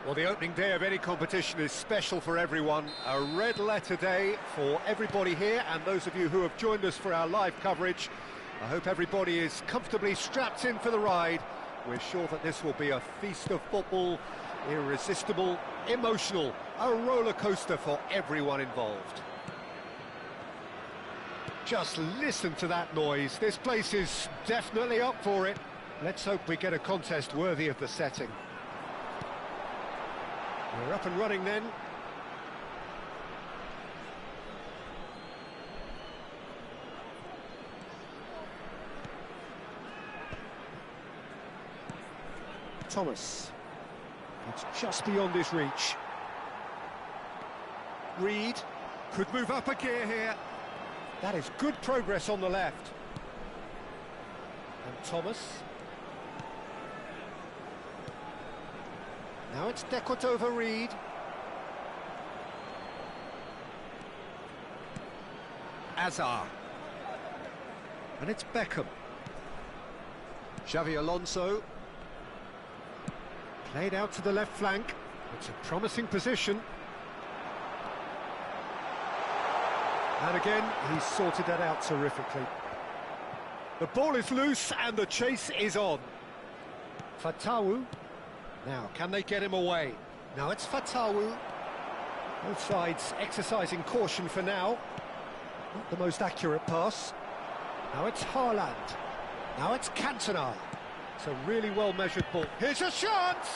Well, the opening day of any competition is special for everyone. A red letter day for everybody here, and those of you who have joined us for our live coverage. I hope everybody is comfortably strapped in for the ride. We're sure that this will be a feast of football, irresistible, emotional, a roller coaster for everyone involved. Just listen to that noise. This place is definitely up for it. Let's hope we get a contest worthy of the setting. We're up and running then. Thomas. It's just beyond his reach. Reed could move up a gear here. That is good progress on the left. And Thomas. Now it's Dekot over Reed. Azar. And it's Beckham. Xavi Alonso. Played out to the left flank. It's a promising position. And again, he's sorted that out terrifically. The ball is loose and the chase is on. Fatawu. Now, can they get him away? Now it's Fatawu. Both sides exercising caution for now. Not the most accurate pass. Now it's Haaland. Now it's Cantona. It's a really well-measured ball. Here's a chance!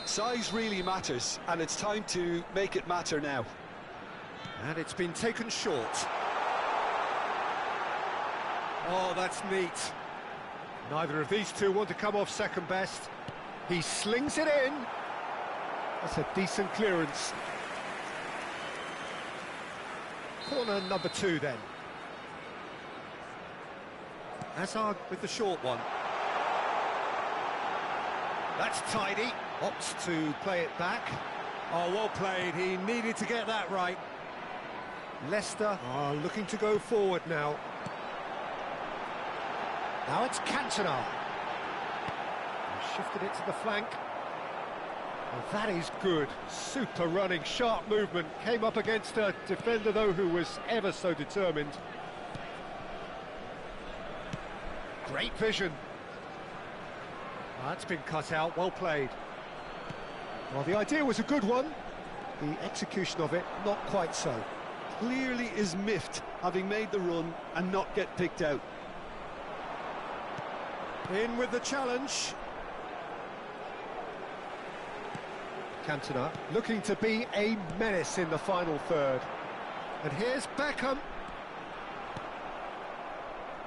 Size really matters, and it's time to make it matter now. And it's been taken short. Oh, that's neat. Neither of these two want to come off second best. He slings it in. That's a decent clearance. Corner number 2 then. Hazard with the short one. That's tidy. Opts to play it back. Oh, well played. He needed to get that right. Leicester are looking to go forward now. Now it's Cantona. Shifted it to the flank. Well, that is good. Super running, sharp movement. Came up against a defender, though, who was ever so determined. Great vision. That's been cut out, well played. Well, the idea was a good one. The execution of it, not quite so. clearly is miffed, having made the run and not get picked out. In with the challenge. Cantona looking to be a menace in the final third. And here's Beckham.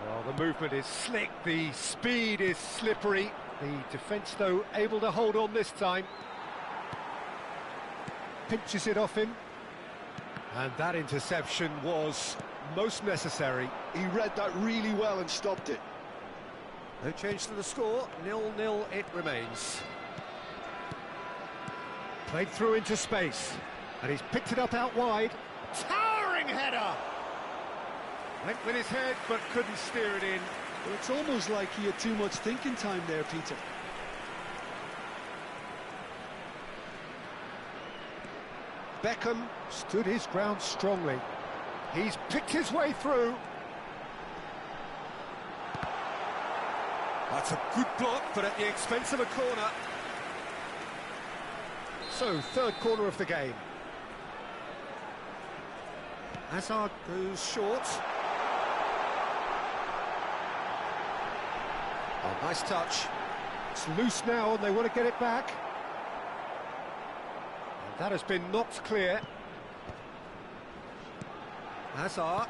Well, the movement is slick, the speed is slippery. The defence, though, able to hold on this time. Pinches it off him. And that interception was most necessary. He read that really well and stopped it. No change to the score, 0-0 it remains. Played through into space, and he's picked it up out wide. Towering header! Went with his head, but couldn't steer it in. Well, it's almost like he had too much thinking time there, Peter. Beckham stood his ground strongly. He's picked his way through. That's a good block, but at the expense of a corner. So, third corner of the game. Hazard goes short. Oh, nice touch. It's loose now, and they want to get it back. And that has been knocked clear. Hazard.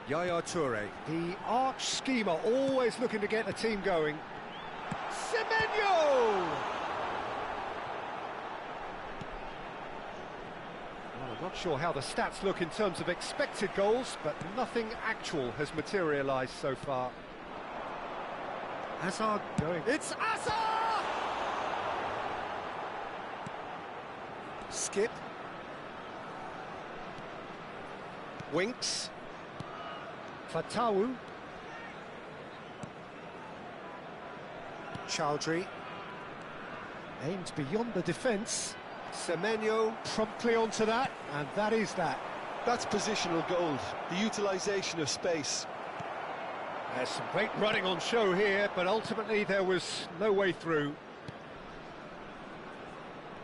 Yaya Toure, the arch schemer, always looking to get the team going. Semenyo! Well, I'm not sure how the stats look in terms of expected goals, but nothing actual has materialised so far. Hazard going. It's Hazard! Skip. Winks. Fatawu. Chowdhury. Aimed beyond the defence. Semenyo promptly onto that, and that is that. That's positional gold, the utilisation of space. There's some great running on show here, but ultimately there was no way through.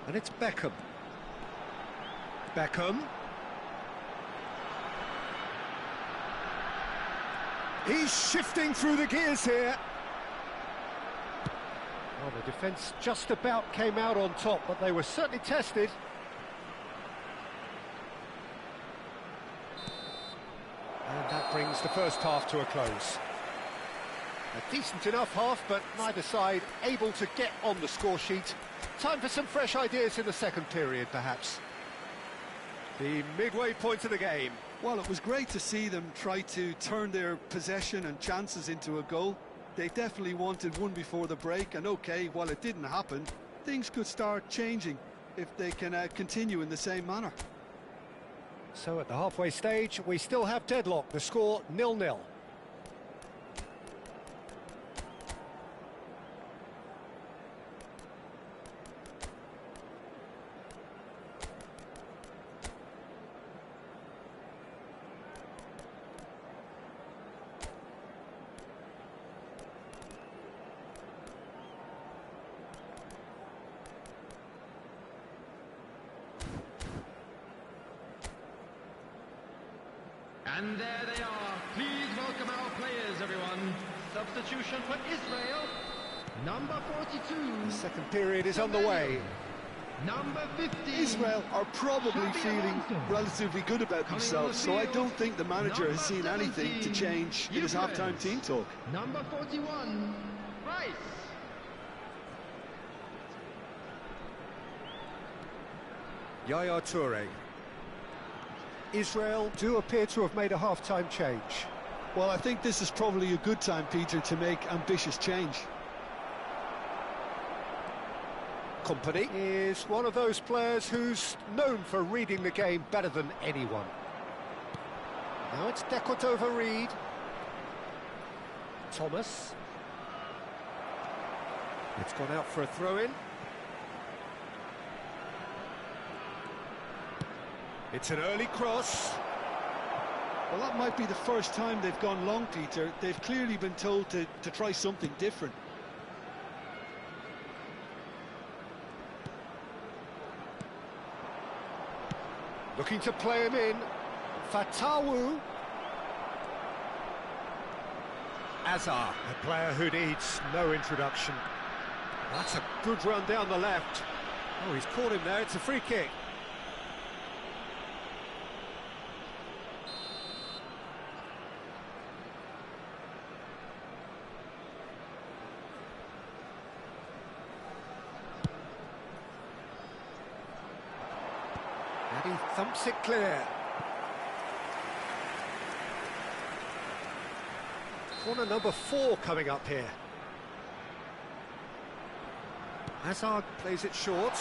And it's Beckham. Beckham. He's shifting through the gears here. Well, the defence just about came out on top, but they were certainly tested. And that brings the first half to a close. A decent enough half, but neither side able to get on the score sheet. Time for some fresh ideas in the second period, perhaps. The midway point of the game. Well, it was great to see them try to turn their possession and chances into a goal. They definitely wanted one before the break, and okay, while it didn't happen, things could start changing if they can continue in the same manner. So at the halfway stage, we still have deadlock, the score 0-0. And there they are. Please welcome our players, everyone. Substitution for Israel, number 42. The second period is underway. Number 50. Israel are probably feeling relatively good about themselves, so I don't think the manager has seen anything to change in his half-time team talk. Number 41, Rice. Yaya Toure. Israel do appear to have made a half-time change. Well, I think this is probably a good time, Peter, to make ambitious change. Kompany is one of those players who's known for reading the game better than anyone. Now it's Dekot over Reed. Thomas. It's gone out for a throw-in. It's an early cross. Well, that might be the first time they've gone long, Peter. They've clearly been told to try something different. Looking to play him in. Fatawu. Azar, a player who needs no introduction. That's a good run down the left. Oh, he's caught him there, it's a free kick. And he thumps it clear. Corner number 4 coming up here. Hazard plays it short.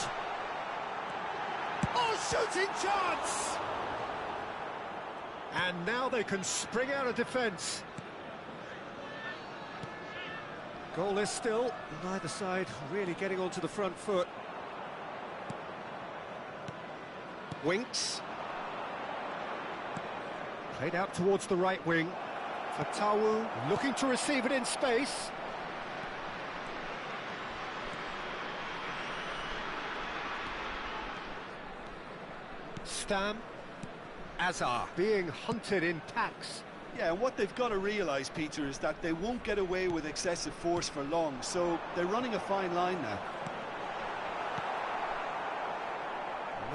Oh, shooting chance! And now they can spring out of defence. Goalless still, neither side really getting onto the front foot. Winks. Played out towards the right wing. Fatawu looking to receive it in space. Stam. Azar being hunted in packs. Yeah, and what they've got to realise, Peter, is that they won't get away with excessive force for long, so they're running a fine line now.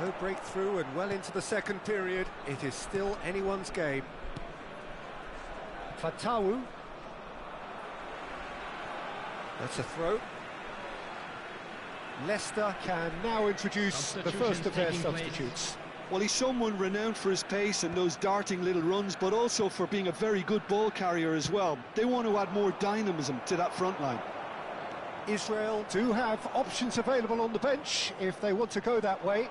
No breakthrough and well into the second period. It is still anyone's game. Fatawu. That's a throw. Leicester can now introduce the first of their substitutes. Well, he's someone renowned for his pace and those darting little runs, but also for being a very good ball carrier as well. They want to add more dynamism to that front line. Israel do have options available on the bench if they want to go that way.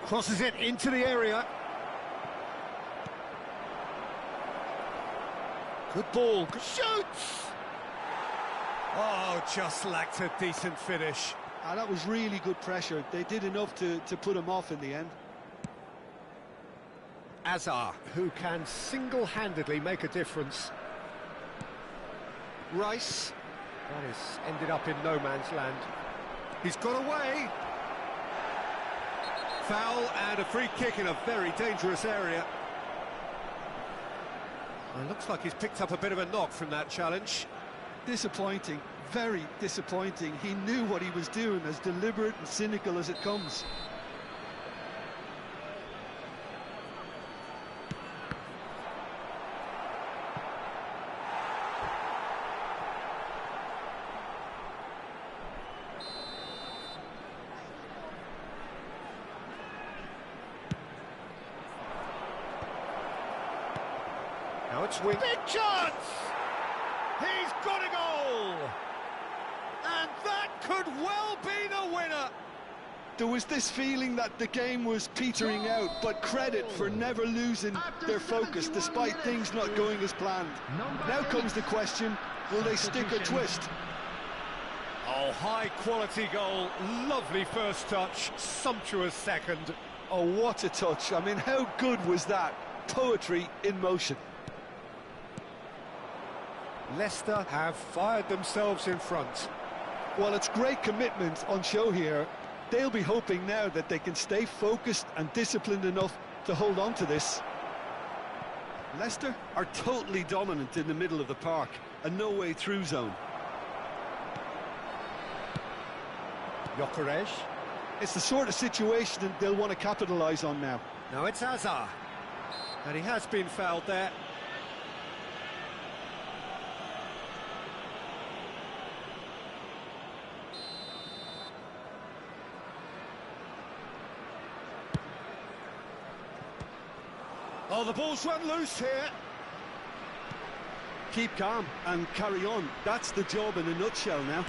Crosses it into the area. Good ball. Shoots! Oh, just lacked a decent finish. That was really good pressure. They did enough to put him off in the end. Azar, who can single-handedly make a difference. Rice. That has ended up in no man's land. He's got away. Foul and a free kick in a very dangerous area. It looks like he's picked up a bit of a knock from that challenge. Disappointing, very disappointing. He knew what he was doing, as deliberate and cynical as it comes. Now it's win. Big chance! He's got a goal! And that could well be the winner! There was this feeling that the game was petering out, but credit for never losing their focus despite things not going as planned. Now comes the question, will they stick or twist? Oh, high-quality goal, lovely first touch, sumptuous second. Oh, what a touch. I mean, how good was that? Poetry in motion. Leicester have fired themselves in front. Well, it's great commitment on show here. They'll be hoping now that they can stay focused and disciplined enough to hold on to this. Leicester are totally dominant in the middle of the park, a no-way through zone. Gyökeres. It's the sort of situation that they'll want to capitalise on now. Now it's Azar. And he has been fouled there. Oh, the ball's run loose here. Keep calm and carry on. That's the job in a nutshell now.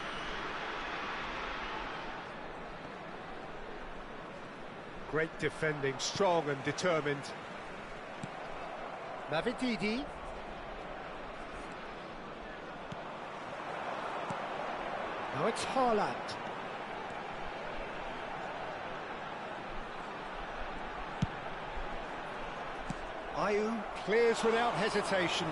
Great defending, strong and determined. Mavididi. Now it's Haaland. Ayew clears without hesitation.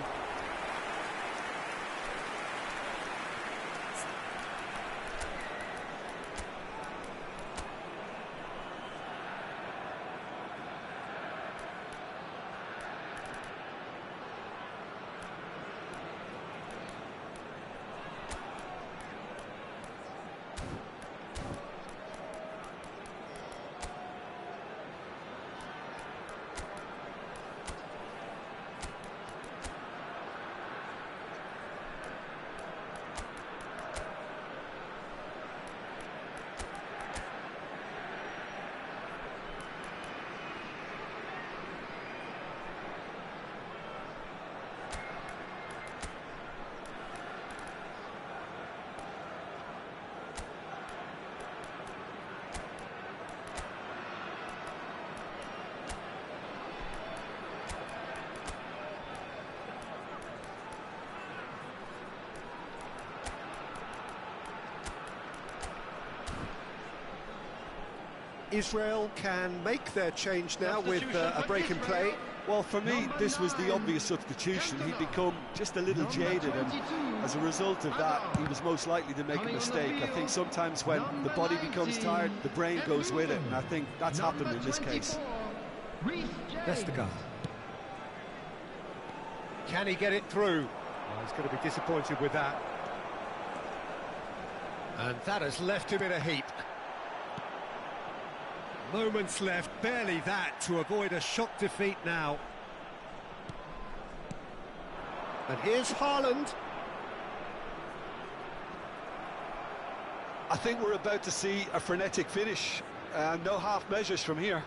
Israel can make their change now with a break in play. Well, for me, this was the obvious substitution. He'd become just a little jaded, and as a result of that, he was most likely to make a mistake. I think sometimes when the body becomes tired, the brain goes with it, and I think that's happened in this case. Vestergaard. Can he get it through? Well, he's going to be disappointed with that. And that has left him in a heap. Moments left, barely that, to avoid a shock defeat now. And here's Haaland. I think we're about to see a frenetic finish. No half measures from here.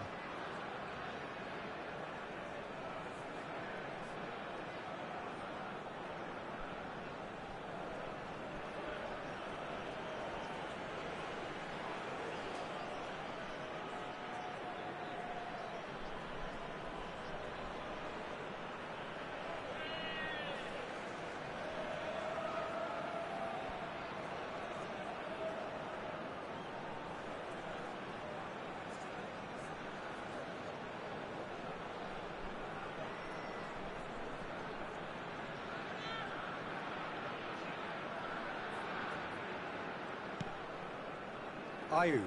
Ayew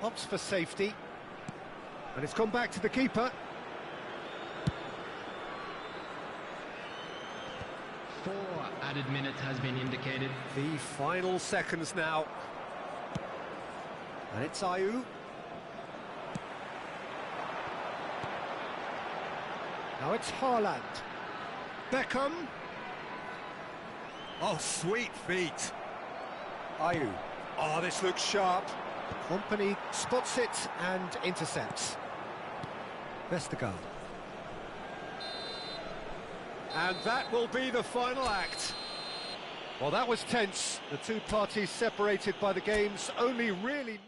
opts for safety, and it's gone back to the keeper. 4 added minutes has been indicated. The final seconds now, and it's Ayew. Now it's Haaland. Beckham. Oh, sweet feet. Ayew. Oh, this looks sharp. Company spots it and intercepts. Vestergaard. And that will be the final act. Well, that was tense. The two parties separated by the game's only really...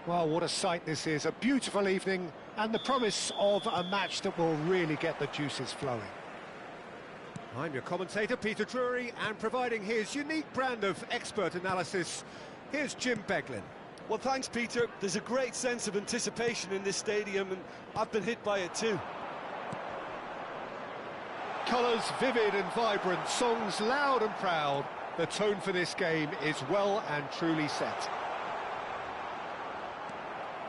Well, what a sight this is. A beautiful evening and the promise of a match that will really get the juices flowing. I'm your commentator, Peter Drury, and providing his unique brand of expert analysis, here's Jim Beglin. Well, thanks, Peter. There's a great sense of anticipation in this stadium, and I've been hit by it too. Colours vivid and vibrant, songs loud and proud. The tone for this game is well and truly set.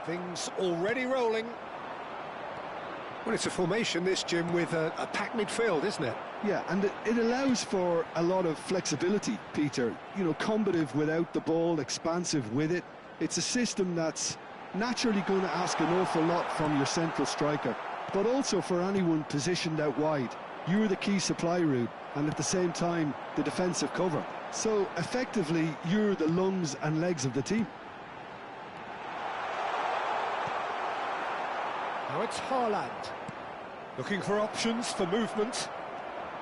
Things already rolling. Well, it's a formation, this, Jim, with a packed midfield, isn't it? Yeah, and it allows for a lot of flexibility, Peter. You know, combative without the ball, expansive with it. It's a system that's naturally going to ask an awful lot from your central striker, but also for anyone positioned out wide. You're the key supply route, and at the same time, the defensive cover. So, effectively, you're the lungs and legs of the team. Now it's Haaland. Looking for options for movement.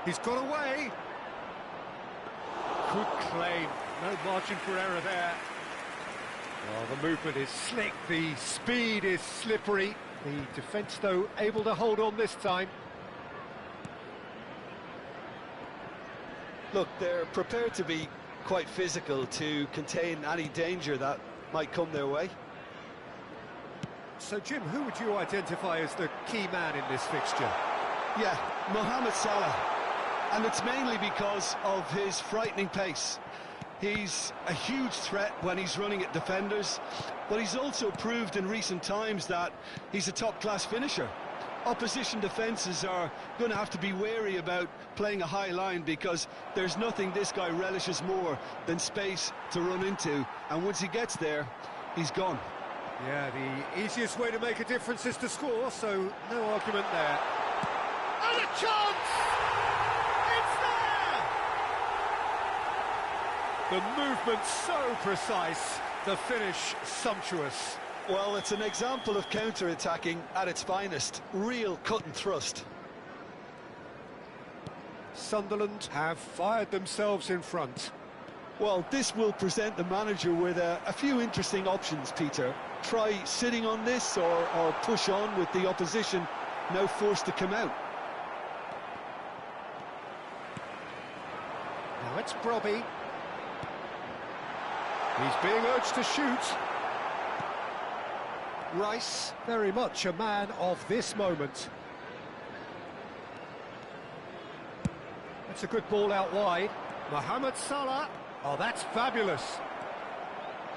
He's got away. Good claim. No margin for error there. Well, the movement is slick. The speed is slippery. The defence, though, able to hold on this time. Look, they're prepared to be quite physical to contain any danger that might come their way. So, Jim, who would you identify as the key man in this fixture? Yeah, Mohamed Salah. And it's mainly because of his frightening pace. He's a huge threat when he's running at defenders, but he's also proved in recent times that he's a top-class finisher. Opposition defences are going to have to be wary about playing a high line, because there's nothing this guy relishes more than space to run into, and once he gets there, he's gone. Yeah, the easiest way to make a difference is to score, so no argument there. And a chance! It's there! The movement so precise, the finish sumptuous. Well, it's an example of counter-attacking at its finest. Real cut and thrust. Sunderland have fired themselves in front. Well, this will present the manager with a few interesting options, Peter. Try sitting on this or push on with the opposition now forced to come out. Now it's Brobby. He's being urged to shoot. Rice, very much a man of this moment. It's a good ball out wide. Mohamed Salah. Oh, that's fabulous.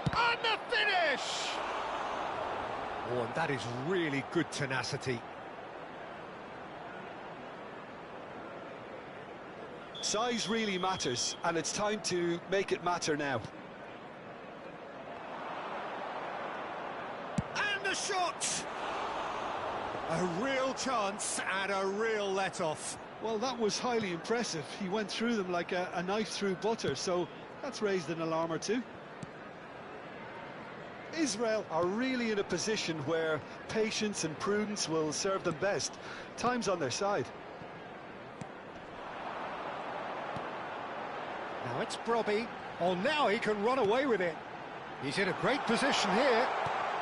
And the finish! Oh, and that is really good tenacity. Size really matters, and it's time to make it matter now. And a shot! A real chance and a real let-off. Well, that was highly impressive. He went through them like a knife through butter, so that's raised an alarm or two. Israel are really in a position where patience and prudence will serve them best. Time's on their side. Now it's Brobby. Oh, now he can run away with it. He's in a great position here.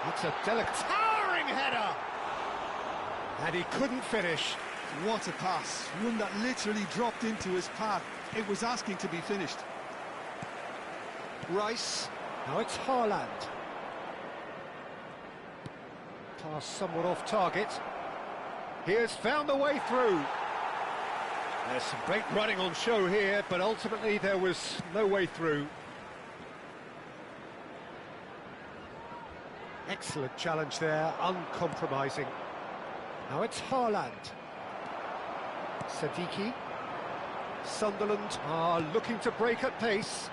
It's a delicate, towering header. And he couldn't finish. What a pass. One that literally dropped into his path. It was asking to be finished. Rice. Now it's Haaland. Pass somewhat off target. He has found the way through. There's some great running on show here, but ultimately there was no way through. Excellent challenge there, uncompromising. Now it's Haaland. Sadiki. Sunderland are looking to break at pace.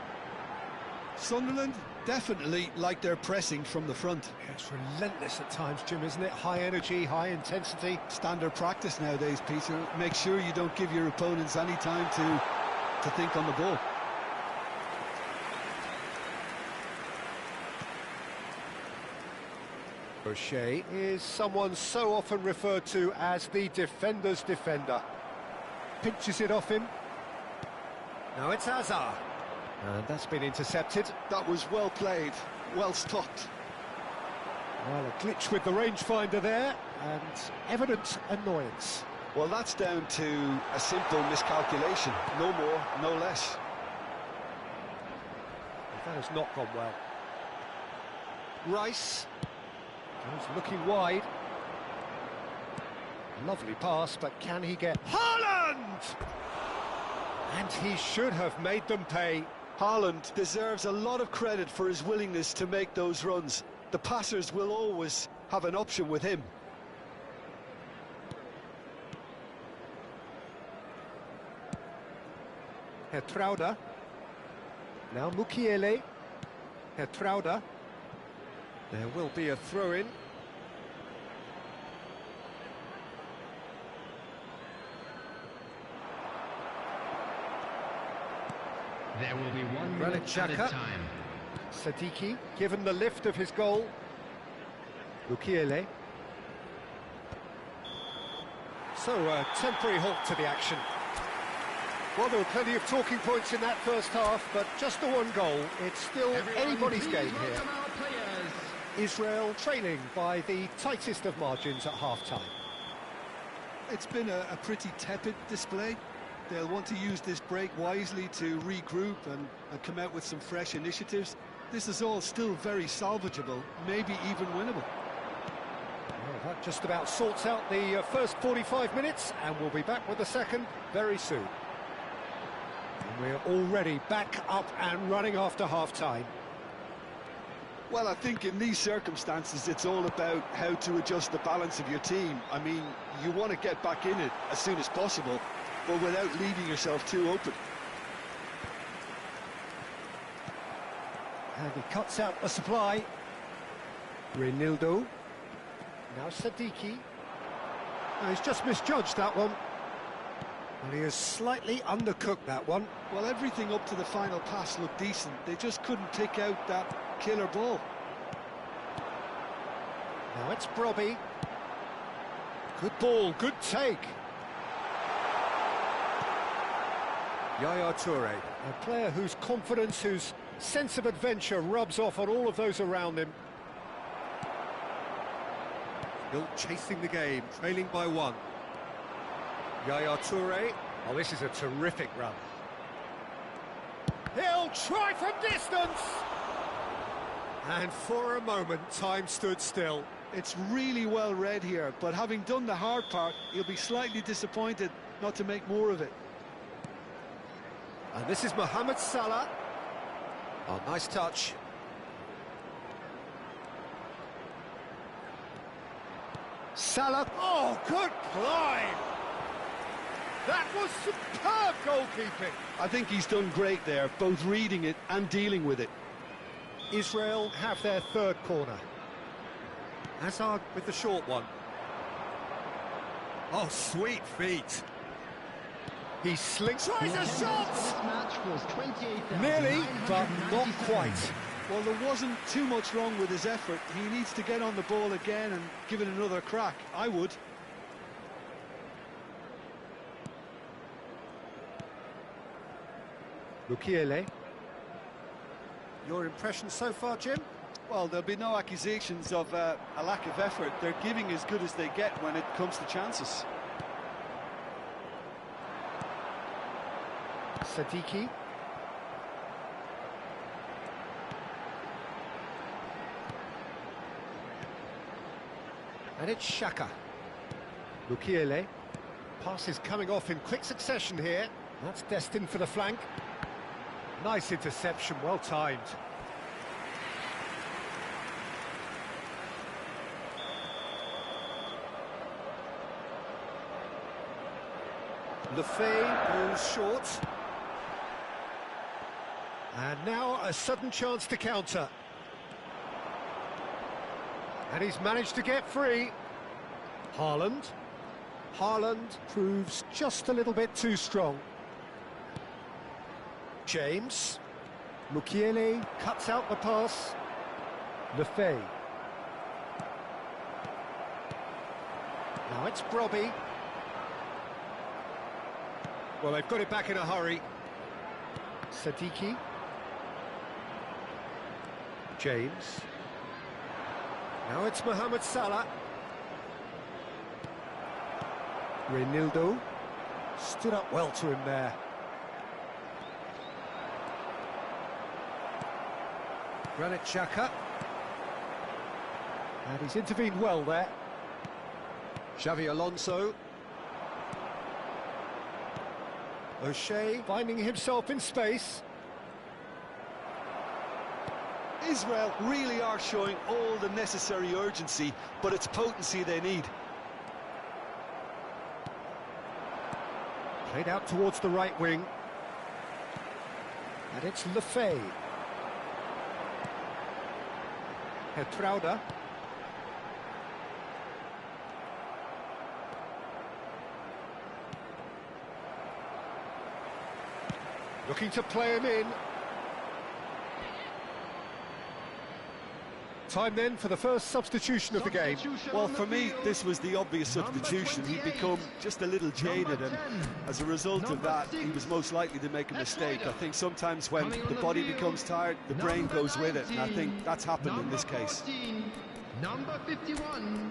Sunderland definitely like their pressing from the front. Yeah, it's relentless at times, Jim, isn't it? High energy, high intensity. Standard practice nowadays, Peter. Make sure you don't give your opponents any time to think on the ball. O'Shea is someone so often referred to as the defender's defender. Pinches it off him. Now it's Hazard. And that's been intercepted. That was well played, well stopped. Well, a glitch with the rangefinder there, and evident annoyance. Well, that's down to a simple miscalculation. No more, no less. That has not gone well. Rice goes looking wide. Lovely pass, but can he get... Haaland! And he should have made them pay. Haaland deserves a lot of credit for his willingness to make those runs. The passers will always have an option with him. Hertrauda. Now Mukiele. Hertrauda. There will be a throw-in. There will be 1 Granit minute at a Xhaka. time. Sadiki, given the lift of his goal. Mukiele. So, a temporary halt to the action. Well, there were plenty of talking points in that first half, but just the one goal. It's still Everyone, anybody's please game here. welcome our players. Israel trailing by the tightest of margins at half-time. It's been a pretty tepid display. They'll want to use this break wisely to regroup and come out with some fresh initiatives. This is all still very salvageable, maybe even winnable. Well, that just about sorts out the first 45 minutes, and we'll be back with the second very soon. And we're already back up and running after half-time. Well, I think in these circumstances, it's all about how to adjust the balance of your team. I mean, you want to get back in it as soon as possible, but without leaving yourself too open. And he cuts out the supply. Reinildo. Now Sadiki. No, he's just misjudged that one. Well, he has slightly undercooked that one. Well, everything up to the final pass looked decent. They just couldn't pick out that killer ball. Now it's Brobby. Good ball, good take. Yaya Toure, a player whose confidence, whose sense of adventure rubs off on all of those around him. Still chasing the game, trailing by 1. Yaya Toure. Oh, this is a terrific run. He'll try from distance! And for a moment, time stood still. It's really well read here, but having done the hard part, he'll be slightly disappointed not to make more of it. And this is Mohamed Salah. Oh, nice touch. Salah. Oh, good climb. That was superb goalkeeping. I think he's done great there, both reading it and dealing with it. Israel have their third corner. Hazard with the short one. Oh, sweet feet. He slinks, tries a shot! This match was 28,999. Nearly, but not quite. Well, there wasn't too much wrong with his effort. He needs to get on the ball again and give it another crack. I would. Mukiele. Your impression so far, Jim? Well, there'll be no accusations of a lack of effort. They're giving as good as they get when it comes to chances. Sadiki. And it's Xhaka. Mukiele. Pass is coming off in quick succession here. That's destined for the flank. Nice interception, well timed. Lefebvre goes short. And now a sudden chance to counter. And he's managed to get free. Haaland. Haaland proves just a little bit too strong. James. Mukiele cuts out the pass. Lefebvre. Now it's Brobby. Well, they've got it back in a hurry. Sadiki. James. Now it's Mohamed Salah. Reinildo stood up well to him there. Granit Xhaka. And he's intervened well there. Xavi Alonso. O'Shea finding himself in space. Israel really are showing all the necessary urgency, but it's potency they need. Played out towards the right wing. And it's Lefay. Hertrauda. Looking to play him in. Time then for the first substitution of the game. Well, for me, this was the obvious substitution. He'd become just a little jaded, and as a result of that, he was most likely to make a mistake. I think sometimes when the body becomes tired, the brain goes with it, and I think that's happened in this case. Number 51.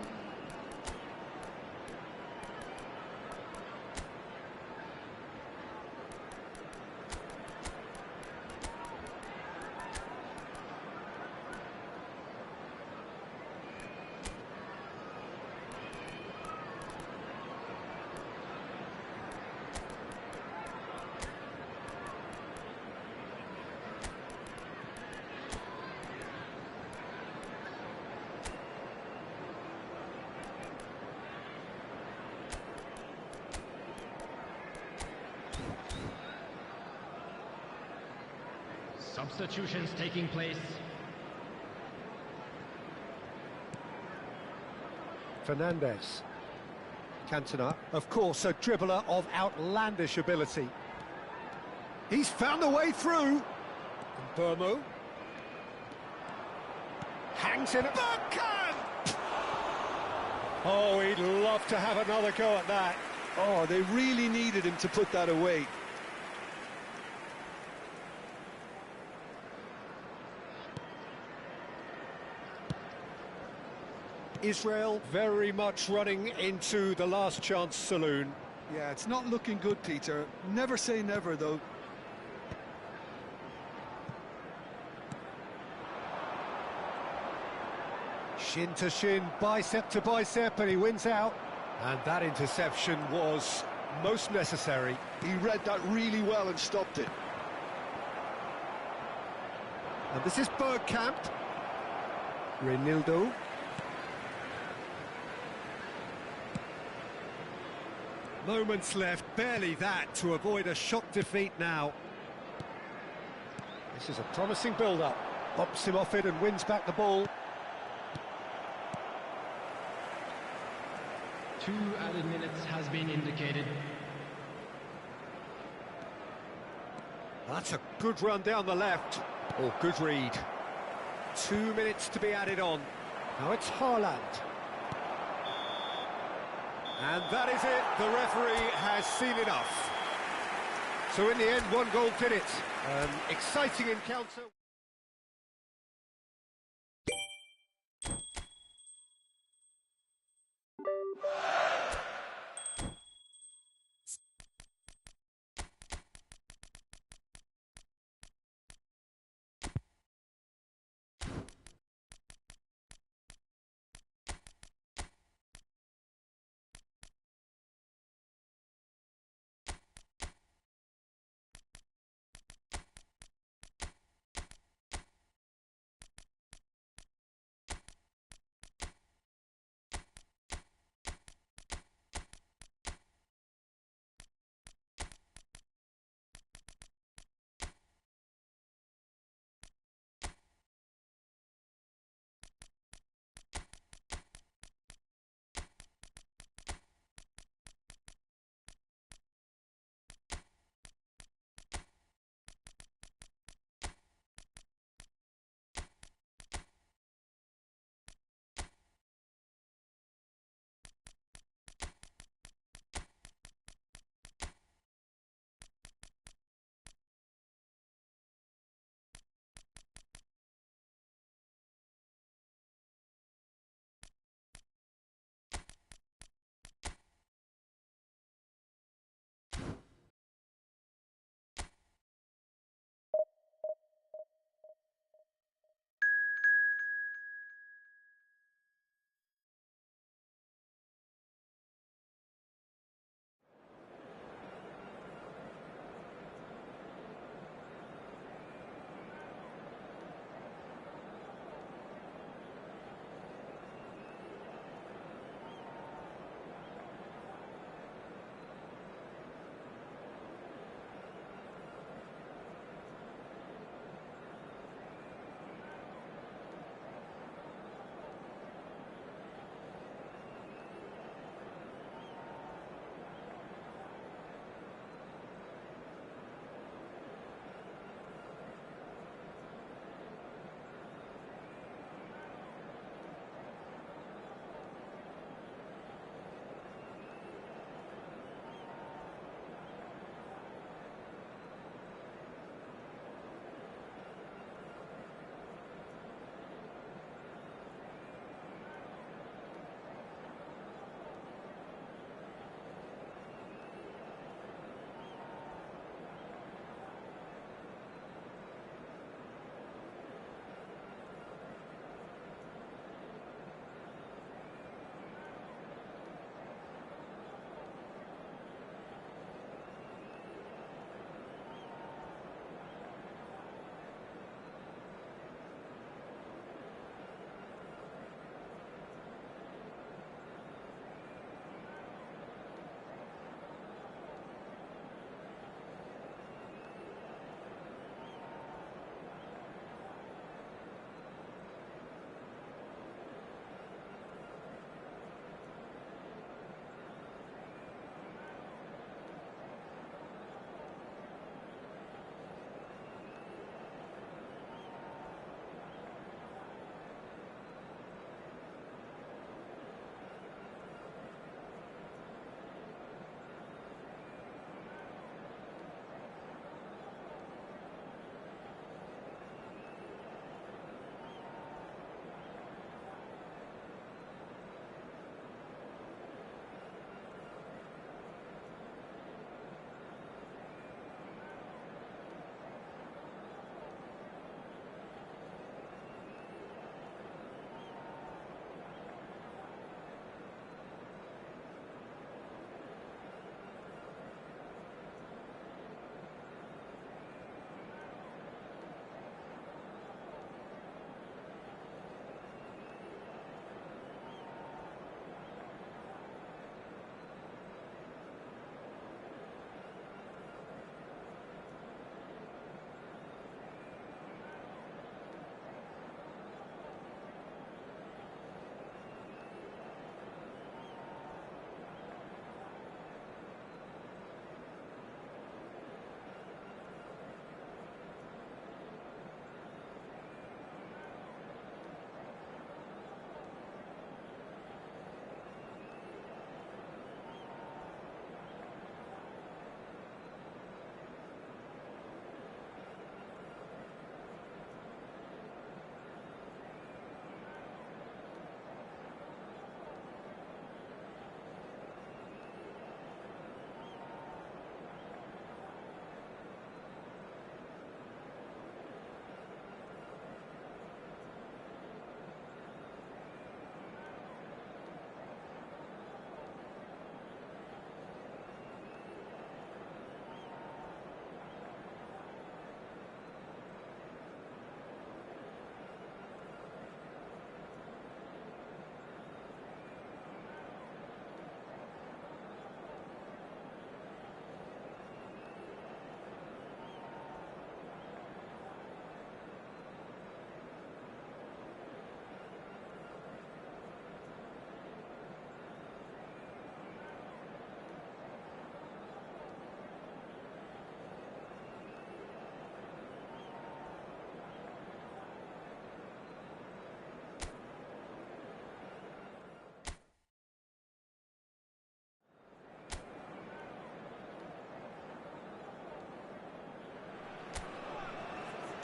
Substitutions taking place. Fernandez. Cantona, of course, a dribbler of outlandish ability. He's found a way through. And Burmo. Hangs in. Bergkamp! Oh, he'd love to have another go at that. Oh, they really needed him to put that away. Israel very much running into the last chance saloon. Yeah, it's not looking good, Peter. Never say never, though. Shin to shin, bicep to bicep, and he wins out. And that interception was most necessary. He read that really well and stopped it. And this is Bergkamp. Reinildo. Moments left, barely that, to avoid a shock defeat now. This is a promising build-up. Bumps him off it and wins back the ball. 2 added minutes has been indicated. That's a good run down the left. Oh, good read. 2 minutes to be added on. Now it's Haaland. And that is it. The referee has seen enough. So in the end, 1 goal did it. An exciting encounter.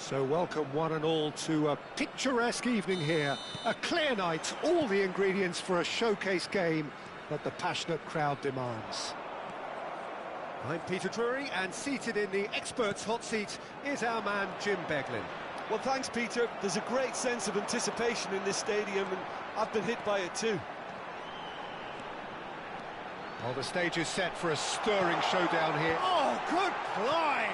So welcome one and all to a picturesque evening here. A clear night, all the ingredients for a showcase game that the passionate crowd demands. I'm Peter Drury, and seated in the experts' hot seat is our man Jim Beglin. Well, thanks, Peter. There's a great sense of anticipation in this stadium, and I've been hit by it too. Well, the stage is set for a stirring showdown here. Oh, good climb!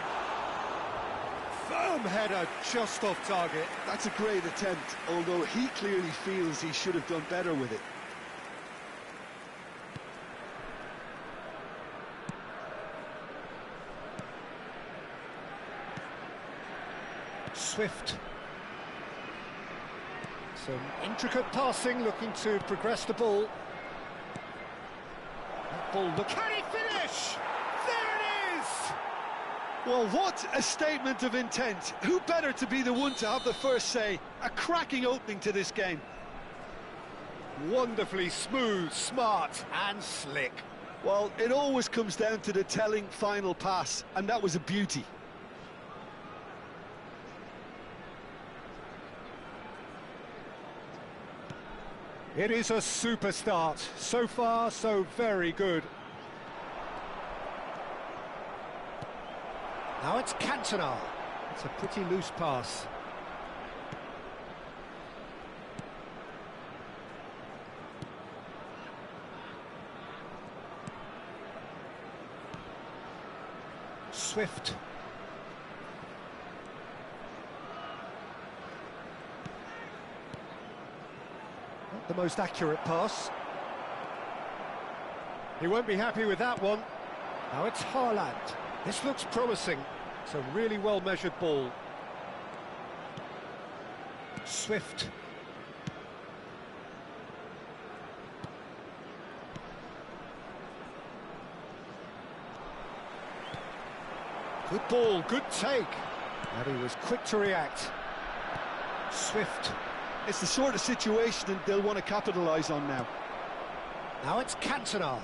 Firm header just off target. That's a great attempt, although he clearly feels he should have done better with it. Swift. Some intricate passing, looking to progress the ball. That ball, look, can he finish? There it is! Well, what a statement of intent. Who better to be the one to have the first say? A cracking opening to this game. Wonderfully smooth, smart and slick. Well, it always comes down to the telling final pass, and that was a beauty. It is a super start. So far, so very good. Now it's Cantona. It's a pretty loose pass. Swift. Not the most accurate pass. He won't be happy with that one. Now it's Haaland. This looks promising. It's a really well-measured ball. Swift. Good ball, good take. And he was quick to react. Swift. It's the sort of situation they'll want to capitalise on now. Now it's Cantona.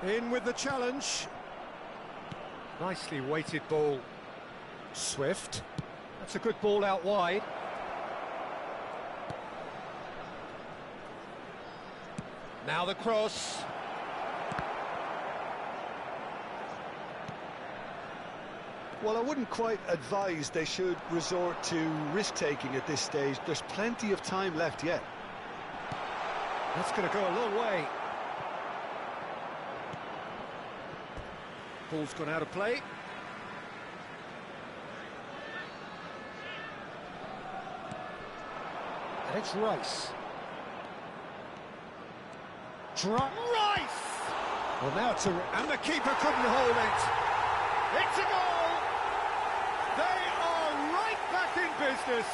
In with the challenge. Nicely weighted ball. Swift. That's a good ball out wide. Now the cross. Well, I wouldn't quite advise they should resort to risk-taking at this stage. There's plenty of time left yet. That's going to go a long way. Ball's gone out of play. And it's Rice. Rice! Well, now it's and the keeper couldn't hold it. It's a goal! They are right back in business.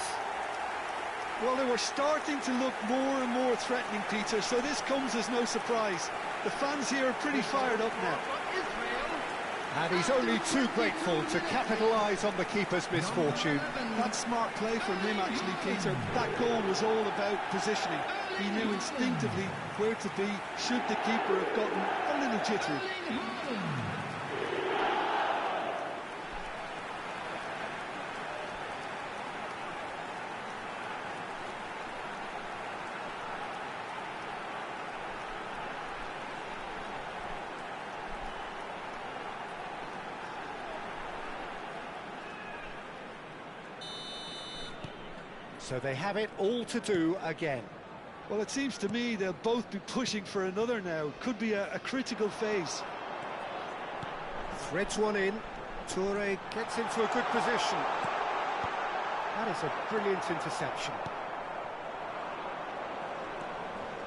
Well, they were starting to look more and more threatening, Peter, so this comes as no surprise. The fans here are pretty fired up now. And he's only too grateful to capitalise on the keeper's misfortune. That's smart play from him, actually, Peter. That goal was all about positioning. He knew instinctively where to be should the keeper have gotten a little jittery. So they have it all to do again. Well, it seems to me they'll both be pushing for another now. Could be a critical phase. Threads one in. Toure gets into a good position. That is a brilliant interception.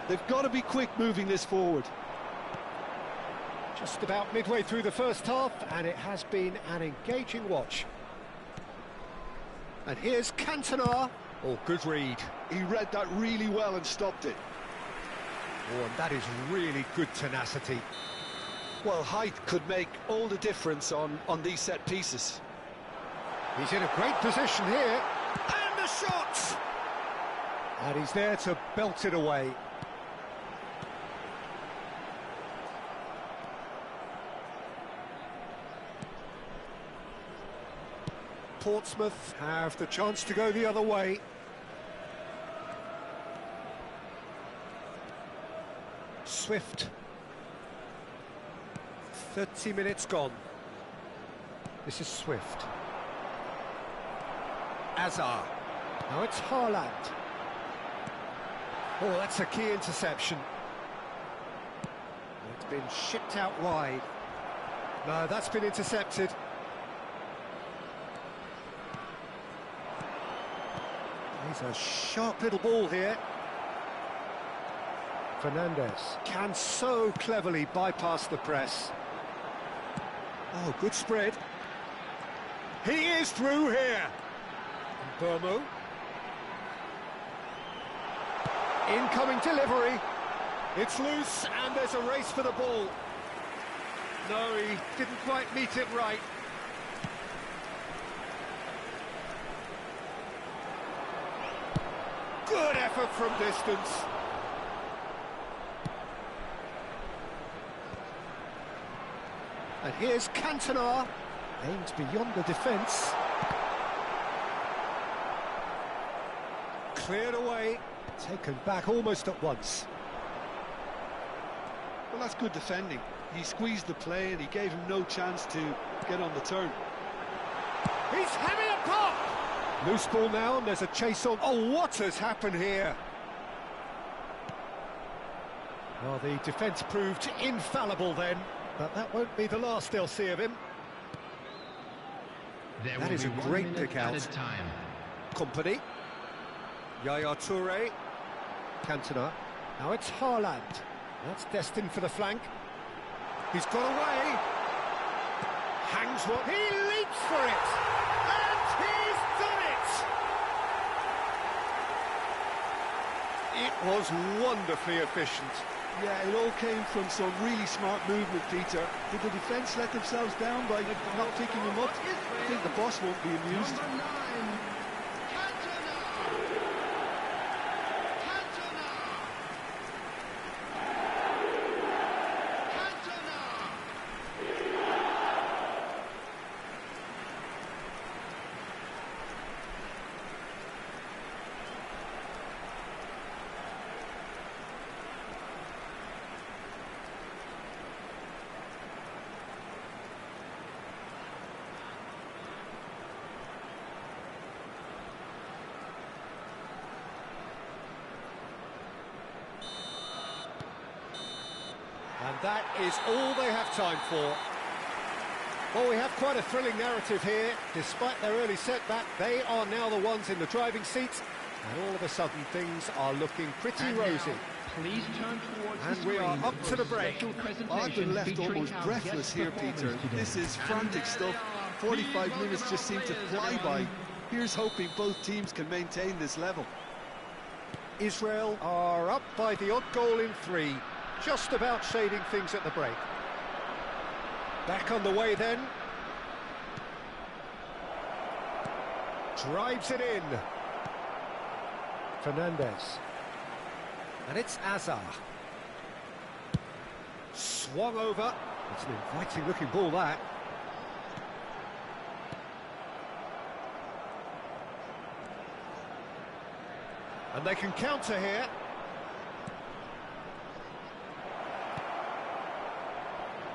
They've got to be quick moving this forward. Just about midway through the first half, and it has been an engaging watch. And here's Cantona. Oh, good read. He read that really well and stopped it. Oh, and that is really good tenacity. Well, height could make all the difference on these set pieces. He's in a great position here. And the shot! And he's there to belt it away. Portsmouth have the chance to go the other way. Swift. 30 minutes gone. This is Swift. Azar. Now it's Haaland. Oh, that's a key interception. It's been shipped out wide. No, that's been intercepted. He's a sharp little ball here. Fernandez can so cleverly bypass the press. Oh, good spread. He is through here. Burmo. Incoming delivery. It's loose and there's a race for the ball. No, he didn't quite meet it right. Good effort from distance. And here's Cantona. Aimed beyond the defence. Cleared away. Taken back almost at once. Well, that's good defending. He squeezed the play and he gave him no chance to get on the turn. He's having a pop! Loose ball now, and there's a chase on. Oh, what has happened here? Well, the defence proved infallible then, but that won't be the last they'll see of him. That is a great pick out. Company. Yaya Toure. Cantona. Now it's Haaland. That's destined for the flank. He's got away. Hangs what? He leaps for it. And he's done it. It was wonderfully efficient. Yeah, it all came from some really smart movement, Peter. Did the defence let themselves down by not picking him up? I think the boss won't be amused. And that is all they have time for. Well, we have quite a thrilling narrative here. Despite their early setback, they are now the ones in the driving seat. And all of a sudden, things are looking pretty rosy. Please turn towards and we are up to the break. I've been left almost breathless here, Peter. This is frantic stuff. 45 minutes just seem to fly by. Here's hoping both teams can maintain this level. Israel are up by the odd goal in 3. Just about shading things at the break. Back on the way then. Drives it in. Fernandez. And it's Azar. Swung over. It's an inviting looking ball, that. And they can counter here.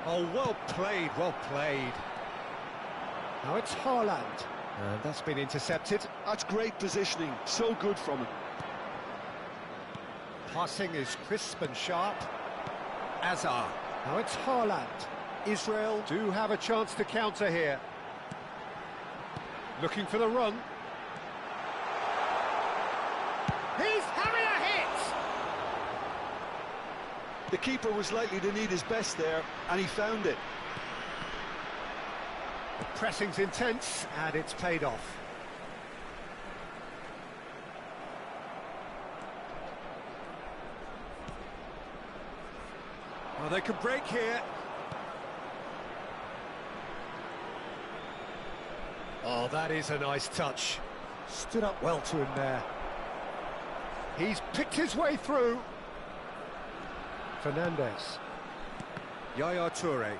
Oh, well played, well played. Now it's Haaland. And that's been intercepted. That's great positioning, so good from him. Passing is crisp and sharp. Azar. Now it's Haaland. Israel do have a chance to counter here. Looking for the run. He's having a hit! The keeper was likely to need his best there, and he found it. The pressing's intense, and it's paid off. Well, they can break here. Oh, that is a nice touch. Stood up well to him there. He's picked his way through. Fernandez. Yaya Toure.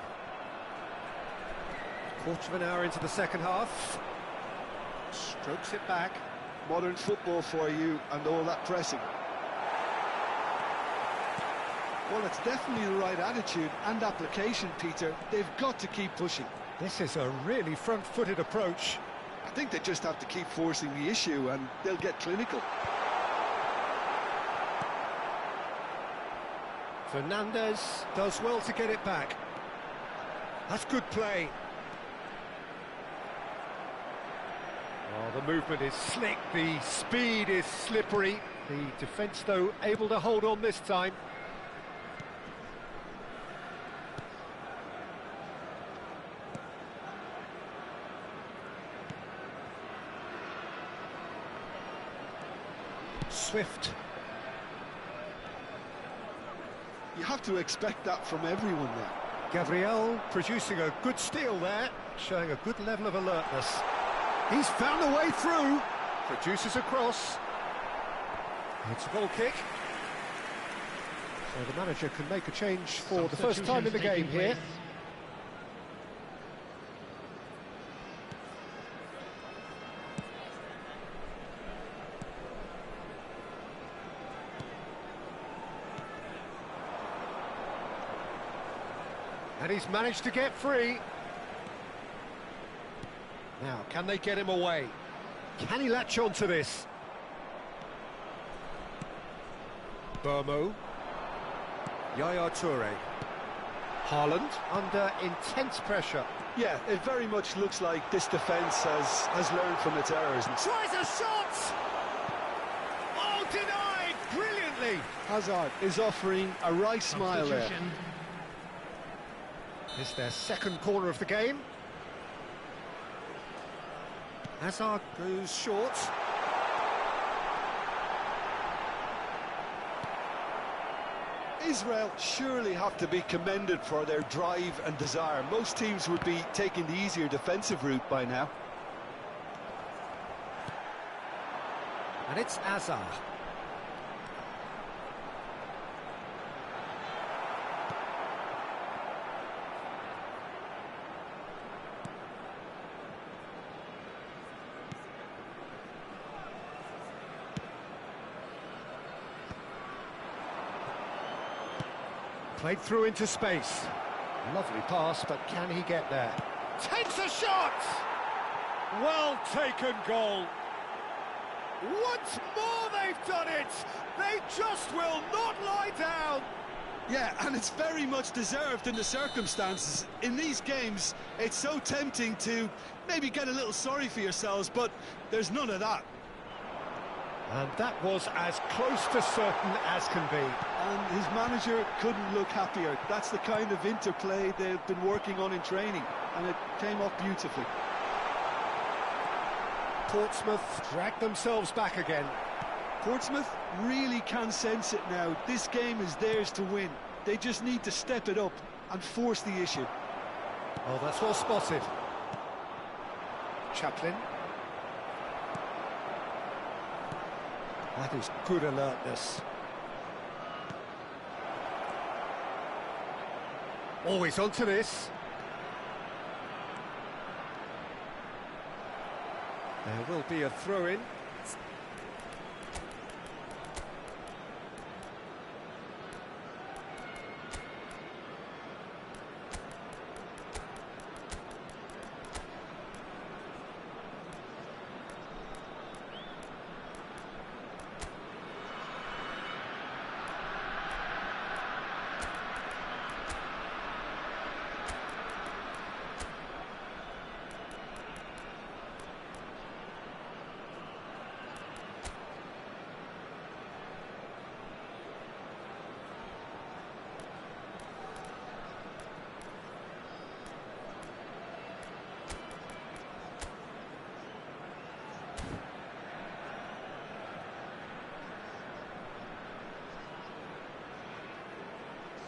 Quarter of an hour into the second half. Strokes it back. Modern football for you and all that pressing. Well, it's definitely the right attitude and application, Peter. They've got to keep pushing. This is a really front-footed approach. I think they just have to keep forcing the issue and they'll get clinical. Fernandez does well to get it back. That's good play. Oh, the movement is slick, the speed is slippery. The defence, though, able to hold on this time. Swift. You have to expect that from everyone now. Gabriel producing a good steal there, showing a good level of alertness. He's found a way through. Produces a cross. It's a goal kick. So the manager can make a change for the first time in the game here. And he's managed to get free. Now, can they get him away? Can he latch on to this? Burmo. Yaya Toure. Haaland under intense pressure. Yeah, it very much looks like this defence has learned from its errors. Tries a shot! Oh, denied! Brilliantly! Hazard is offering a right smile there. It's their second corner of the game. Hazard goes short. Israel surely have to be commended for their drive and desire. Most teams would be taking the easier defensive route by now. And it's Hazard. Played through into space. Lovely pass, but can he get there? Takes a shot! Well taken goal. Once more they've done it! They just will not lie down! Yeah, and it's very much deserved in the circumstances. In these games, it's so tempting to maybe get a little sorry for yourselves, but there's none of that. And that was as close to certain as can be. And his manager couldn't look happier. That's the kind of interplay they've been working on in training, and it came off beautifully. Portsmouth dragged themselves back again. Portsmouth really can sense it now. This game is theirs to win. They just need to step it up and force the issue. Oh, that's well spotted. Chaplin. That is good alertness. Always onto this. There will be a throw-in.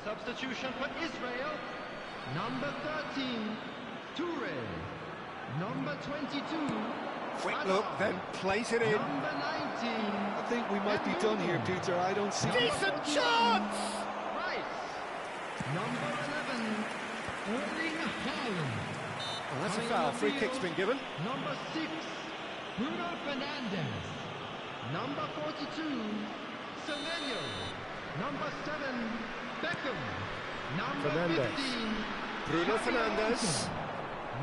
Substitution for Israel. Number 13, Toure. Number 22, Quick look, then plays it in. Number 19. I think we might be done here, Peter. I don't see... Decent chance! Rice. Number 11, Erling Haaland. Well, that's a foul. Free kick's been given. Number 6, Bruno Fernandes. Number 42, Semenyo. Number 7, Beckham. Number Fernandes. 15, Bruno Xabi Fernandes. Alonso.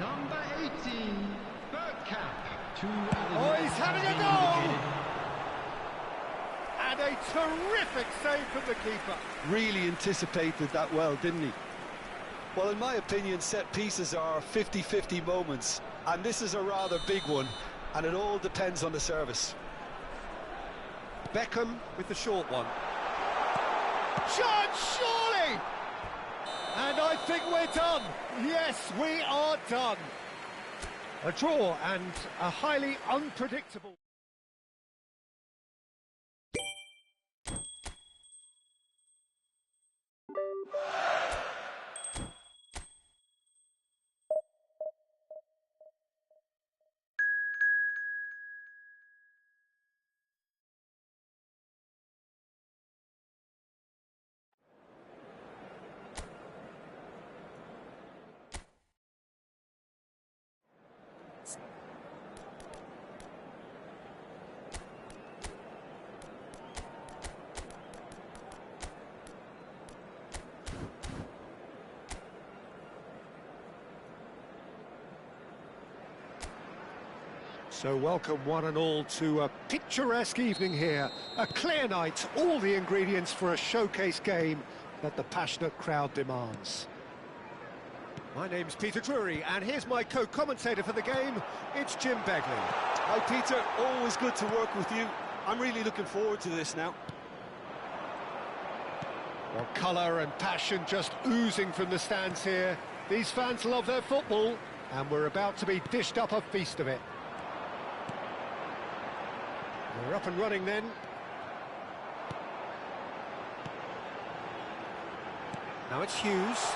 Number 18, Bergkamp. Oh, he's having a goal! And a terrific save from the keeper. Really anticipated that well, didn't he? Well, in my opinion, set pieces are 50-50 moments, and this is a rather big one, and it all depends on the service. Beckham with the short one. Chance, surely! And I think we're done. Yes, we are done. A draw and a highly unpredictable... So welcome one and all to a picturesque evening here. A clear night, all the ingredients for a showcase game that the passionate crowd demands. My name's Peter Drury, and here's my co-commentator for the game, it's Jim Begley. Hi, Peter. Always good to work with you. I'm really looking forward to this now. Well, colour and passion just oozing from the stands here. These fans love their football, and we're about to be dished up a feast of it. We're up and running then. Now it's Hughes.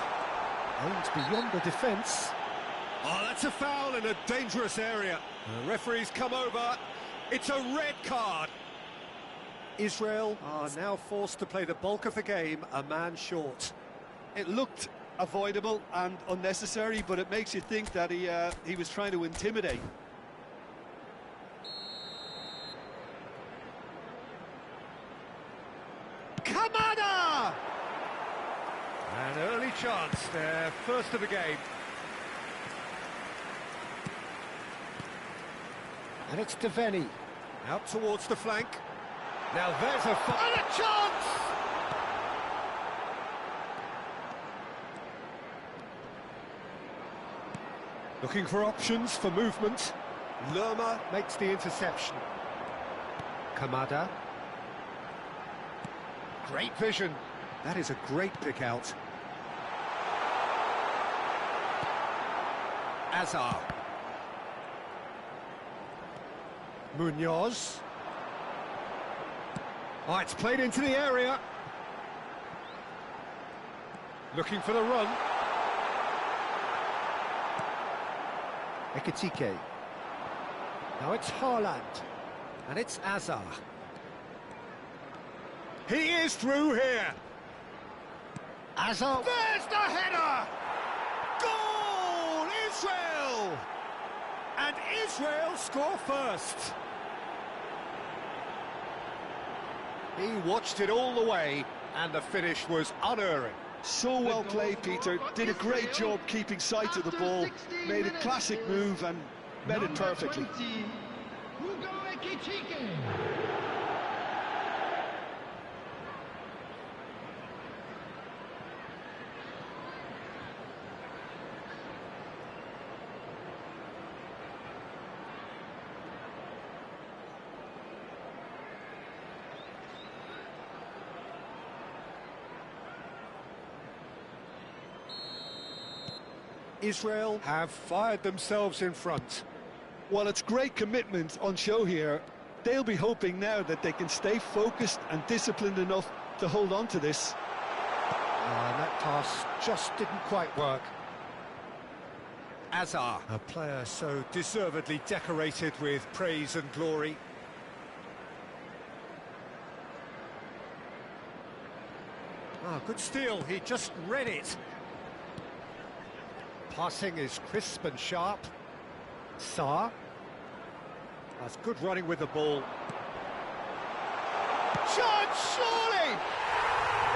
Aimed beyond the defence. Oh, that's a foul in a dangerous area. The referee's come over. It's a red card. Israel are now forced to play the bulk of the game a man short. It looked avoidable and unnecessary, but it makes you think that he was trying to intimidate. Kamada! An early chance, their first of the game. And it's Deveni. Out towards the flank. Now there's a... And a chance! Looking for options for movement. Lerma makes the interception. Kamada. Great vision. That is a great pick out. Azar. Munoz. Oh, it's played into the area. Looking for the run. Ekitike. Now it's Haaland. And it's Azar. He is through here. Azar. There's the header! Goal! Israel! And Israel score first. He watched it all the way, and the finish was unerring. So well played, Peter. Did a great job keeping sight of the ball. Made a classic move and met it perfectly. Israel have fired themselves in front. Well, it's great commitment on show here. They'll be hoping now that they can stay focused and disciplined enough to hold on to this. And that pass just didn't quite work. Azar, a player so deservedly decorated with praise and glory. Ah, good steal, he just read it. Passing is crisp and sharp. Sarr. That's good running with the ball. Shot, surely!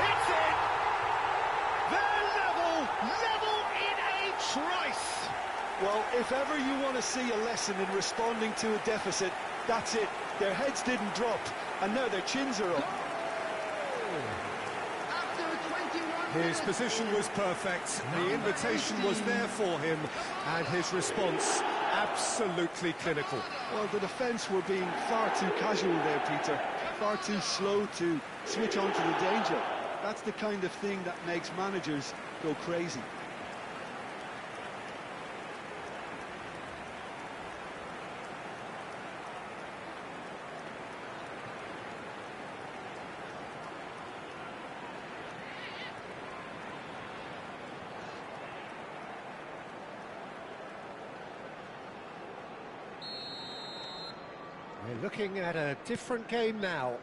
It's in! They're level in a trice! Well, if ever you want to see a lesson in responding to a deficit, that's it. Their heads didn't drop, and now their chins are up. His position was perfect, the invitation was there for him, and his response absolutely clinical. Well, the defence were being far too casual there, Peter. Far too slow to switch on to the danger. That's the kind of thing that makes managers go crazy. We're looking at a different game now.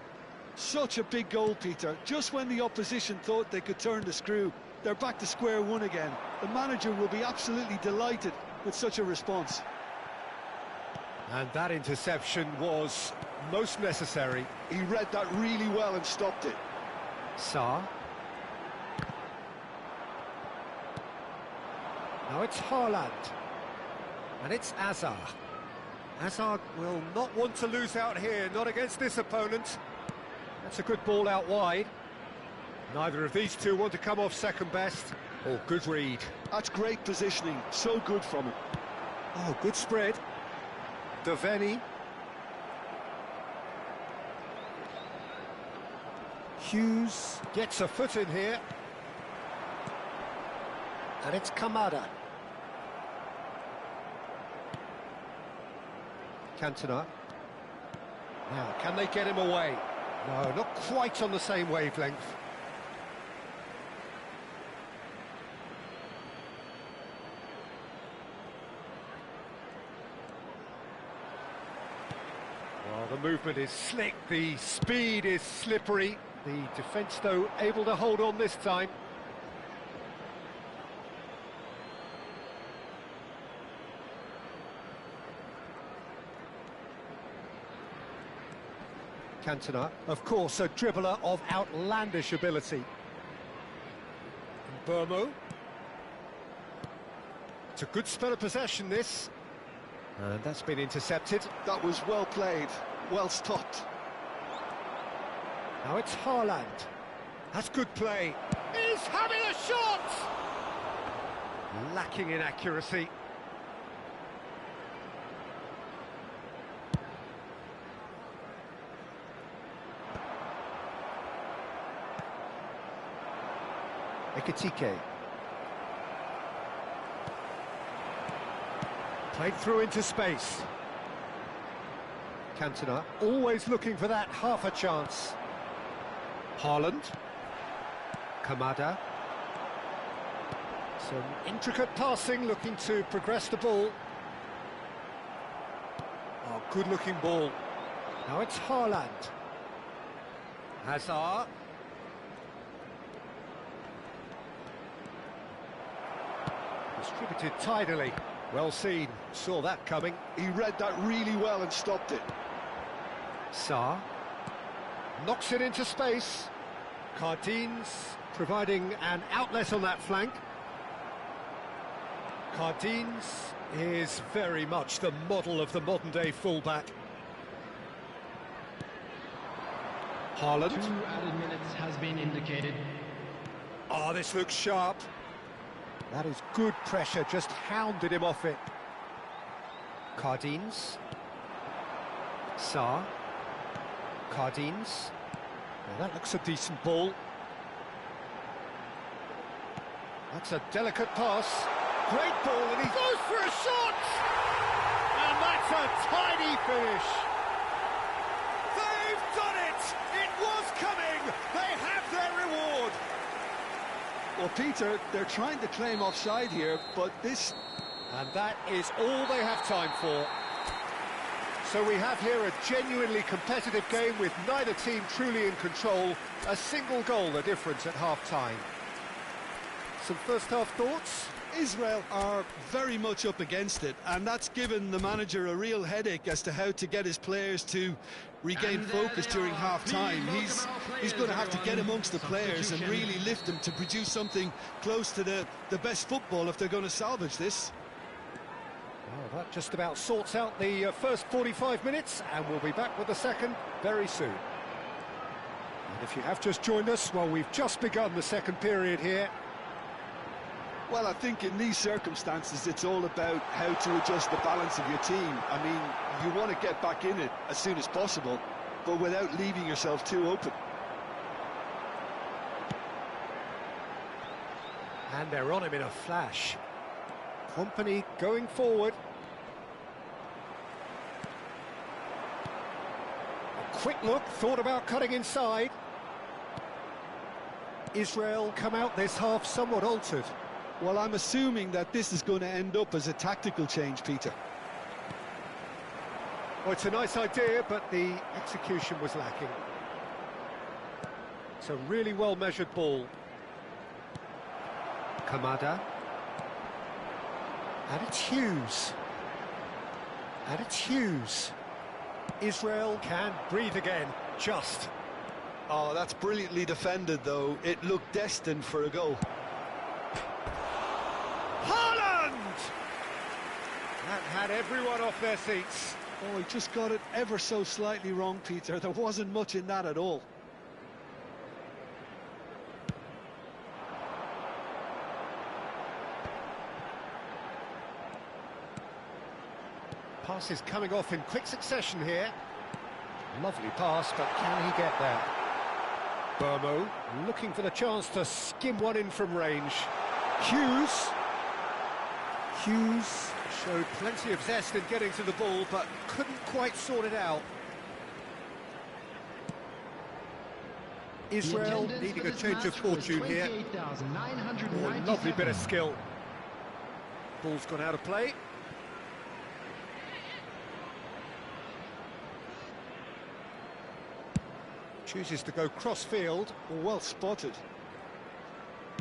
Such a big goal, Peter. Just when the opposition thought they could turn the screw, they're back to square one again. The manager will be absolutely delighted with such a response. And that interception was most necessary. He read that really well and stopped it. Sarr. Now it's Haaland. And it's Hazard. Hazard will not want to lose out here, not against this opponent. That's a good ball out wide. Neither of these two want to come off second best. Oh, good read. That's great positioning, so good from him. Oh, good spread. Devaney. Hughes gets a foot in here. And it's Kamada. Cantona. Now, can they get him away? No, not quite on the same wavelength. Well, the movement is slick, the speed is slippery. The defence, though, able to hold on this time. Cantona, of course, a dribbler of outlandish ability. Burmo. It's a good spell of possession, this. And that's been intercepted. That was well played, well stopped. Now it's Haaland. That's good play. He's having a shot! Lacking in accuracy. Ekitike. Played through into space. Cantona always looking for that half a chance. Haaland. Kamada. Some intricate passing, looking to progress the ball. Oh, good looking ball. Now it's Haaland. Hazard. Distributed tidily. Well seen. Saw that coming. He read that really well and stopped it. Sarr. Knocks it into space. Cardines providing an outlet on that flank. Cardines is very much the model of the modern-day fullback. Haaland. 2 added minutes has been indicated. Oh, this looks sharp. That is good pressure, just hounded him off it. Cardines. Sarr. Cardines. Well, that looks a decent ball. That's a delicate pass. Great ball, and he goes for a shot! And that's a tidy finish. They've done it! It was coming! They have their reward! Well, Peter, they're trying to claim offside here, but this... And that is all they have time for. So we have here a genuinely competitive game with neither team truly in control. A single goal the difference at half-time. some first-half thoughts? Israel are very much up against it, and that's given the manager a real headache as to how to get his players to regain focus during half-time. He's going to have to get amongst the players and really lift them to produce something close to the best football if they're going to salvage this. Well, that just about sorts out the first 45 minutes, and we'll be back with the second very soon. And if you have just joined us, well, we've just begun the second period here. Well, I think in these circumstances, it's all about how to adjust the balance of your team. I mean, you want to get back in it as soon as possible, but without leaving yourself too open. And they're on him in a flash. Company going forward. A quick look, thought about cutting inside. Israel come out this half somewhat altered. Well, I'm assuming that this is going to end up as a tactical change, Peter. Well, it's a nice idea, but the execution was lacking. It's a really well-measured ball. Kamada. And it's Hughes. And it's Hughes. Israel can breathe again, just. Oh, that's brilliantly defended, though. It looked destined for a goal. That had everyone off their seats. Oh, he just got it ever so slightly wrong, Peter. There wasn't much in that at all. Pass is coming off in quick succession here. Lovely pass, but can he get there? Burmo looking for the chance to skim one in from range. Hughes showed plenty of zest in getting to the ball, but couldn't quite sort it out. Israel needing a change of fortune here. Oh, lovely bit of skill. Ball's gone out of play. Chooses to go cross-field. Well spotted.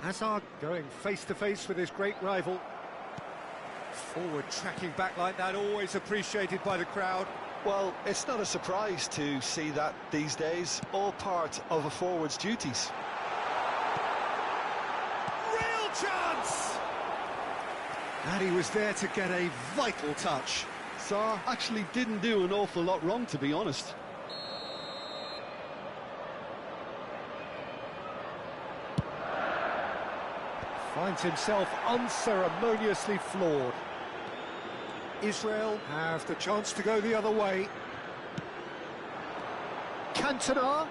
Hazard going face-to-face with his great rival. Forward tracking back like that, always appreciated by the crowd. Well, it's not a surprise to see that these days, all part of a forward's duties. Real chance! And he was there to get a vital touch. Sarr actually didn't do an awful lot wrong, to be honest. Finds himself unceremoniously floored. Israel have the chance to go the other way. Cantona.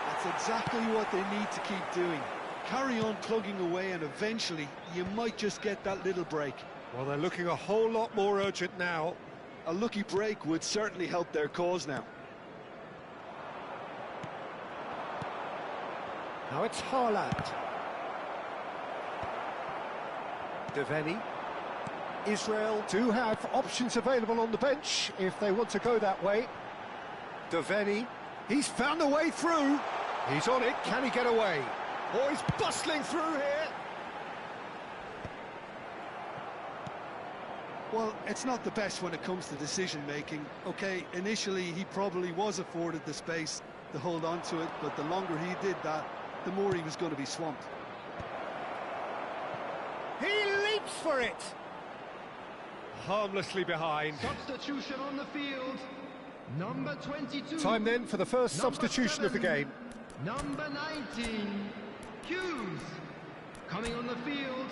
That's exactly what they need to keep doing. Carry on plugging away, and eventually you might just get that little break. Well, they're looking a whole lot more urgent now. A lucky break would certainly help their cause now. Now it's Haaland. Devaney. Israel do have options available on the bench if they want to go that way. Devaney, he's found a way through. He's on it, can he get away? Oh, he's bustling through here. Well, it's not the best when it comes to decision-making. Okay, initially he probably was afforded the space to hold on to it, but the longer he did that, the more he was going to be swamped. He leaps for it. Harmlessly behind. Substitution on the field. Number 22. Time then for the first substitution of the game. Number 19. Hughes. Coming on the field.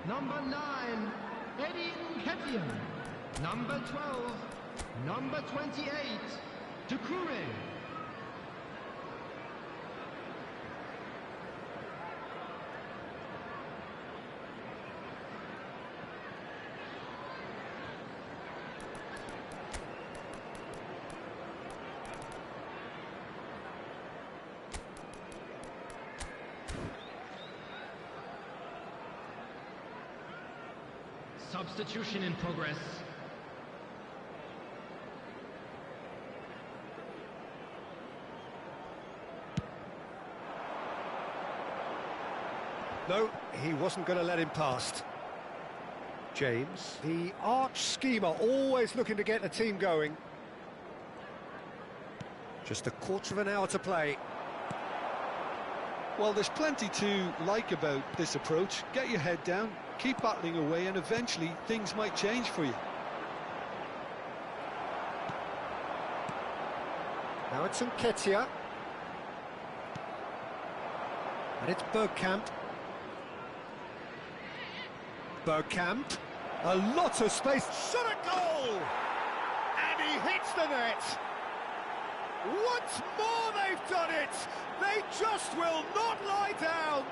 Number 9. Eddie Nketiah. Number 12. Number 28. Doucouré. Substitution in progress. No, he wasn't going to let him past. James, the arch schemer, always looking to get the team going. Just a quarter of an hour to play. Well, there's plenty to like about this approach. Get your head down, keep battling away, and eventually things might change for you. Now it's Nketiah. And it's Bergkamp. Bergkamp. A lot of space. Shot a goal! And he hits the net. Once more they've done it. They just will not lie down.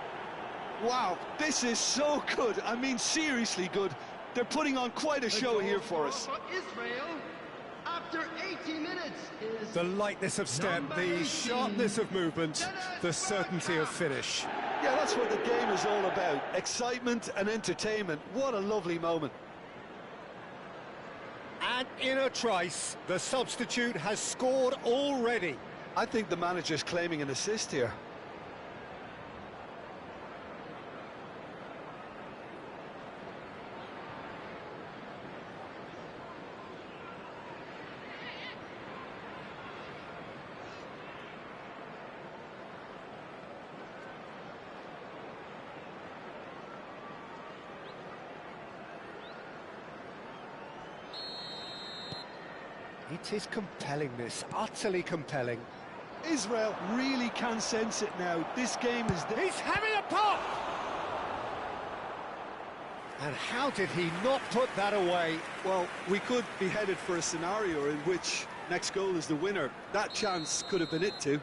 Wow, this is so good. I mean, seriously good. They're putting on quite a show here for us. For Israel, after 80 minutes, is The lightness of step, Number the 18, sharpness of movement, the certainty of finish. Yeah, that's what the game is all about. Excitement and entertainment. What a lovely moment. And in a trice, the substitute has scored already. I think the manager's claiming an assist here. It is compelling, this, utterly compelling. Israel really can sense it now. This game is... He's having a pop! And how did he not put that away? Well, we could be headed for a scenario in which next goal is the winner. That chance could have been it too.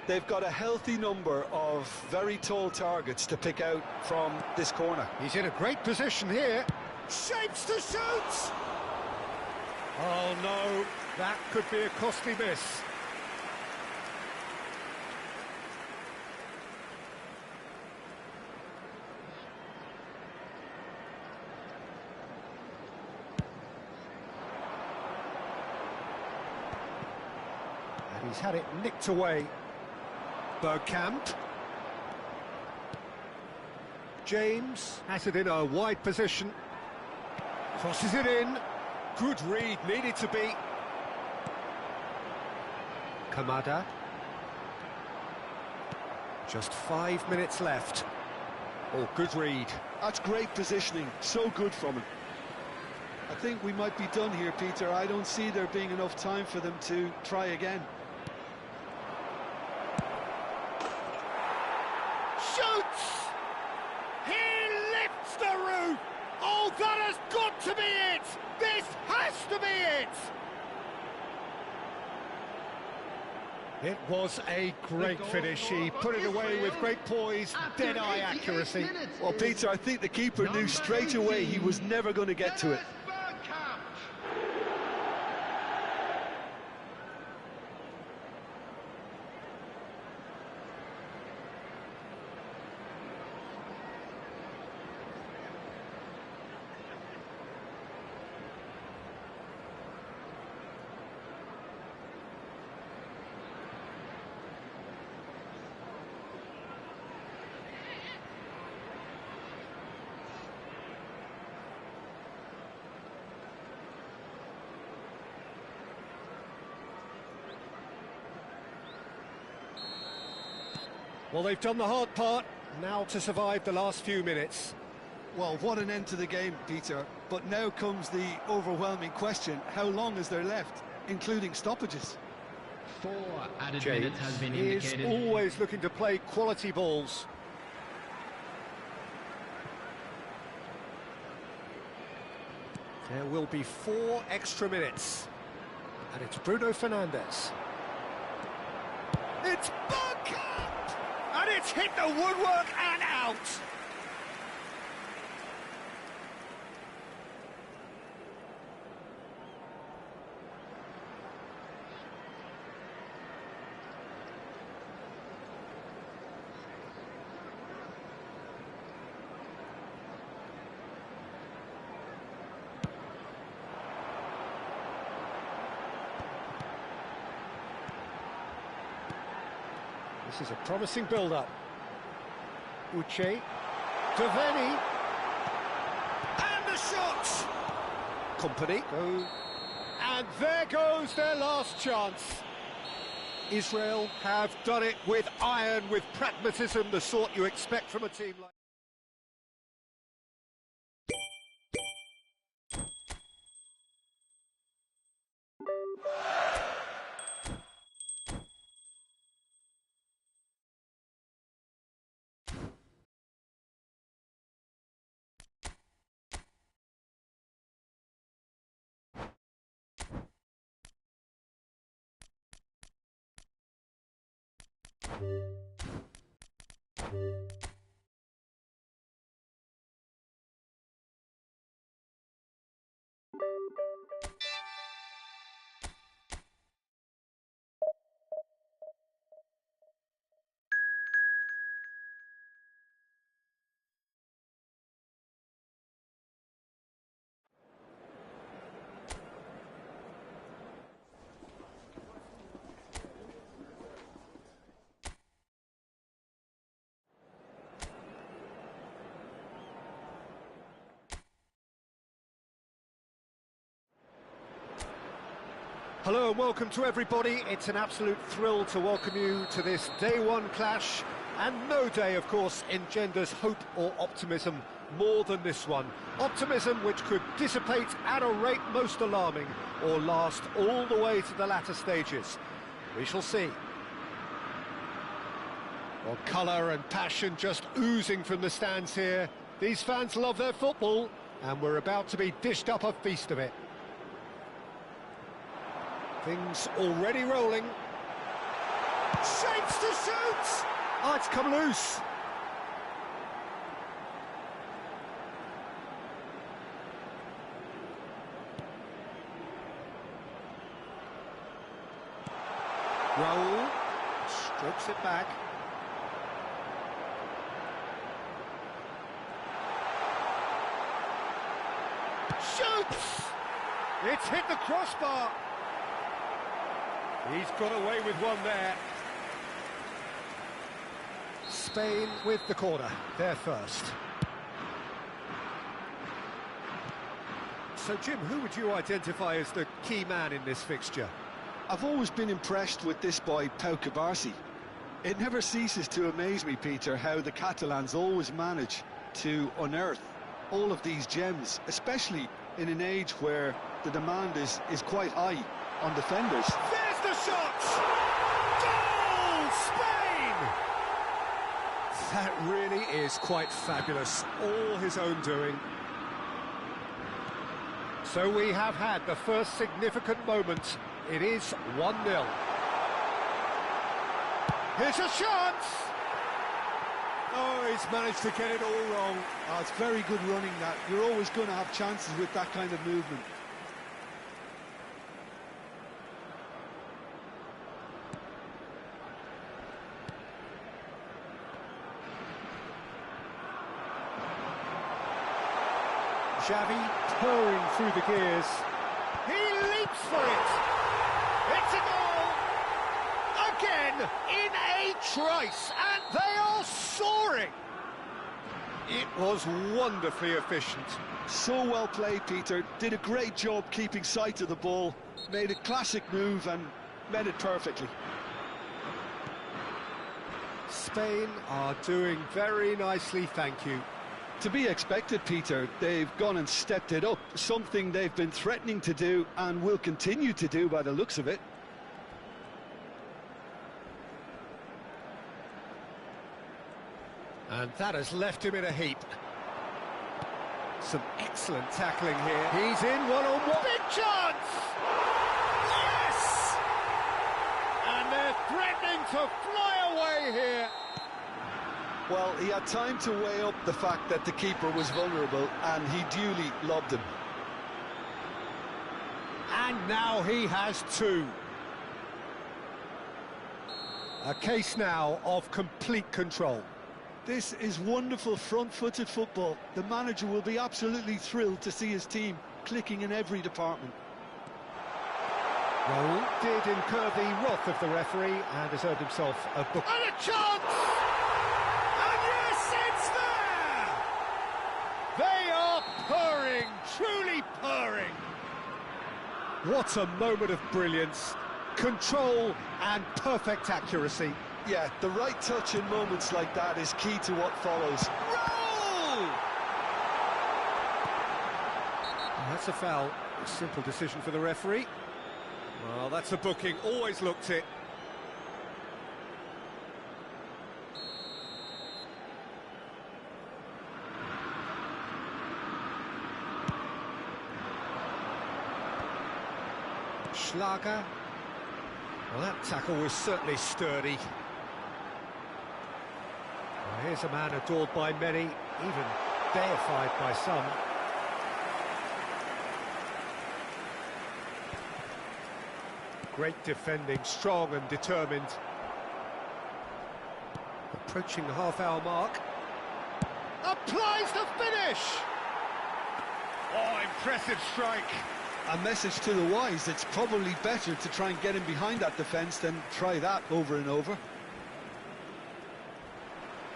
They've got a healthy number of very tall targets to pick out from this corner. He's in a great position here. Shapes to shoot! Oh no, that could be a costly miss. And he's had it nicked away. Bergkamp. James has it in a wide position. Crosses it in. Good read, needed to be. Kamada. Just 5 minutes left. Oh, good read. That's great positioning, so good from him. I think we might be done here, Peter. I don't see there being enough time for them to try again. Shoots! He lifts the roof! Oh, that has got to be it! This has to be it! It was a great finish. He put it away with great poise, dead-eye accuracy. Well, Peter, I think the keeper knew straight away he was never going to get to it. Well, they've done the hard part, now to survive the last few minutes. Well, what an end to the game, Peter. But now comes the overwhelming question: how long is there left, including stoppages? 4 added James minutes has been is indicated. always looking to play quality balls. There will be 4 extra minutes. And it's Bruno Fernandes. It's Bergkamp! And it's hit the woodwork and out! This is a promising build-up. Uche. Devaney. And the shot! Company. Go. And there goes their last chance. Israel have done it with iron, with pragmatism, the sort you expect from a team like... Hello and welcome to everybody. It's an absolute thrill to welcome you to this day one clash, and no day, of course, engenders hope or optimism more than this one. Optimism which could dissipate at a rate most alarming or last all the way to the latter stages. We shall see. Well, colour and passion just oozing from the stands here. These fans love their football, and we're about to be dished up a feast of it. Things already rolling. Shapes to shoot! Oh, it's come loose. Raul strokes it back. Shoots! It's hit the crossbar. He's got away with one there. Spain with the corner, they're first. So, Jim, who would you identify as the key man in this fixture? I've always been impressed with this boy, Pau Cubarsí. It never ceases to amaze me, Peter, how the Catalans always manage to unearth all of these gems, especially in an age where the demand is quite high on defenders. There's the shot! Goal! Spain! That really is quite fabulous. All his own doing. So we have had the first significant moment. It is 1-0. Here's a chance! Oh, he's managed to get it all wrong. Oh, it's very good running, that. You're always going to have chances with that kind of movement. Xavi purring through the gears. He leaps for it. It's a goal. Again, in a trice, and they are soaring. It was wonderfully efficient. So well played, Peter. Did a great job keeping sight of the ball. Made a classic move and met it perfectly. Spain are doing very nicely, thank you. To be expected, Peter. They've gone and stepped it up, something they've been threatening to do and will continue to do by the looks of it. And that has left him in a heap. Some excellent tackling here. He's in one-on-one. Big chance! Yes! And they're threatening to fly away here. Well, he had time to weigh up the fact that the keeper was vulnerable, and he duly lobbed him. And now he has two. A case now of complete control. This is wonderful front-footed football. The manager will be absolutely thrilled to see his team clicking in every department. Raul did incur the wrath of the referee and has earned himself a book. And a chance! And yes, it What a moment of brilliance. Control and perfect accuracy. Yeah, the right touch in moments like that is key to what follows. Roll! That's a foul. A simple decision for the referee. Well, that's a booking. Always looked it. Schlager. Well, that tackle was certainly sturdy. Well, here's a man adored by many, even deified by some. Great defending, strong and determined. Approaching the half-hour mark. Applies the finish! Oh, impressive strike. A message to the wise, it's probably better to try and get him behind that defence than try that over and over.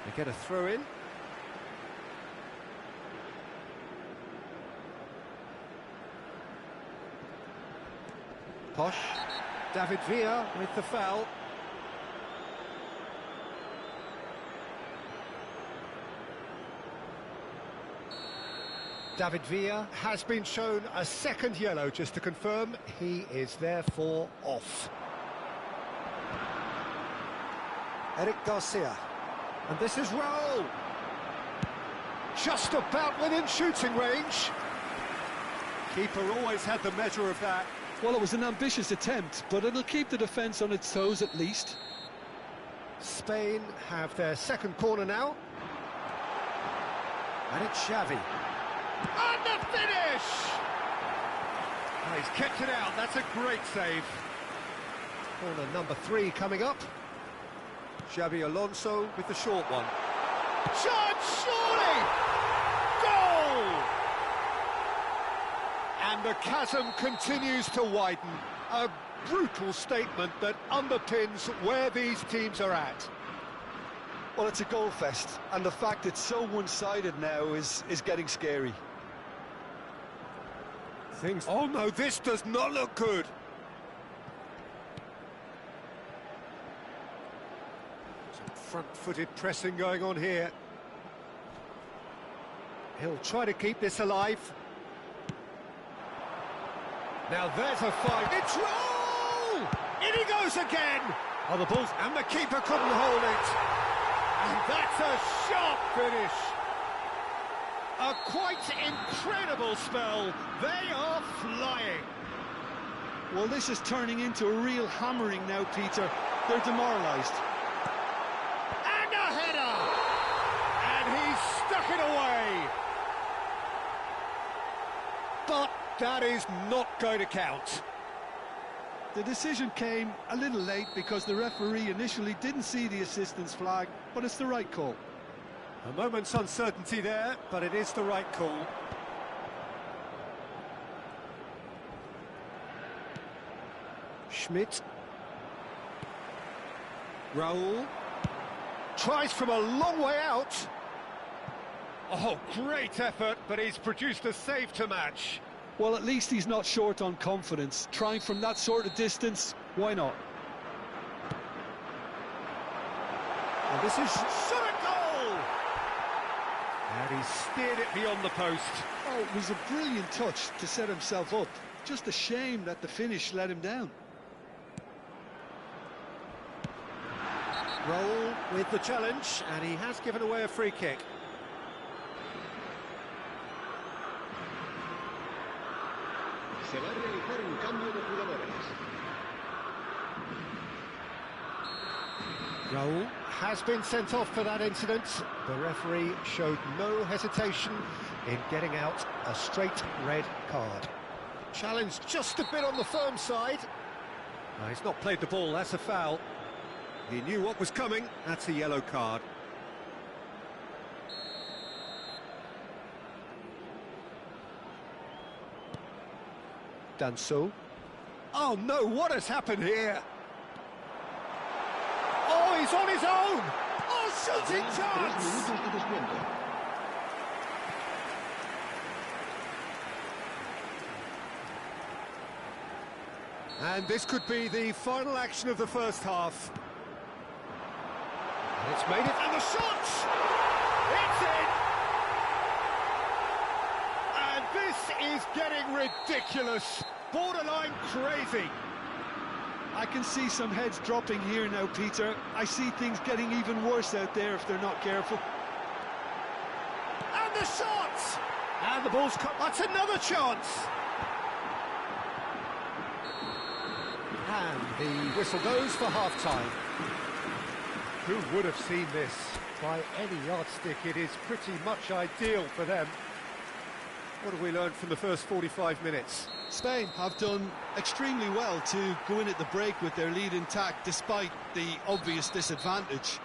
They get a throw in. Posh. David Villa with the foul. David Villa has been shown a second yellow, just to confirm he is therefore off. Eric Garcia. And this is Raul. Just about within shooting range. Keeper always had the measure of that. Well, it was an ambitious attempt, but it'll keep the defence on its toes at least. Spain have their second corner now. And it's Xavi. And the finish! Oh, he's kept it out, that's a great save. Corner number 3 coming up. Xavi Alonso with the short one. Shot, surely! Goal! And the chasm continues to widen. A brutal statement that underpins where these teams are at. Well, it's a goal fest, and the fact it's so one-sided now is getting scary. Oh no, this does not look good. Some front-footed pressing going on here. He'll try to keep this alive. Now there's a fight. It's Raul! In he goes again! Oh, the ball's... And the keeper couldn't hold it. And that's a sharp finish. A quite incredible spell. They are flying. Well, this is turning into a real hammering now, Peter. They're demoralised. And a header! And he's stuck it away. But that is not going to count. The decision came a little late because the referee initially didn't see the assistance flag, but it's the right call. A moment's uncertainty there, but it is the right call. Schmidt. Raul. Tries from a long way out. Oh, great effort, but he's produced a save to match. Well, at least he's not short on confidence. Trying from that sort of distance, why not? And this is shot at goal! And he steered it beyond the post. Oh, it was a brilliant touch to set himself up. Just a shame that the finish let him down. Raul with the challenge, and he has given away a free kick. Se va a realizar un cambio de jugadores. Raul has been sent off for that incident. The referee showed no hesitation in getting out a straight red card. Challenge just a bit on the firm side. No, he's not played the ball, that's a foul. He knew what was coming, that's a yellow card. Danso. Oh no, what has happened here? Oh, he's on his own! Oh, shooting chance! And this could be the final action of the first half. And it's made it, and the shot! It's in! And this is getting ridiculous, borderline crazy. I can see some heads dropping here now, Peter. I see things getting even worse out there if they're not careful. And the shot! And the ball's cut. That's another chance! And the whistle goes for half-time. Who would have seen this? By any yardstick, it is pretty much ideal for them. What have we learned from the first 45 minutes? Spain have done extremely well to go in at the break with their lead intact despite the obvious disadvantage.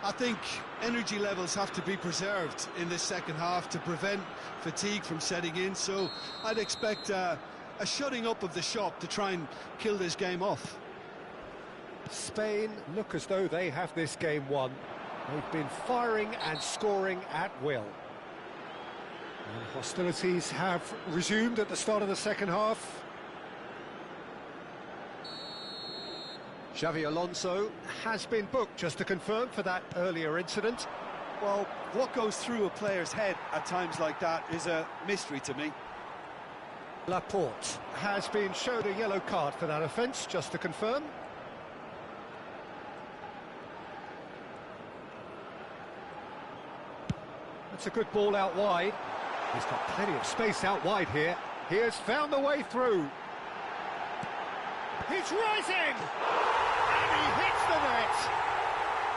I think energy levels have to be preserved in this second half to prevent fatigue from setting in, so I'd expect a shutting up of the shop to try and kill this game off. Spain look as though they have this game won. They've been firing and scoring at will. And hostilities have resumed at the start of the second half. Xavi Alonso has been booked, just to confirm, for that earlier incident. Well, what goes through a player's head at times like that is a mystery to me. Laporte has been shown a yellow card for that offence, just to confirm. That's a good ball out wide. He's got plenty of space out wide here. He has found the way through. He's rising! And he hits the net!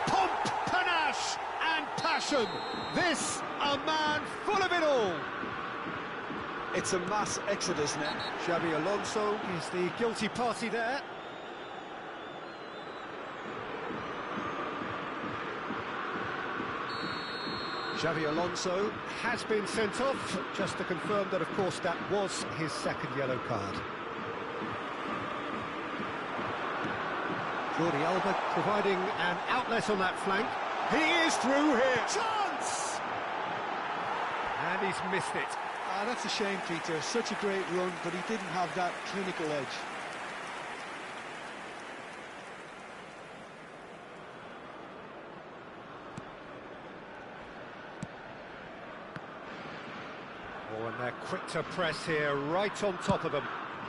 Pomp, panache and passion. This, a man full of it all. It's a mass exodus now. Xavi Alonso is the guilty party there. Xavi Alonso has been sent off, just to confirm that, of course, that was his second yellow card. Jordi Alba providing an outlet on that flank. He is through here. Chance! And he's missed it. Ah, that's a shame, Peter. Such a great run, but he didn't have that clinical edge. Oh, and they're quick to press here, right on top of them.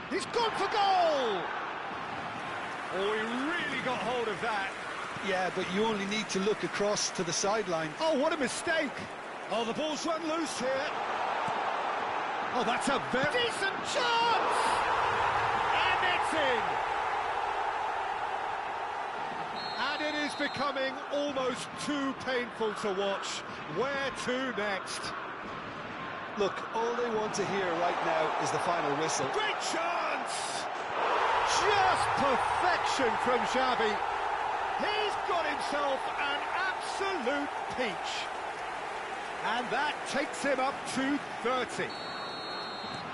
He's gone for goal! Oh, he really got hold of that. Yeah, but you only need to look across to the sideline. Oh, what a mistake! Oh, the ball's run loose here. Oh, that's a very decent chance! And it's in! And it is becoming almost too painful to watch. Where to next? Look, all they want to hear right now is the final whistle. Great chance! Just perfection from Xavi. He's got himself an absolute peach. And that takes him up to 30.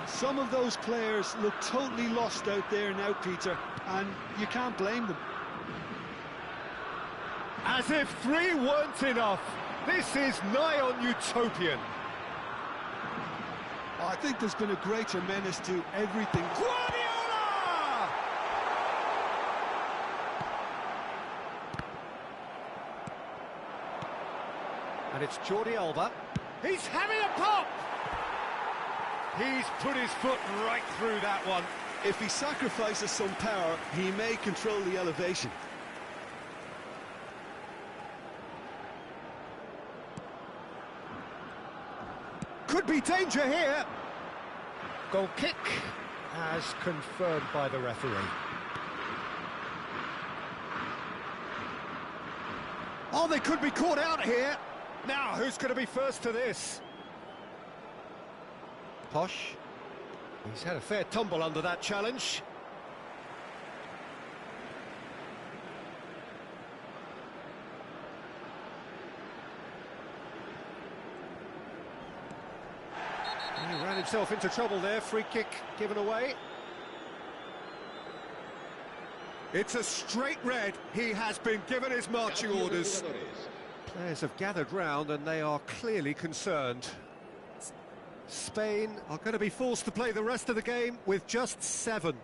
Some of those players look totally lost out there now, Peter, and you can't blame them. As if 3 weren't enough. This is nigh on utopian. I think there's been a greater menace to everything. Guardiola! And it's Jordi Alba. He's having a pop! He's put his foot right through that one. If he sacrifices some power, he may control the elevation. Could be danger here. Goal kick, as confirmed by the referee. Oh, they could be caught out here. Now, who's going to be first to this? Posh. He's had a fair tumble under that challenge. He ran himself into trouble there. Free kick given away. It's a straight red. He has been given his marching orders. Players have gathered round and they are clearly concerned. Spain are going to be forced to play the rest of the game with just 7.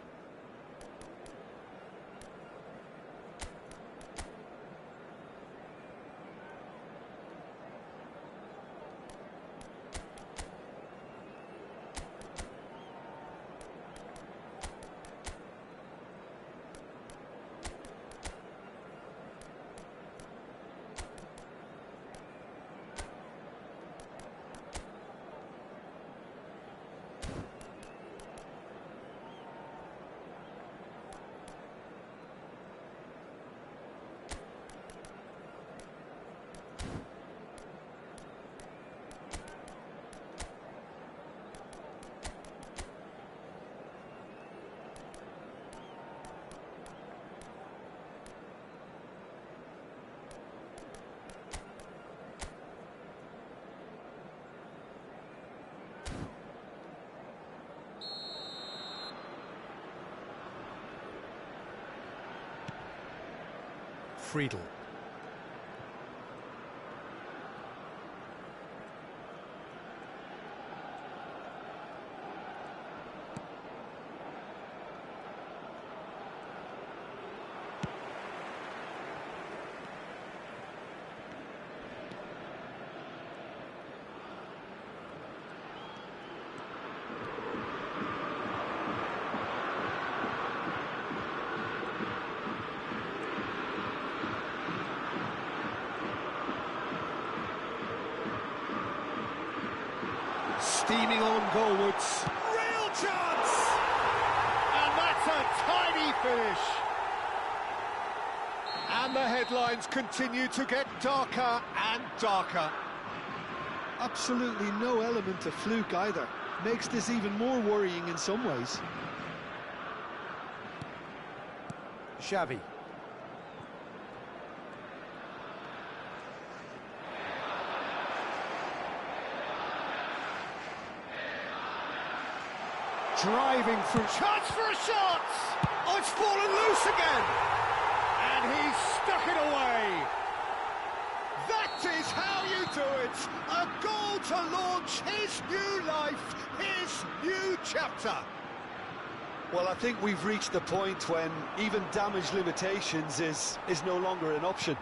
Friedel. Steaming on goalwards. Real chance! And that's a tiny finish. And the headlines continue to get darker and darker. Absolutely no element of fluke either. Makes this even more worrying in some ways. Xavi. Driving through, chance for a shot! Oh, it's fallen loose again! And he's stuck it away! That is how you do it! A goal to launch his new life, his new chapter! Well, I think we've reached the point when even damage limitations is no longer an option.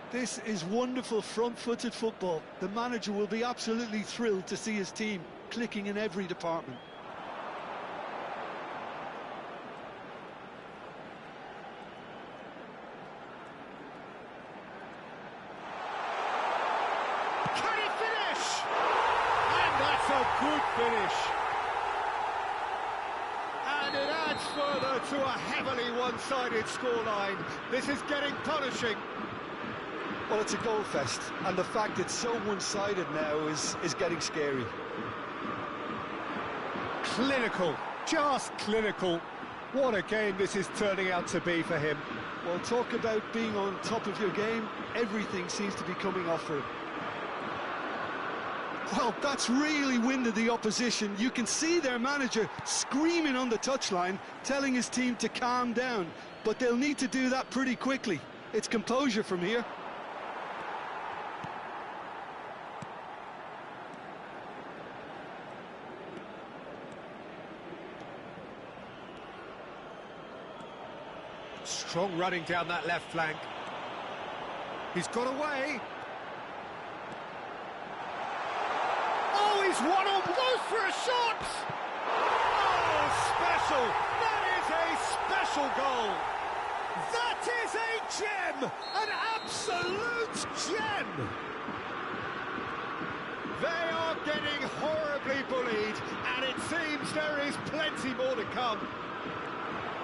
This is wonderful front-footed football. The manager will be absolutely thrilled to see his team clicking in every department. Can he finish? And that's a good finish. And it adds further to a heavily one-sided scoreline. This is getting punishing. Well, it's a goal fest, and the fact it's so one-sided now is getting scary. Clinical, just clinical. What a game this is turning out to be for him. Well, talk about being on top of your game. Everything seems to be coming off for him. Well, that's really winded the opposition. You can see their manager screaming on the touchline, telling his team to calm down. But they'll need to do that pretty quickly. It's composure from here. Strong running down that left flank. He's got away. Oh, he's one on, goes for a shot! Oh, special! That is a special goal! That is a gem! An absolute gem! They are getting horribly bullied, and it seems there is plenty more to come.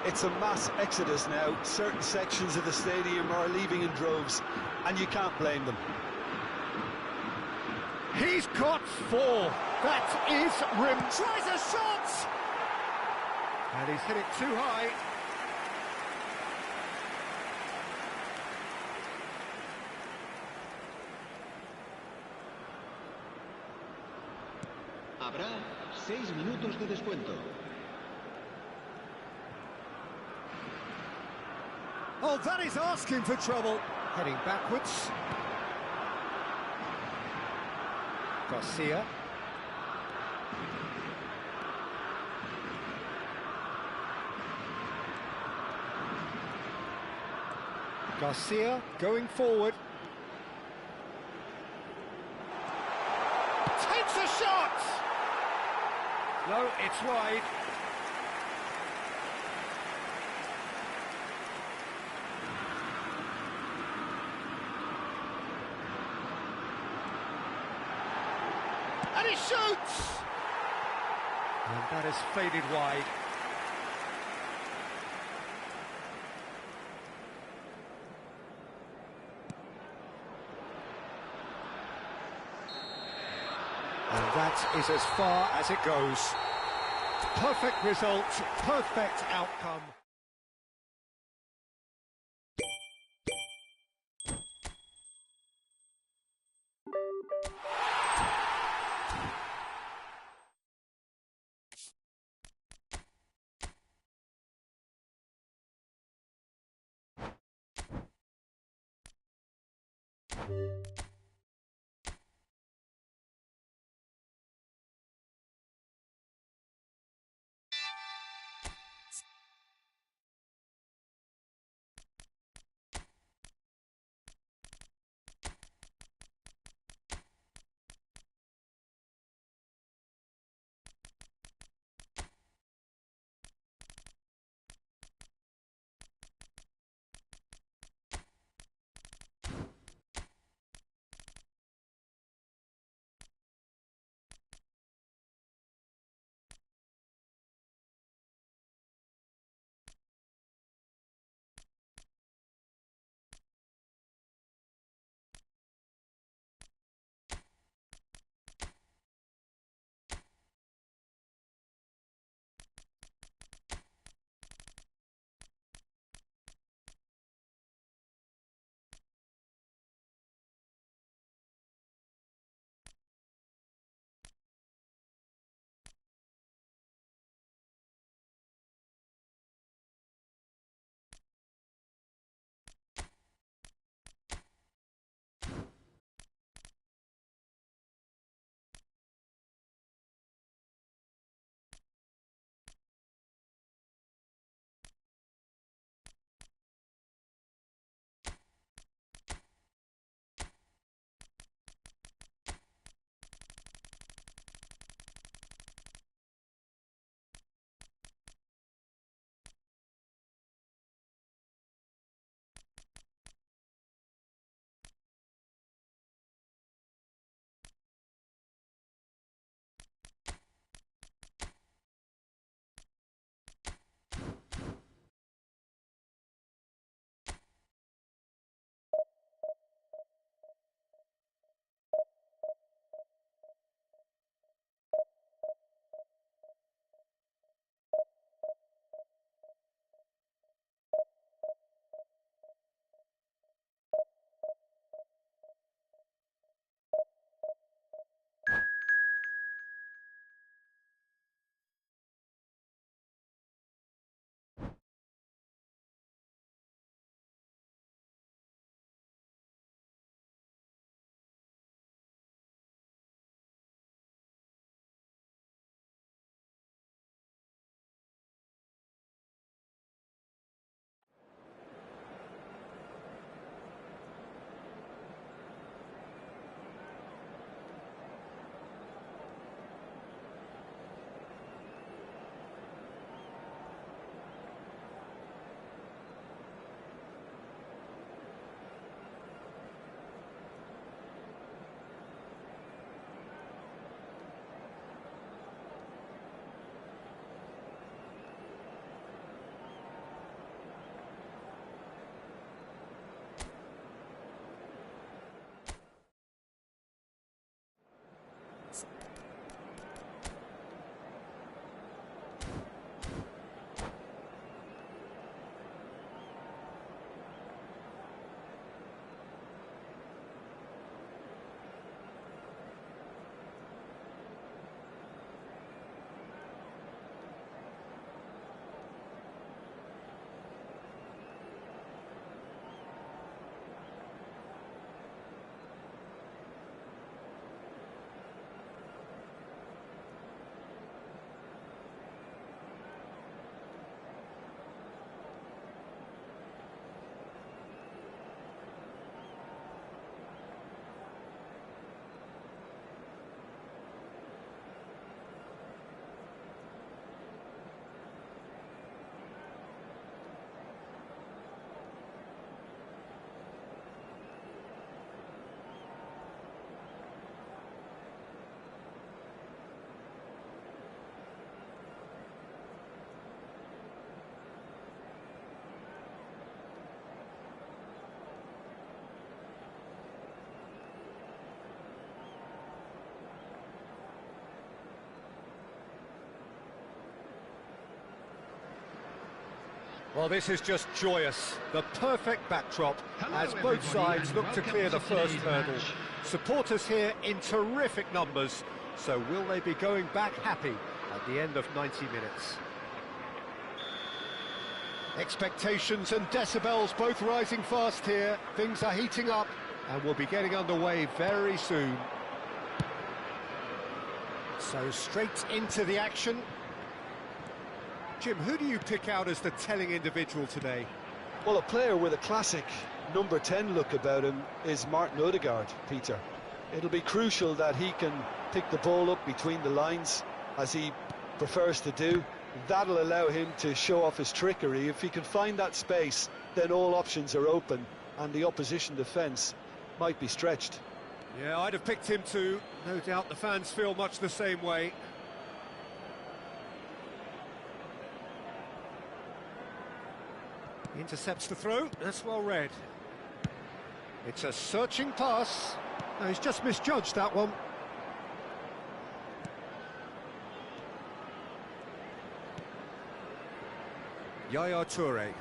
It's a mass exodus now. Certain sections of the stadium are leaving in droves, and you can't blame them. He's got 4. That is rim. Tries a shot! And he's hit it too high. Habrá 6 minutos de descuento. Oh, that is asking for trouble. Heading backwards. Garcia. Garcia going forward. Takes a shot! No, it's wide. And he shoots! And that has faded wide. And that is as far as it goes. Perfect result, perfect outcome. Well, this is just joyous. The perfect backdrop as both sides look to clear the first hurdle. Supporters here in terrific numbers. So will they be going back happy at the end of 90 minutes? Expectations and decibels both rising fast here. Things are heating up. And we'll be getting underway very soon. So straight into the action. Jim, who do you pick out as the telling individual today? Well, a player with a classic number 10 look about him is Martin Odegaard, Peter. It'll be crucial that he can pick the ball up between the lines, as he prefers to do. That'll allow him to show off his trickery. If he can find that space, then all options are open, and the opposition defence might be stretched. Yeah, I'd have picked him too. No doubt the fans feel much the same way. He intercepts the throw. That's well read. It's a searching pass. No, he's just misjudged that one. Yaya Toure.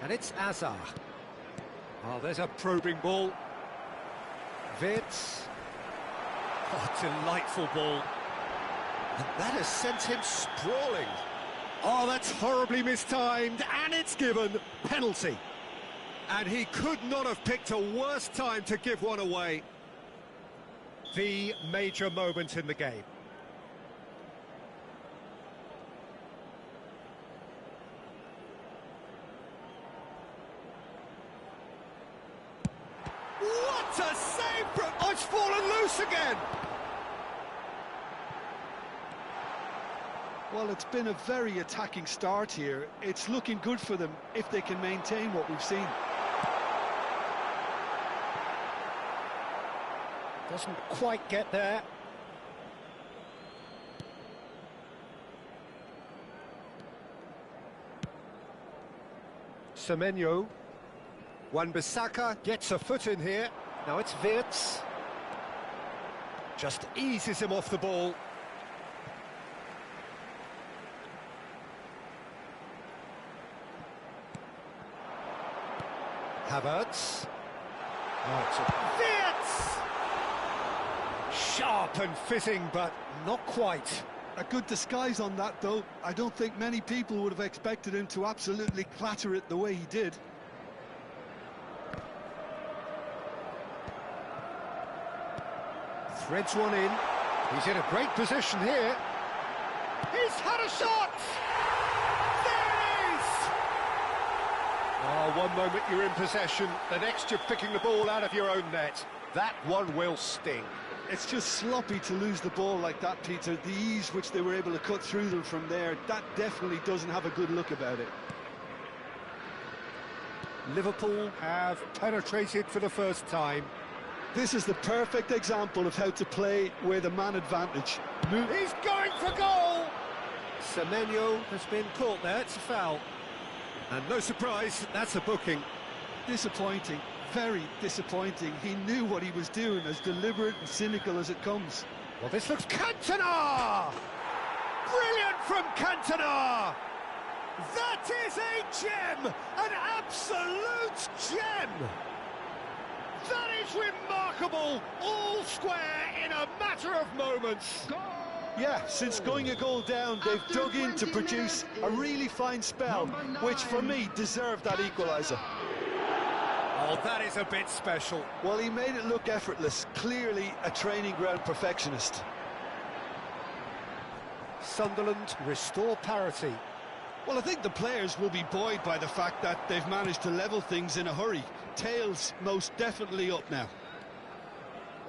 And it's Azar. Oh, there's a probing ball. Wirtz. Oh, delightful ball. And that has sent him sprawling. Oh, that's horribly mistimed, and it's given. Penalty. And he could not have picked a worse time to give one away. The major moment in the game. What a save from... Oh, it's fallen loose again! Well, it's been a very attacking start here. It's looking good for them if they can maintain what we've seen. Doesn't quite get there. Semenyo. Wan-Bissaka gets a foot in here. Now it's Wirtz. Just eases him off the ball. Havertz. Oh, it's a... Wirtz! Sharp and fitting, but not quite. A good disguise on that, though. I don't think many people would have expected him to absolutely clatter it the way he did. Threads one in. He's in a great position here. He's had a shot! There it is! Oh, one moment you're in possession, the next you're picking the ball out of your own net. That one will sting. It's just sloppy to lose the ball like that, Peter. The ease which they were able to cut through them from there, that definitely doesn't have a good look about it. Liverpool have penetrated for the first time. This is the perfect example of how to play with a man advantage. He's going for goal! Semenyo has been caught there, it's a foul. And no surprise, that's a booking. Disappointing, very disappointing. He knew what he was doing, as deliberate and cynical as it comes. Well, this looks... Cantona! Brilliant from Cantona! That is a gem! An absolute gem! That is remarkable! All square in a matter of moments. Yeah, since going a goal down, they've dug in to produce a really fine spell, which for me deserved that equaliser. Oh, that is a bit special. Well, he made it look effortless. Clearly a training ground perfectionist. Sunderland restore parity. Well, I think the players will be buoyed by the fact that they've managed to level things in a hurry. Tails most definitely up now.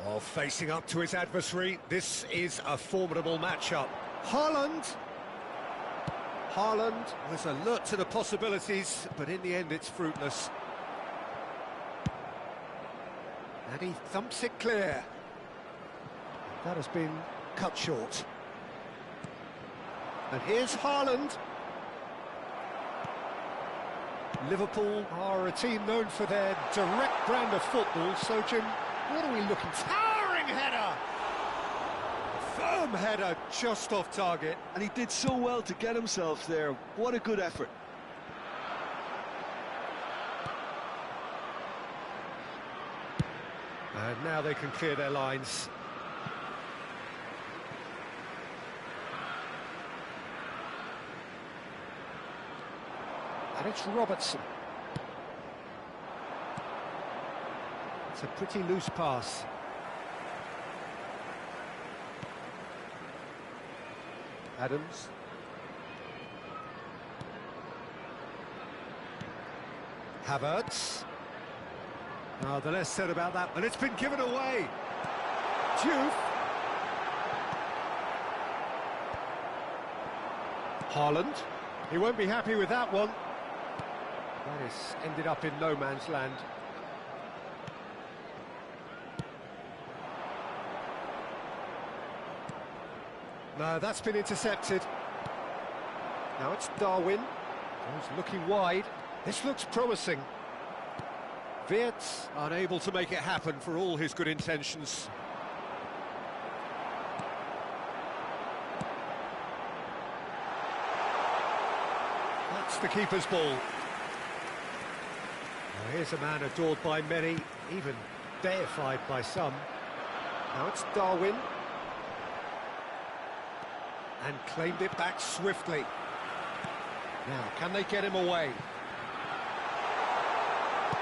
Well, facing up to his adversary, this is a formidable matchup. Haaland was alert to the possibilities, but in the end it's fruitless. And he thumps it clear. That has been cut short. And here's Haaland. Liverpool are a team known for their direct brand of football, so Jim, what are we looking for? Towering header! Firm header just off target. And he did so well to get himself there. What a good effort. And now they can clear their lines. And it's Robertson. That's a pretty loose pass. Adams. Havertz. Oh, the less said about that, but it's been given away. Juve. Haaland. He won't be happy with that one. That has ended up in no man's land. No, that's been intercepted. Now it's Darwin. He's looking wide. This looks promising. Wirtz unable to make it happen for all his good intentions. That's the keeper's ball. Now here's a man adored by many, even deified by some. Now it's Darwin. And claimed it back swiftly. Now, can they get him away?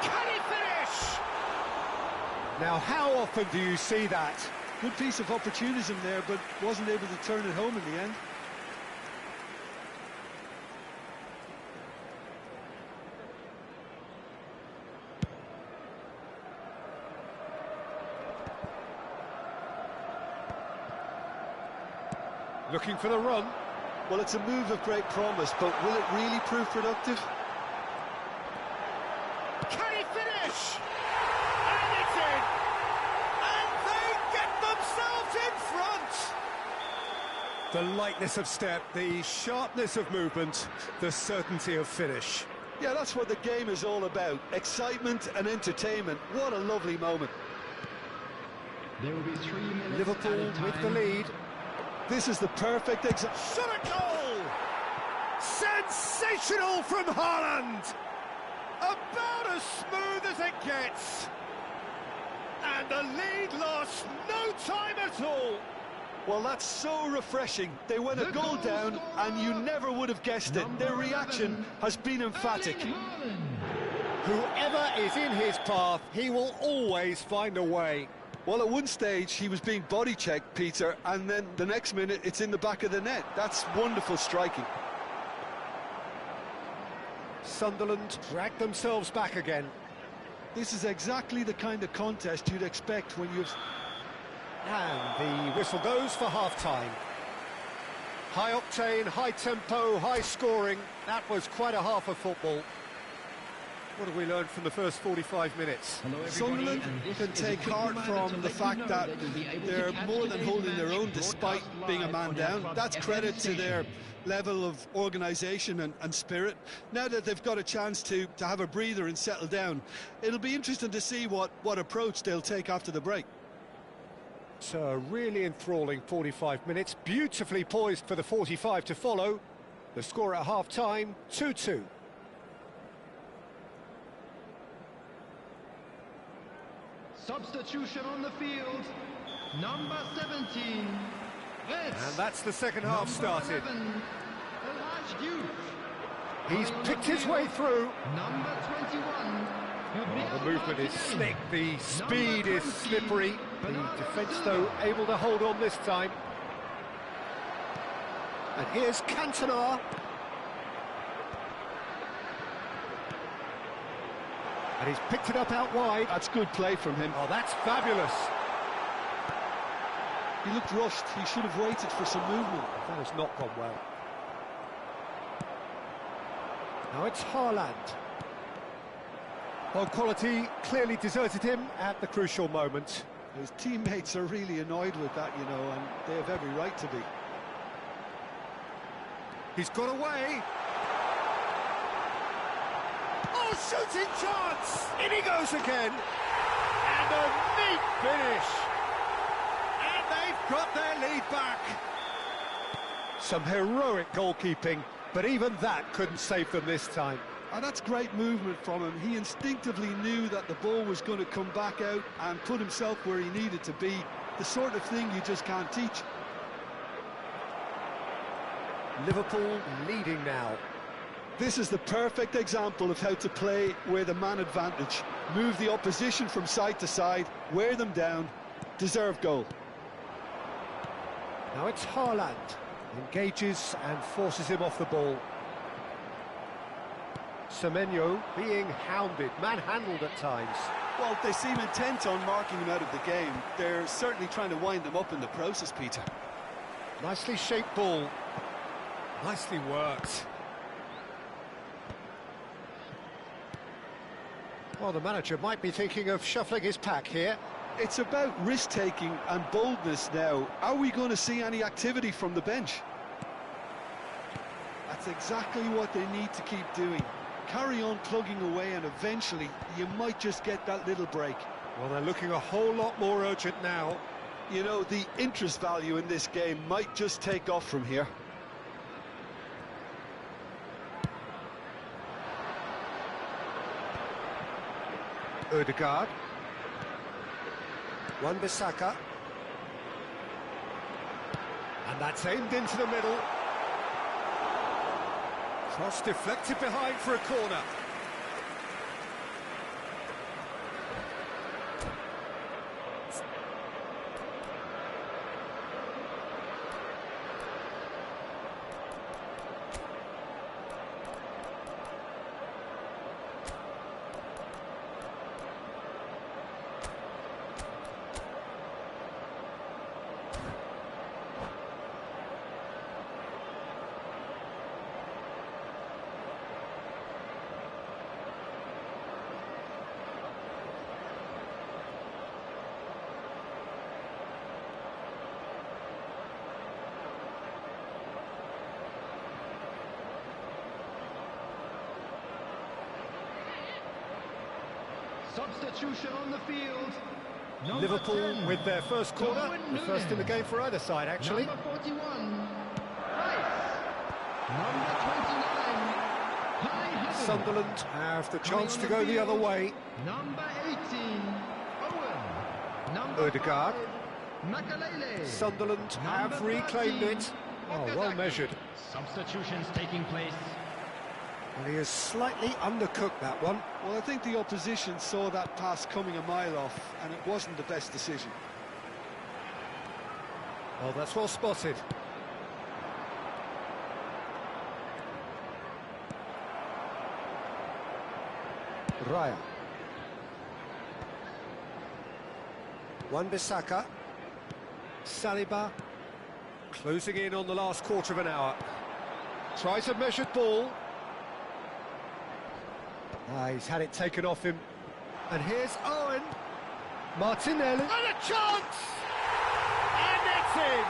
Can he finish? Now, how often do you see that? Good piece of opportunism there, but wasn't able to turn it home in the end. Looking for the run. Well, it's a move of great promise, but will it really prove productive? Can he finish? And it's in! And they get themselves in front! The lightness of step, the sharpness of movement, the certainty of finish. Yeah, that's what the game is all about. Excitement and entertainment. What a lovely moment. There will be 3 minutes Liverpool added time. with the lead. This is the perfect example. Shot a goal! Sensational from Haaland! About as smooth as it gets. And the lead lost no time at all. Well, that's so refreshing. They went a goal down, and you never would have guessed it. Their reaction has been emphatic. Whoever is in his path, he will always find a way. Well, at one stage, he was being body-checked, Peter, and then the next minute, it's in the back of the net. That's wonderful striking. Sunderland dragged themselves back again. This is exactly the kind of contest you'd expect when you've... And the whistle goes for half-time. High octane, high tempo, high scoring. That was quite a half of football. What have we learned from the first 45 minutes? Sunderland can take heart from the fact that they're more than holding their own despite being a man down. That's credit to their level of organisation and spirit. Now that they've got a chance to have a breather and settle down, it'll be interesting to see what approach they'll take after the break. It's a really enthralling 45 minutes, beautifully poised for the 45 to follow. The score at half-time, 2-2. Substitution on the field, number 17. And that's the second half started. 11, He's picked his way through. Number 21. The movement is slick, the speed is slippery. The defence, though, able to hold on this time. And here's Cantona. And he's picked it up out wide. That's good play from him. Oh, that's fabulous. He looked rushed. He should have waited for some movement. That has not gone well. Now it's Haaland. Well, quality clearly deserted him at the crucial moment. His teammates are really annoyed with that, you know, and they have every right to be. He's got away. Oh, shooting chance! In he goes again. And a neat finish. And they've got their lead back. Some heroic goalkeeping, but even that couldn't save them this time. And that's great movement from him. He instinctively knew that the ball was going to come back out and put himself where he needed to be. The sort of thing you just can't teach. Liverpool leading now. This is the perfect example of how to play with a man advantage. move the opposition from side to side, wear them down, deserved goal. Now it's Haaland. Engages and forces him off the ball. Semenyo being hounded, manhandled at times. Well, they seem intent on marking him out of the game. They're certainly trying to wind them up in the process, Peter. Nicely shaped ball. Nicely worked. Well, the manager might be thinking of shuffling his pack here. It's about risk-taking and boldness now. Are we going to see any activity from the bench? That's exactly what they need to keep doing. Carry on plugging away and eventually you might just get that little break. Well, they're looking a whole lot more urgent now. You know, the interest value in this game might just take off from here. Odegaard. Wan-Bissaka. And that's aimed into the middle. Cross deflected behind for a corner. Substitution on the field. Liverpool 10, with their first corner, the first in the game for either side, actually. Number 41, Rice. Number 29, High Heaven. Sunderland have the chance to go the other way. Number 18, Owen. Number Odegaard. 5, Makalele. Sunderland have Number reclaimed 13, it. Oh, well Okazaki. measured. Substitutions taking place. And he has slightly undercooked that one. Well, I think the opposition saw that pass coming a mile off and it wasn't the best decision. Well, that's well spotted. Raya. Wan-Bissaka. Saliba. Closing in on the last quarter of an hour. Tries a measured ball. He's had it taken off him. And here's Owen. Martinelli. And a chance! And it's in!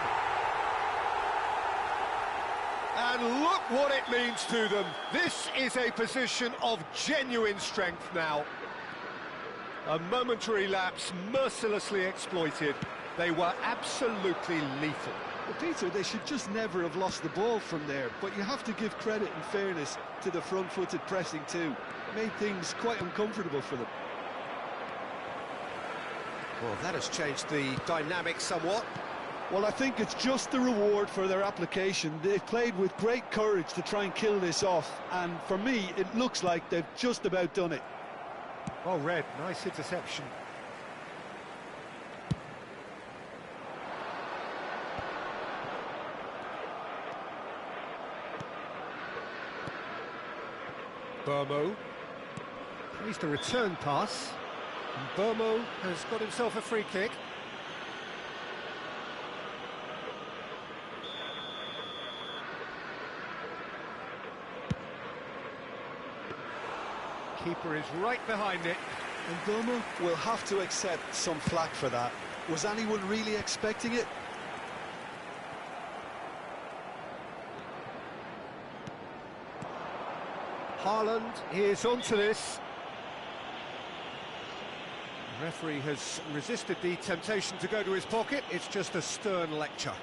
And look what it means to them. This is a position of genuine strength now. A momentary lapse mercilessly exploited. They were absolutely lethal. Well, Peter, they should just never have lost the ball from there, but you have to give credit and fairness to the front-footed pressing too. Made things quite uncomfortable for them. Well, that has changed the dynamic somewhat. Well, I think it's just the reward for their application. They've played with great courage to try and kill this off, and for me, it looks like they've just about done it. Well read, nice interception. Burmo. Plays the return pass. And Burmo has got himself a free kick. Keeper is right behind it. And Burma will have to accept some flack for that. Was anyone really expecting it? Haaland is onto this. The referee has resisted the temptation to go to his pocket. It's just a stern lecture.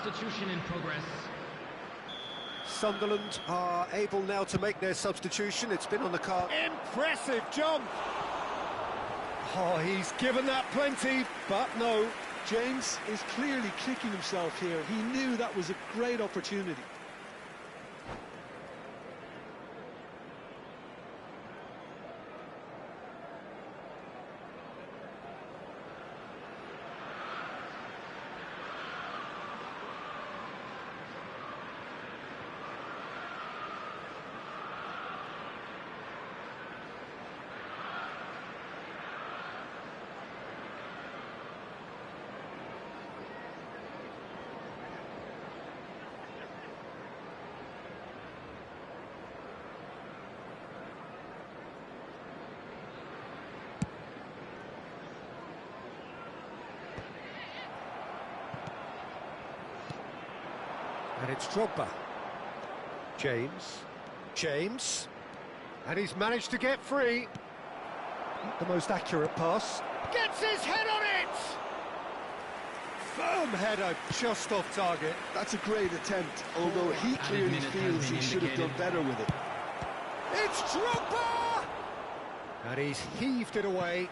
Substitution in progress. Sunderland are able now to make their substitution. It's been on the card. Impressive jump! Oh, he's given that plenty, but no. James is clearly kicking himself here. He knew that was a great opportunity. And it's Drogba. James. And he's managed to get free. Not the most accurate pass. Gets his head on it! Firm header, just off target. That's a great attempt, although he clearly feels he should have done better with it. It's Drogba! And he's heaved it away.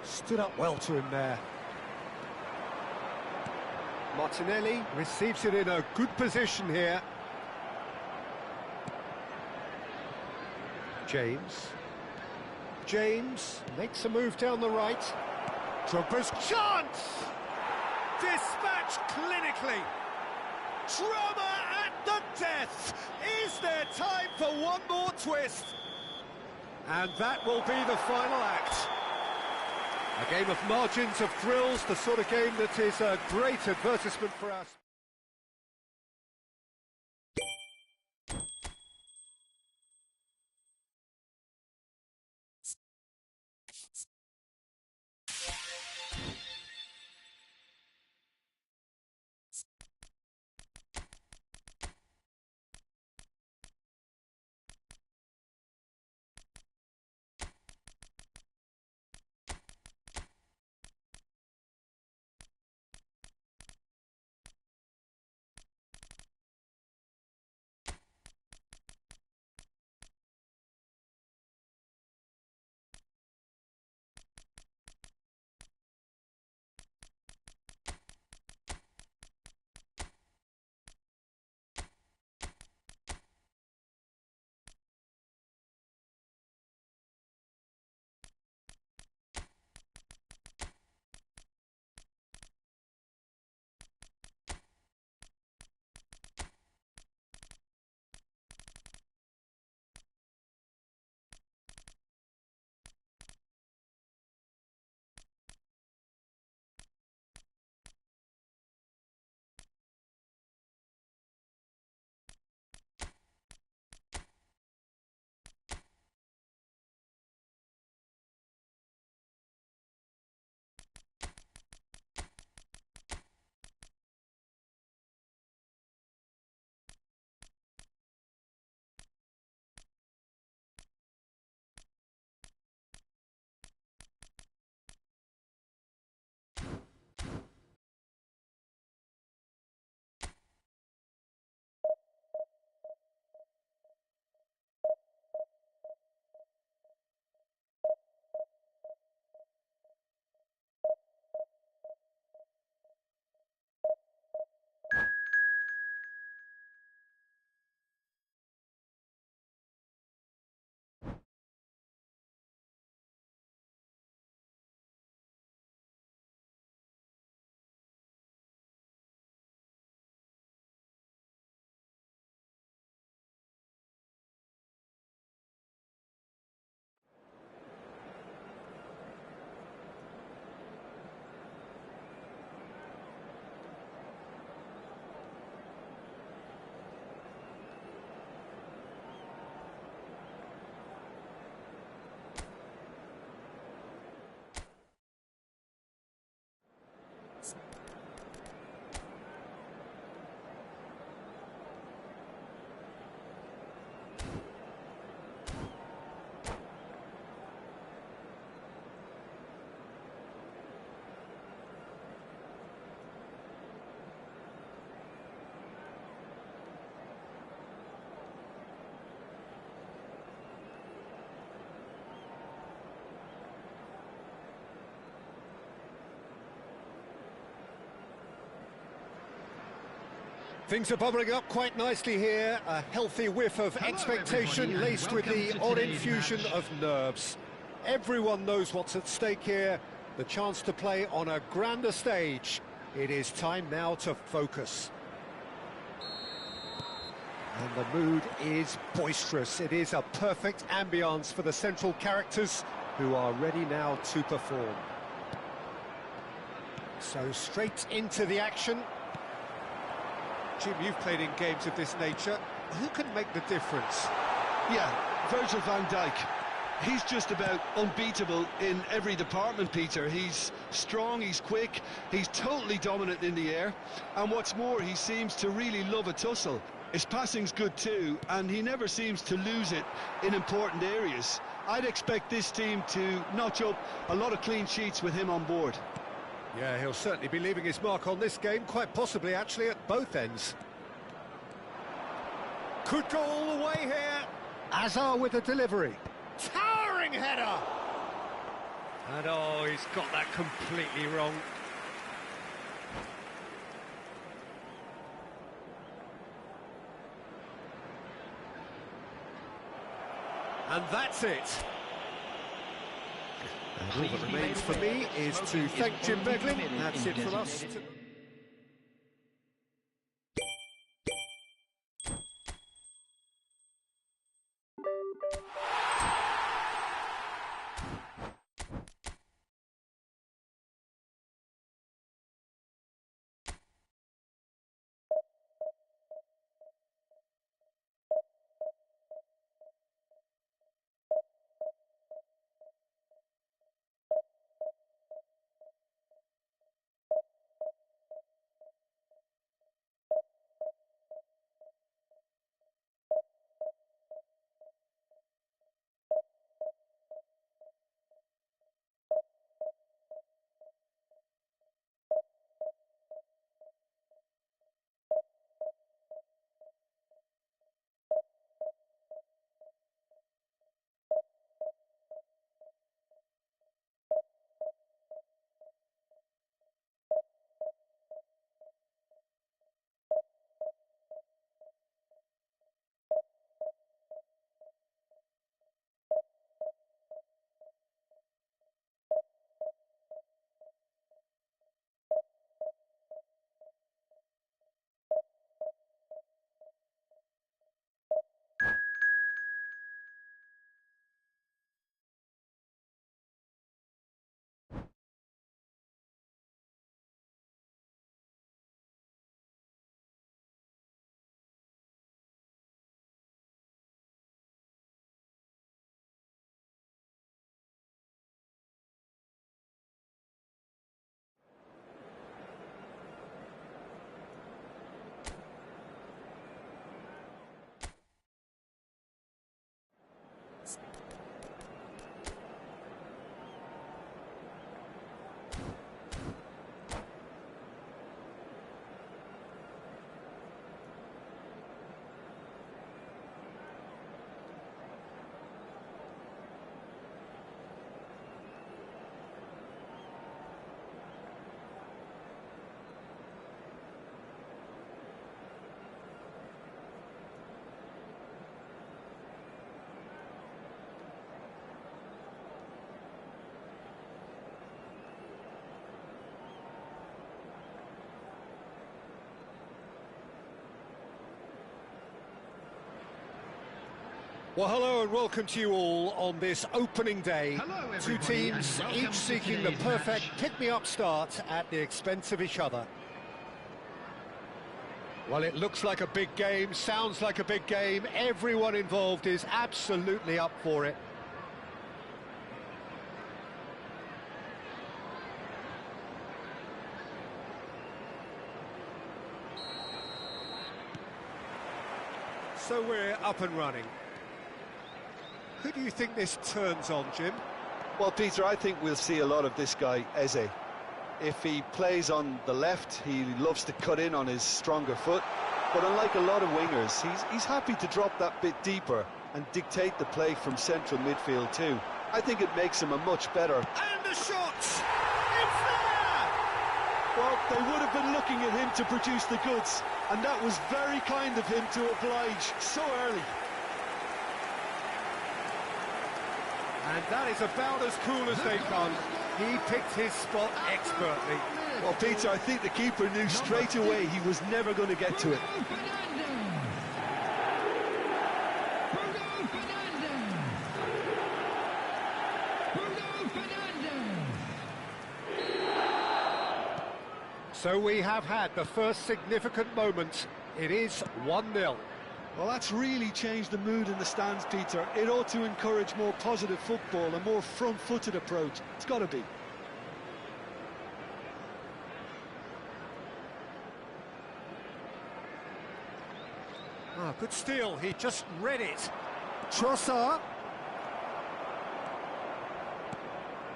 Stood up well to him there. Martinelli receives it in a good position here. James makes a move down the right. Drogba's chance! Dispatched clinically. Drama at the death! Is there time for one more twist? And that will be the final act. A game of margins, of thrills, the sort of game that is a great advertisement for us. Things are bubbling up quite nicely here. A healthy whiff of Hello, expectation everybody, laced and with the welcome to odd today's infusion match. of nerves. Everyone knows what's at stake here. The chance to play on a grander stage. It is time now to focus. And the mood is boisterous. It is a perfect ambience for the central characters who are ready now to perform. So straight into the action. Jim, you've played in games of this nature. Who can make the difference? Yeah, Virgil van Dijk. He's just about unbeatable in every department, Peter. He's strong, he's quick, he's totally dominant in the air. And what's more, he seems to really love a tussle. His passing's good too, and he never seems to lose it in important areas. I'd expect this team to notch up a lot of clean sheets with him on board. Yeah, he'll certainly be leaving his mark on this game, quite possibly actually at both ends. Could go all the way here. Azar with the delivery. Towering header! And oh, he's got that completely wrong. And that's it. And all that remains for me is to thank Jim Beglin. That's it for us. Well, hello and welcome to you all on this opening day. Hello, Two everybody, teams, and welcome each to seeking the today's perfect match. pick-me-up start at the expense of each other. Well, it looks like a big game, sounds like a big game. Everyone involved is absolutely up for it. So we're up and running. Who do you think this turns on, Jim? Well, Peter, I think we'll see a lot of this guy, Eze. If he plays on the left, he loves to cut in on his stronger foot. But unlike a lot of wingers, he's happy to drop that bit deeper and dictate the play from central midfield too. I think it makes him a much better... And the shot! It's there! Well, They would have been looking at him to produce the goods, and that was very kind of him to oblige so early. And that is about as cool as they come. He picked his spot expertly. Well, Peter, I think the keeper knew straight away he was never going to get to it. So we have had the first significant moment. It is 1-0. Well, that's really changed the mood in the stands, Peter. It ought to encourage more positive football, a more front-footed approach. It's got to be. Ah, good steal. He just read it. Trossard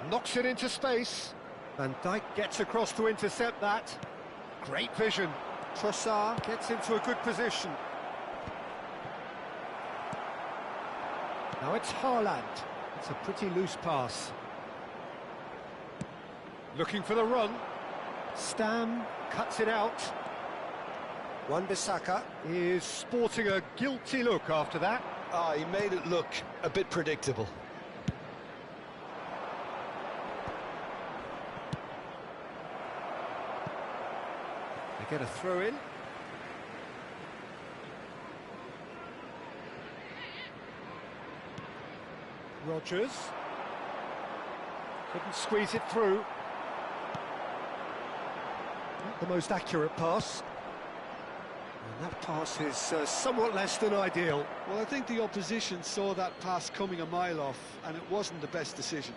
knocks it into space. Van Dijk gets across to intercept that. Great vision. Trossard gets into a good position. Now it's Haaland. It's a pretty loose pass. Looking for the run. Stam cuts it out. Wan-Bissaka is sporting a guilty look after that. Ah, he made it look a bit predictable. They get a throw in. Rodgers couldn't squeeze it through. Not the most accurate pass. And that pass is somewhat less than ideal. Well, I think the opposition saw that pass coming a mile off, and it wasn't the best decision.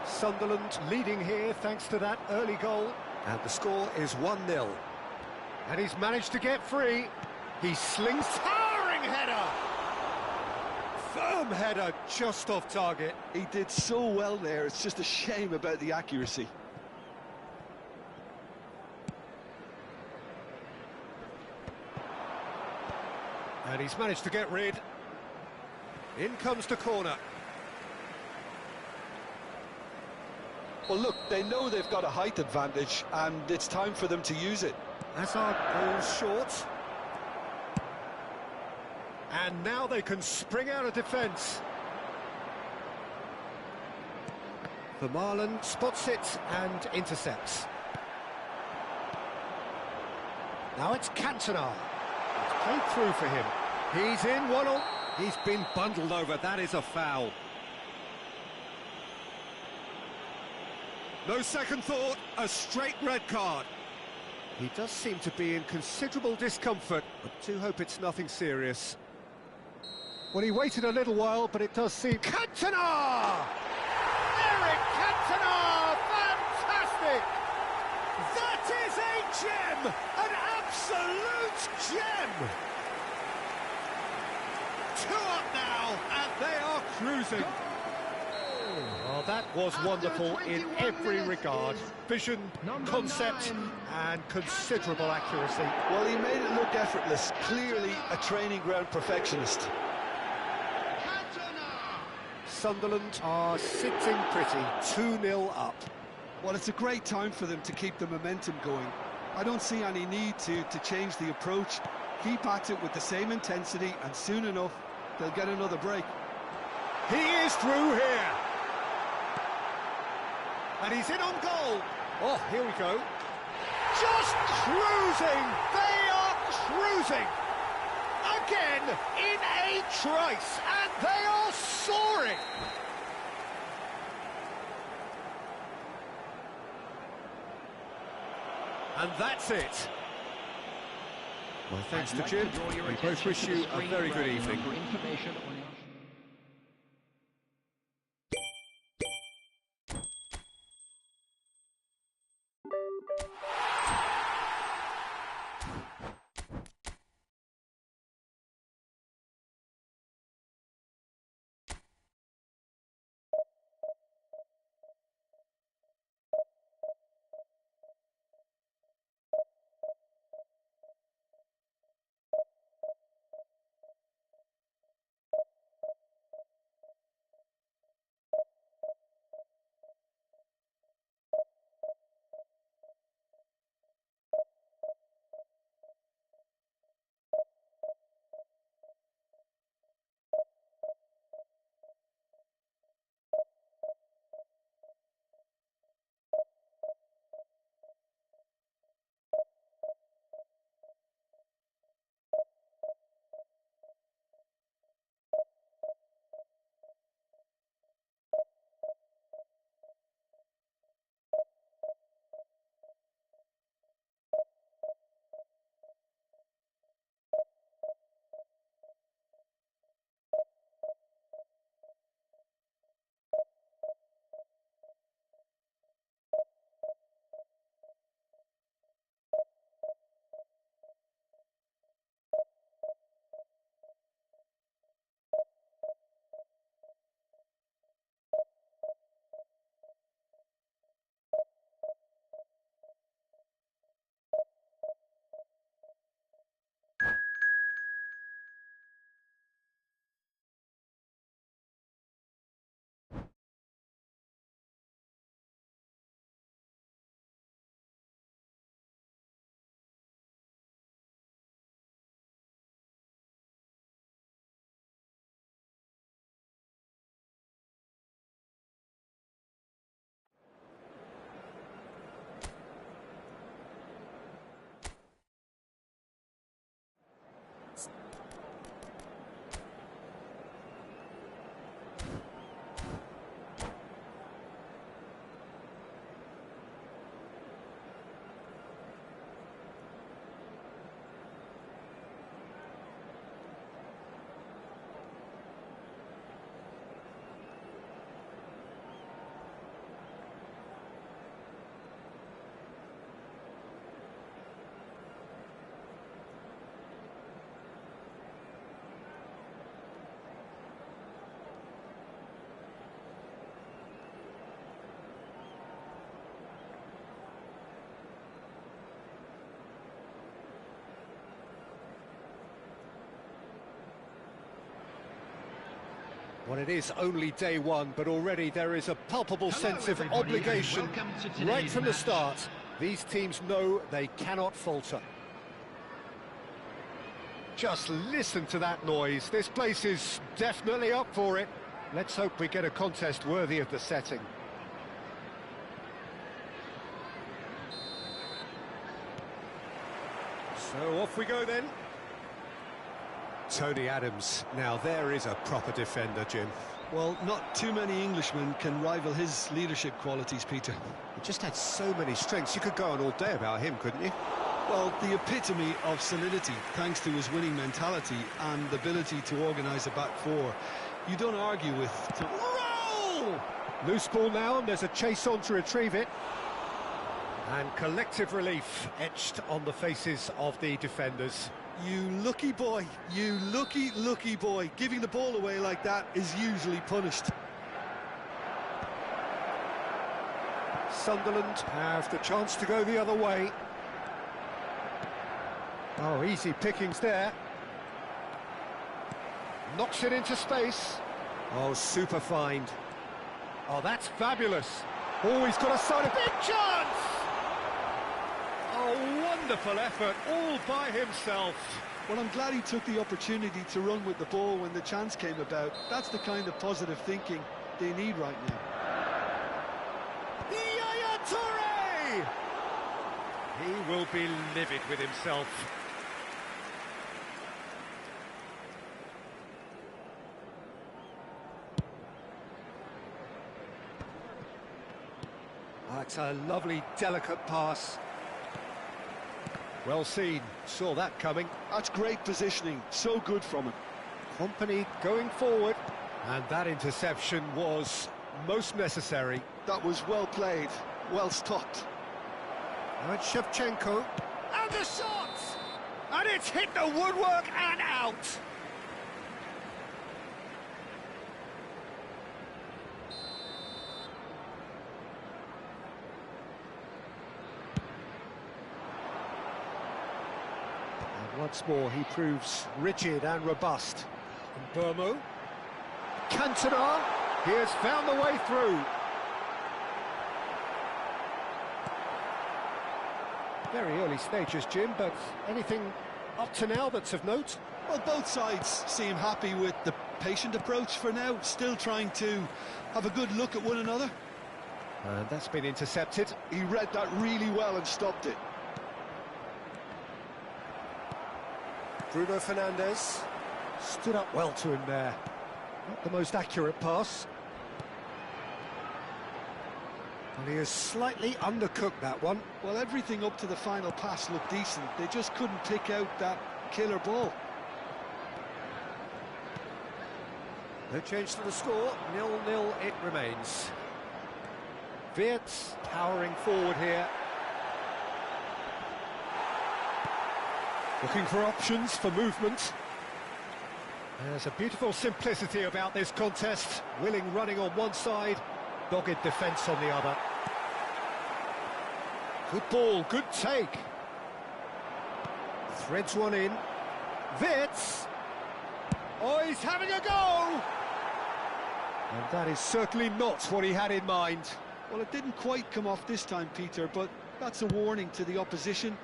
Sunderland leading here thanks to that early goal. And the score is 1-0. And he's managed to get free. He slings towering header. Firm header just off target. He did so well there, it's just a shame about the accuracy. And he's managed to get rid. In comes the corner. Well, look, they know they've got a height advantage, and it's time for them to use it. Hazard goes short. And now they can spring out of defence. Vermaelen spots it and intercepts. Now it's Cantona. It's played through for him. He's in 1-0. He's been bundled over. That is a foul. No second thought, a straight red card. He does seem to be in considerable discomfort, but do hope it's nothing serious. Well, he waited a little while, but it does seem... Cantona! Eric Cantona! Fantastic! That is a gem! An absolute gem! 2 up now, and they are cruising. Well, that was wonderful in every regard. Vision, concept, and considerable accuracy. Well, he made it look effortless. Clearly a training ground perfectionist. Sunderland are sitting pretty, 2-0 up. Well, it's a great time for them to keep the momentum going. I don't see any need to change the approach. Keep at it with the same intensity, and soon enough, they'll get another break. He is through here. And he's in on goal. Oh, here we go. Just cruising. They are cruising. Again, in a trice. And they are soaring. And that's it. Well, thanks to Jim. We both wish you a very good evening. Well, it is only day one, but already there is a palpable sense of everybody, and obligation welcome to today's right from the match. start. These teams know they cannot falter. Just listen to that noise. This place is definitely up for it. Let's hope we get a contest worthy of the setting. So off we go then. Tony Adams. Now there is a proper defender, Jim. Well, not too many Englishmen can rival his leadership qualities, Peter. He just had so many strengths. You could go on all day about him, couldn't you? Well, the epitome of solidity, thanks to his winning mentality and the ability to organise a back four. You don't argue with... Roll! Loose ball now, and there's a chase on to retrieve it. And collective relief etched on the faces of the defenders. You lucky boy, you lucky boy. Giving the ball away like that is usually punished. Sunderland have the chance to go the other way. Oh, easy pickings there. Knocks it into space. Oh, super find. Oh, that's fabulous. Oh, he's got a side, a big chance! Oh, wonderful effort, all by himself. Well, I'm glad he took the opportunity to run with the ball when the chance came about. That's the kind of positive thinking they need right now. Yaya Toure! He will be livid with himself. Oh, it's a lovely, delicate pass. Well seen, saw that coming. That's great positioning, so good from him. Company going forward, and that interception was most necessary. That was well played, well stopped. Now it's Shevchenko, and the shot! And it's hit the woodwork and out! Once more, he proves rigid and robust. And Burmo. Cantona. He has found the way through. Very early stages, Jim, but anything up to now that's of note? Well, both sides seem happy with the patient approach for now, still trying to have a good look at one another. And that's been intercepted. He read that really well and stopped it. Bruno Fernandes stood up well to him there. Not the most accurate pass. Well, he has slightly undercooked that one. Well, everything up to the final pass looked decent. They just couldn't pick out that killer ball. No change to the score. 0-0 it remains. Wirtz powering forward here. Looking for options for movement. There's a beautiful simplicity about this contest. Willing running on one side, dogged defence on the other. Good ball, good take. Threads one in. Wirtz. Oh, he's having a go! And that is certainly not what he had in mind. Well, it didn't quite come off this time, Peter, but that's a warning to the opposition.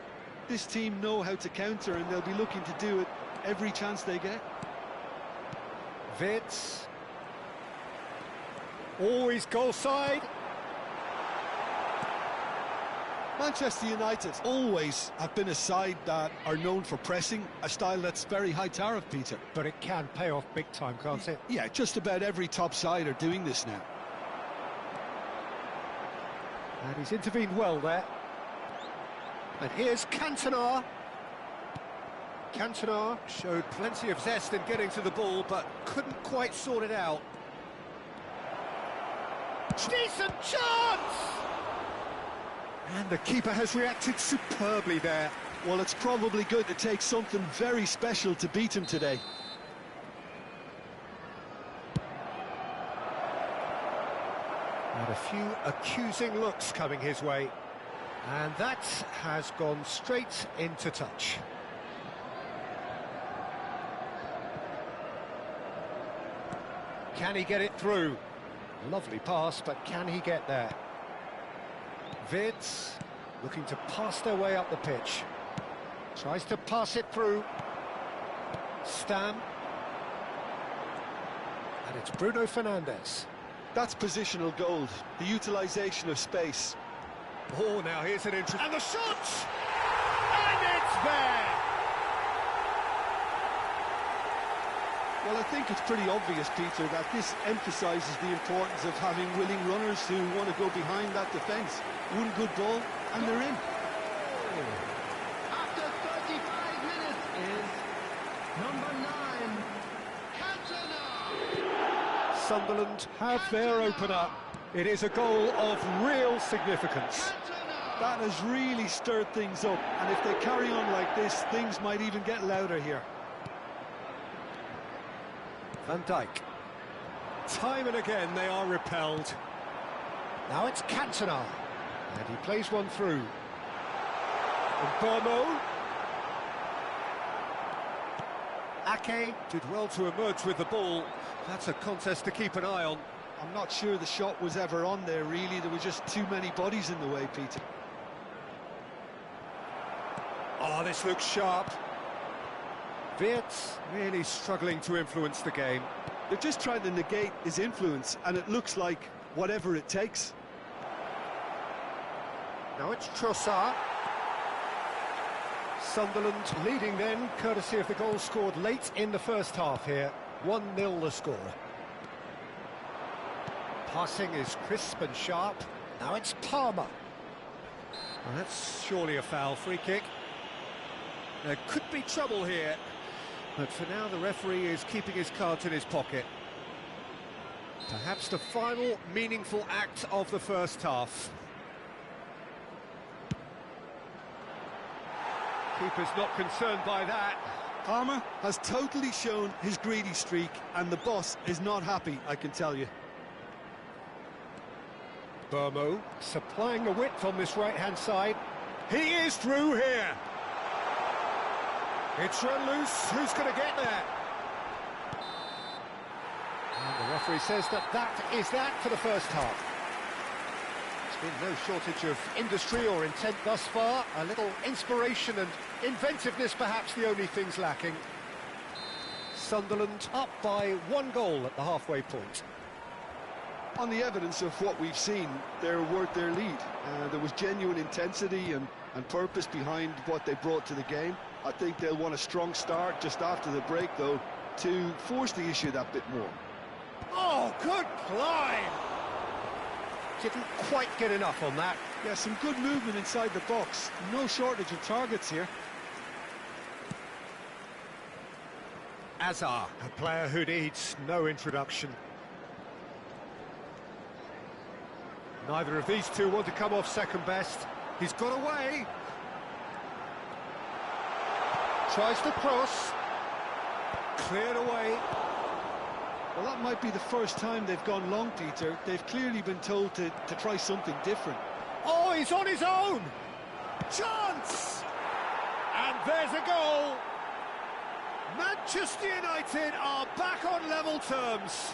This team know how to counter, and they'll be looking to do it every chance they get. Wirtz. Always goal side. Manchester United always have been a side that are known for pressing, a style that's very high tariff, Peter. But it can pay off big time, can't it? Yeah, just about every top side are doing this now. And he's intervened well there. And here's Cantona. Cantona showed plenty of zest in getting to the ball, but couldn't quite sort it out. Decent chance! And the keeper has reacted superbly there. Well, it's probably going to take something very special to beat him today. And a few accusing looks coming his way. And that has gone straight into touch. Can he get it through? Lovely pass, but can he get there? Vids looking to pass their way up the pitch. Tries to pass it through. Stam. And it's Bruno Fernandes. That's positional gold, the utilisation of space. Oh, now here's an interest. And the shot! And it's there! Well, I think it's pretty obvious, Peter, that this emphasises the importance of having willing runners who want to go behind that defence. One good ball, and they're in. After 35 minutes is number 9, Cantona. Sunderland have their opener. It is a goal of real significance. That has really stirred things up, and if they carry on like this, things might even get louder here. Van Dijk. Time and again they are repelled. Now it's Cantona. And he plays one through. And Bono. Ake did well to emerge with the ball. That's a contest to keep an eye on. I'm not sure the shot was ever on there, really. There were just too many bodies in the way, Peter. Oh, this looks sharp. Wirtz really struggling to influence the game. They're just trying to negate his influence, and it looks like whatever it takes. Now it's Trossard. Sunderland leading then, courtesy of the goal scored late in the first half here. 1-0 the score. Passing is crisp and sharp. Now it's Palmer. Well, that's surely a foul. Free kick. There could be trouble here, but for now the referee is keeping his cards in his pocket. Perhaps the final meaningful act of the first half. Keeper's not concerned by that. Palmer has totally shown his greedy streak, and the boss is not happy, I can tell you. Burmo supplying the width on this right-hand side. He is through here. It's run loose. Who's going to get there? And the referee says that is that for the first half. There's been no shortage of industry or intent thus far. A little inspiration and inventiveness, perhaps the only things lacking. Sunderland up by 1 goal at the halfway point. On the evidence of what we've seen, they're worth their lead. There was genuine intensity and purpose behind what they brought to the game. I think they'll want a strong start just after the break, though, to force the issue that bit more. Oh, good climb! Didn't quite get enough on that. Yeah, some good movement inside the box. No shortage of targets here. Azar, a player who needs no introduction. Neither of these two want to come off second best. He's got away. Tries to cross. Cleared away. Well, that might be the first time they've gone long, Peter. They've clearly been told to try something different. Oh, he's on his own! Chance! And there's a goal! Manchester United are back on level terms.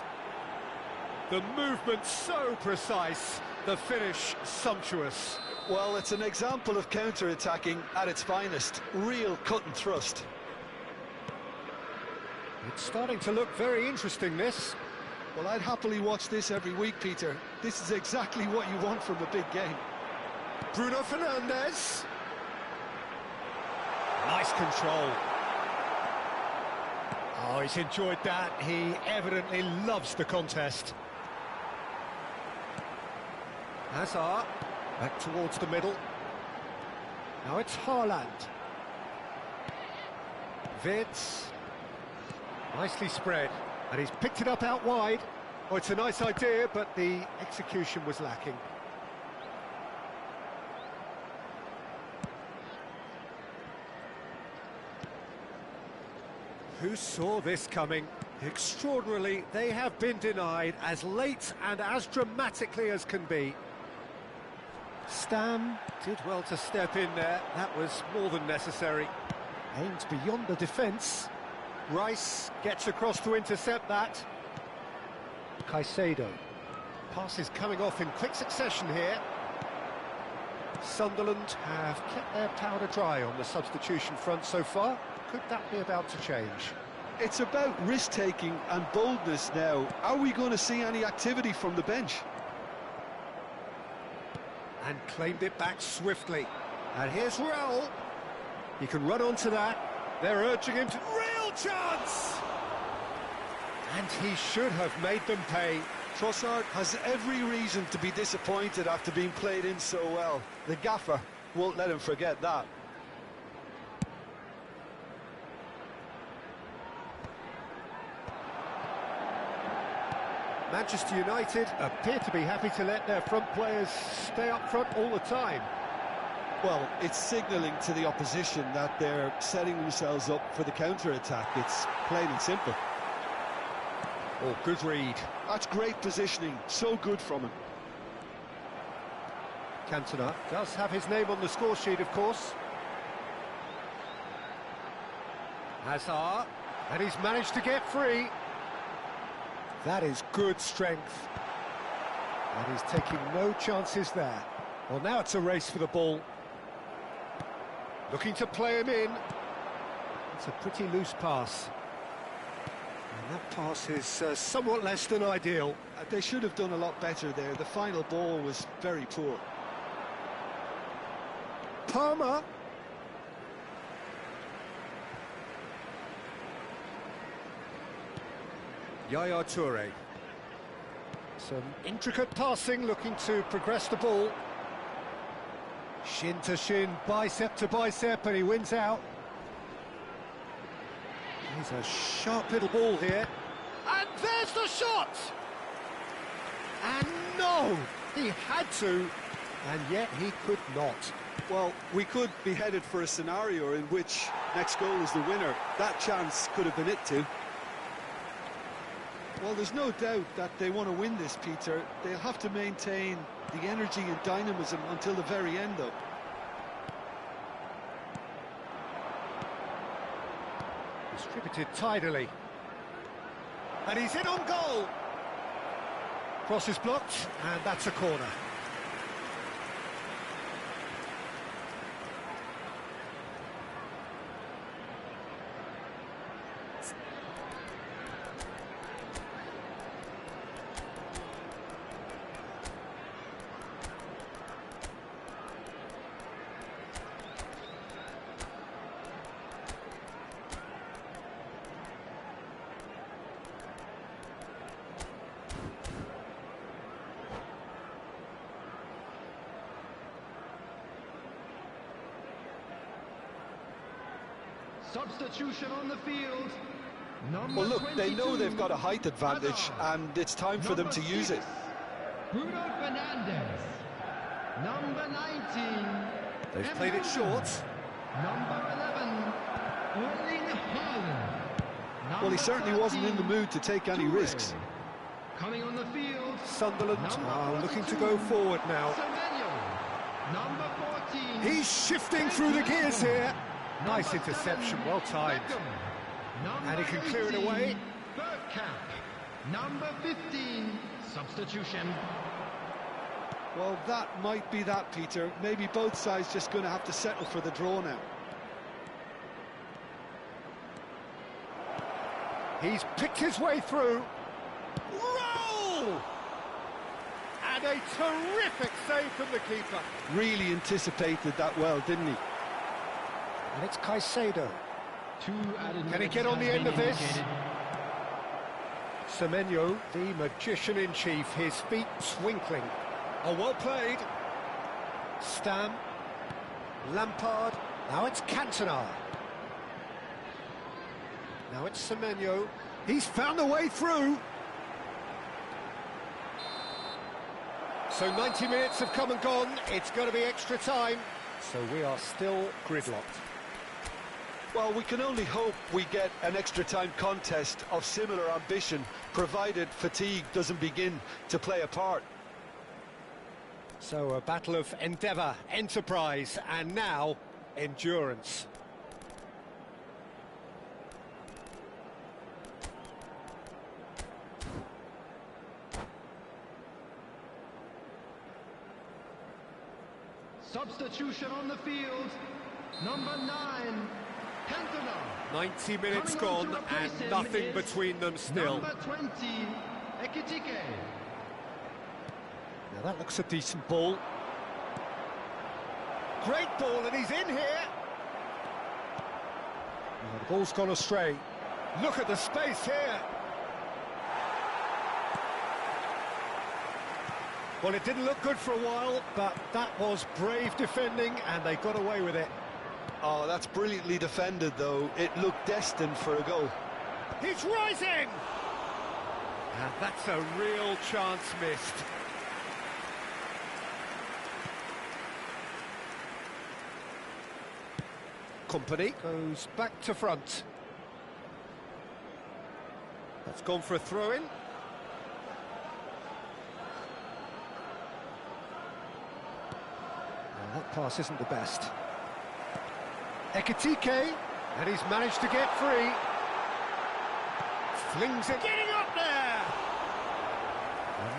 The movement so precise, the finish sumptuous. Well, it's an example of counter-attacking at its finest. Real cut and thrust. It's starting to look very interesting, this. Well, I'd happily watch this every week, Peter. This is exactly what you want from a big game. Bruno Fernandes. Nice control. Oh, he's enjoyed that. He evidently loves the contest. Hazard, back towards the middle. Now it's Haaland. Wirtz. Nicely spread, and he's picked it up out wide. Oh, it's a nice idea, but the execution was lacking. Who saw this coming? Extraordinarily, they have been denied as late and as dramatically as can be. Stam did well to step in there. That was more than necessary. Aimed beyond the defence. Rice gets across to intercept that. Caicedo. Passes coming off in quick succession here. Sunderland have kept their powder dry on the substitution front so far. Could that be about to change? It's about risk-taking and boldness now. Are we going to see any activity from the bench? And claimed it back swiftly. And here's Raul. He can run onto that. They're urging him to... Real chance! And he should have made them pay. Trossard has every reason to be disappointed after being played in so well. The gaffer won't let him forget that. Manchester United appear to be happy to let their front players stay up front all the time. Well, it's signalling to the opposition that they're setting themselves up for the counter-attack. It's plain and simple. Oh, good read. That's great positioning, so good from him. Cantona does have his name on the score sheet, of course. Hazard, and he's managed to get free. That is good strength. And he's taking no chances there. Well, now it's a race for the ball. Looking to play him in. It's a pretty loose pass. And that pass is somewhat less than ideal. They should have done a lot better there. The final ball was very poor. Palmer. Yaya Toure. Some intricate passing, looking to progress the ball. Shin to shin, bicep to bicep, and he wins out. He's a sharp little ball here. And there's the shot! And no! He had to, and yet he could not. Well, we could be headed for a scenario in which next goal is the winner. That chance could have been it too. Well, there's no doubt that they want to win this, Peter. They'll have to maintain the energy and dynamism until the very end, though. Distributed tidily. And he's in on goal. Cross is blocked, and that's a corner. Substitution on the field. Number Well, look, they know 22, they've got a height advantage, Hazard. and it's time for them to use it. Bruno Fernandes. Number 19. They've played it short. Number 11. Erling Haaland. Well, he certainly wasn't in the mood to take any risks. Coming on the field. Sunderland are looking to go forward now. Semenyo. Number 14. He's shifting through the gears here. Nice Number interception, 7, well timed. Beckham. And he can clear it 18, away. Bergkamp. Number 15. Substitution. Well, that might be that, Peter. Maybe both sides just going to have to settle for the draw now. He's picked his way through. Roll! And a terrific save from the keeper. Really anticipated that well, didn't he? And it's Caicedo. Can he get on the has end been of this? indicated. Semenyo, the magician-in-chief, his feet twinkling. Oh, well played. Stam. Lampard. Now it's Cantona. Now it's Semenyo. He's found a way through. So 90 minutes have come and gone. It's going to be extra time. So we are still gridlocked. Well, we can only hope we get an extra-time contest of similar ambition, provided fatigue doesn't begin to play a part. So a battle of endeavour, enterprise, and now endurance. Substitution on the field. Number 9, Cantona. 90 minutes Coming on gone to replace and him nothing is between them still. Number 20, Ekitike. Now that looks a decent ball. Great ball, and he's in here. Oh, the ball's gone astray. Look at the space here. Well, it didn't look good for a while, but that was brave defending, and they got away with it. Oh, that's brilliantly defended, though. It looked destined for a goal. He's rising! And that's a real chance missed. Company goes back to front. That's gone for a throw-in. That pass isn't the best. Ekitike, and he's managed to get free. Flings it, getting up there!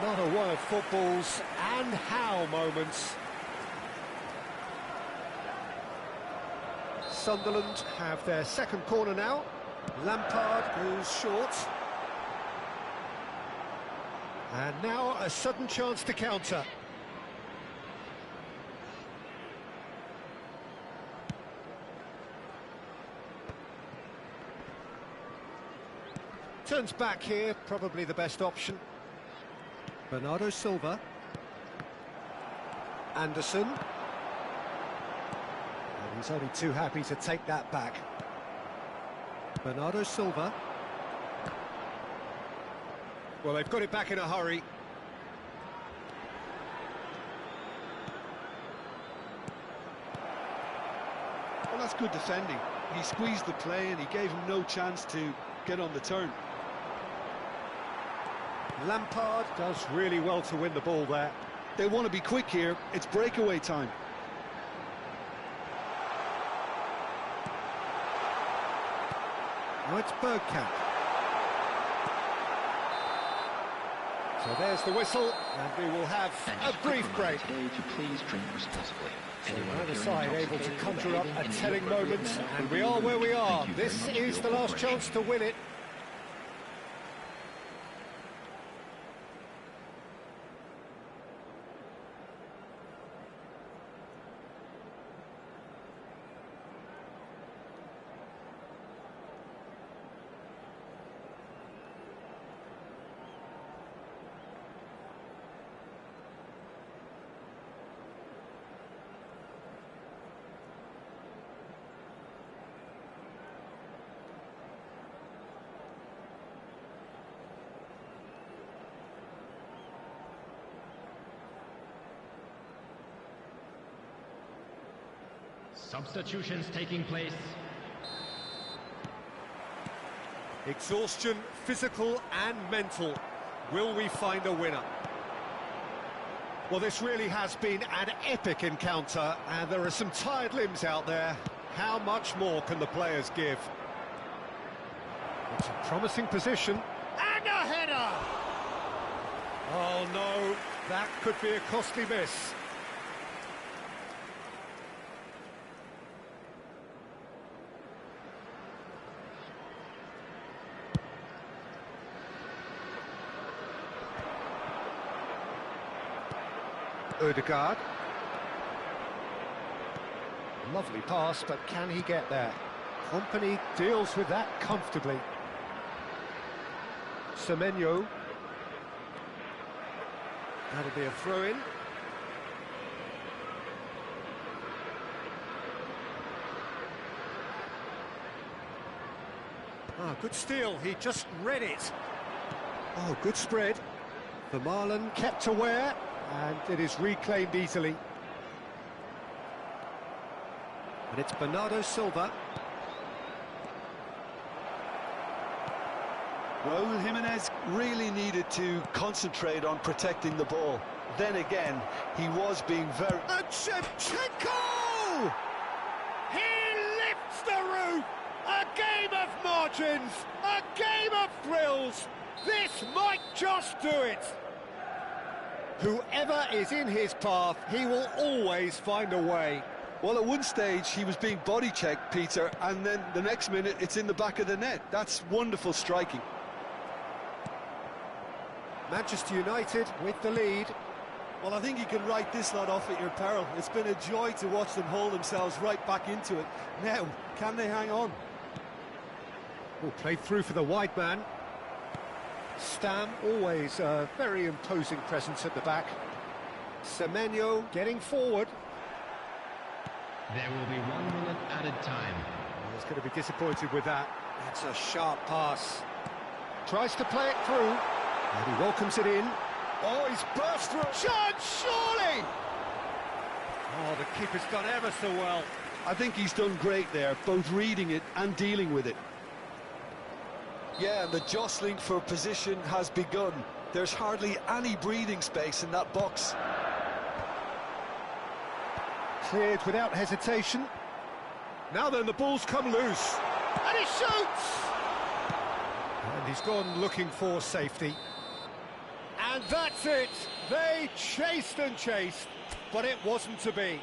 Another one of football's and how moments. Sunderland have their second corner now. Lampard goes short. And now a sudden chance to counter. Turns back here, probably the best option. Bernardo Silva. Anderson. And he's only too happy to take that back. Bernardo Silva. Well, they've got it back in a hurry. Well, that's good defending. He squeezed the play and he gave him no chance to get on the turn. Lampard does really well to win the ball there. They want to be quick here. It's breakaway time. Now it's Bergkamp. So there's the whistle, and we will have a brief break. Today to please drink responsibly. So neither side able to conjure up a telling moment, and we are where we are. This is the last chance to win it. Substitutions taking place. Exhaustion, physical and mental. Will we find a winner? Well, this really has been an epic encounter, and there are some tired limbs out there. How much more can the players give? It's a promising position. And a header! Oh no, that could be a costly miss. Ødegaard. Lovely pass, but can he get there? Company deals with that comfortably. Semenyo. That'll be a throw-in. Ah, good steal, he just read it. Oh, good spread. Vermaelen kept aware. And it is reclaimed easily. And it's Bernardo Silva. Raúl Jiménez really needed to concentrate on protecting the ball. Then again, he was being very... And Shevchenko! He lifts the roof! A game of margins! A game of thrills! This might just do it! Whoever is in his path, he will always find a way. Well, at one stage, he was being body-checked, Peter, and then the next minute, it's in the back of the net. That's wonderful striking. Manchester United with the lead. Well, I think you can write this lot off at your peril. It's been a joy to watch them hold themselves right back into it. Now, can they hang on? Oh, played through for the wide man. Stam, always a very imposing presence at the back. Semenyo getting forward. There will be 1 minute added time. He's going to be disappointed with that. That's a sharp pass. Tries to play it through. And he welcomes it in. Oh, he's burst through. Chance, surely! Oh, the keeper's done ever so well. I think he's done great there, both reading it and dealing with it. Yeah, and the jostling for position has begun. There's hardly any breathing space in that box. Cleared without hesitation. Now then, the ball's come loose. And he shoots! And he's gone looking for safety. And that's it. They chased and chased, but it wasn't to be.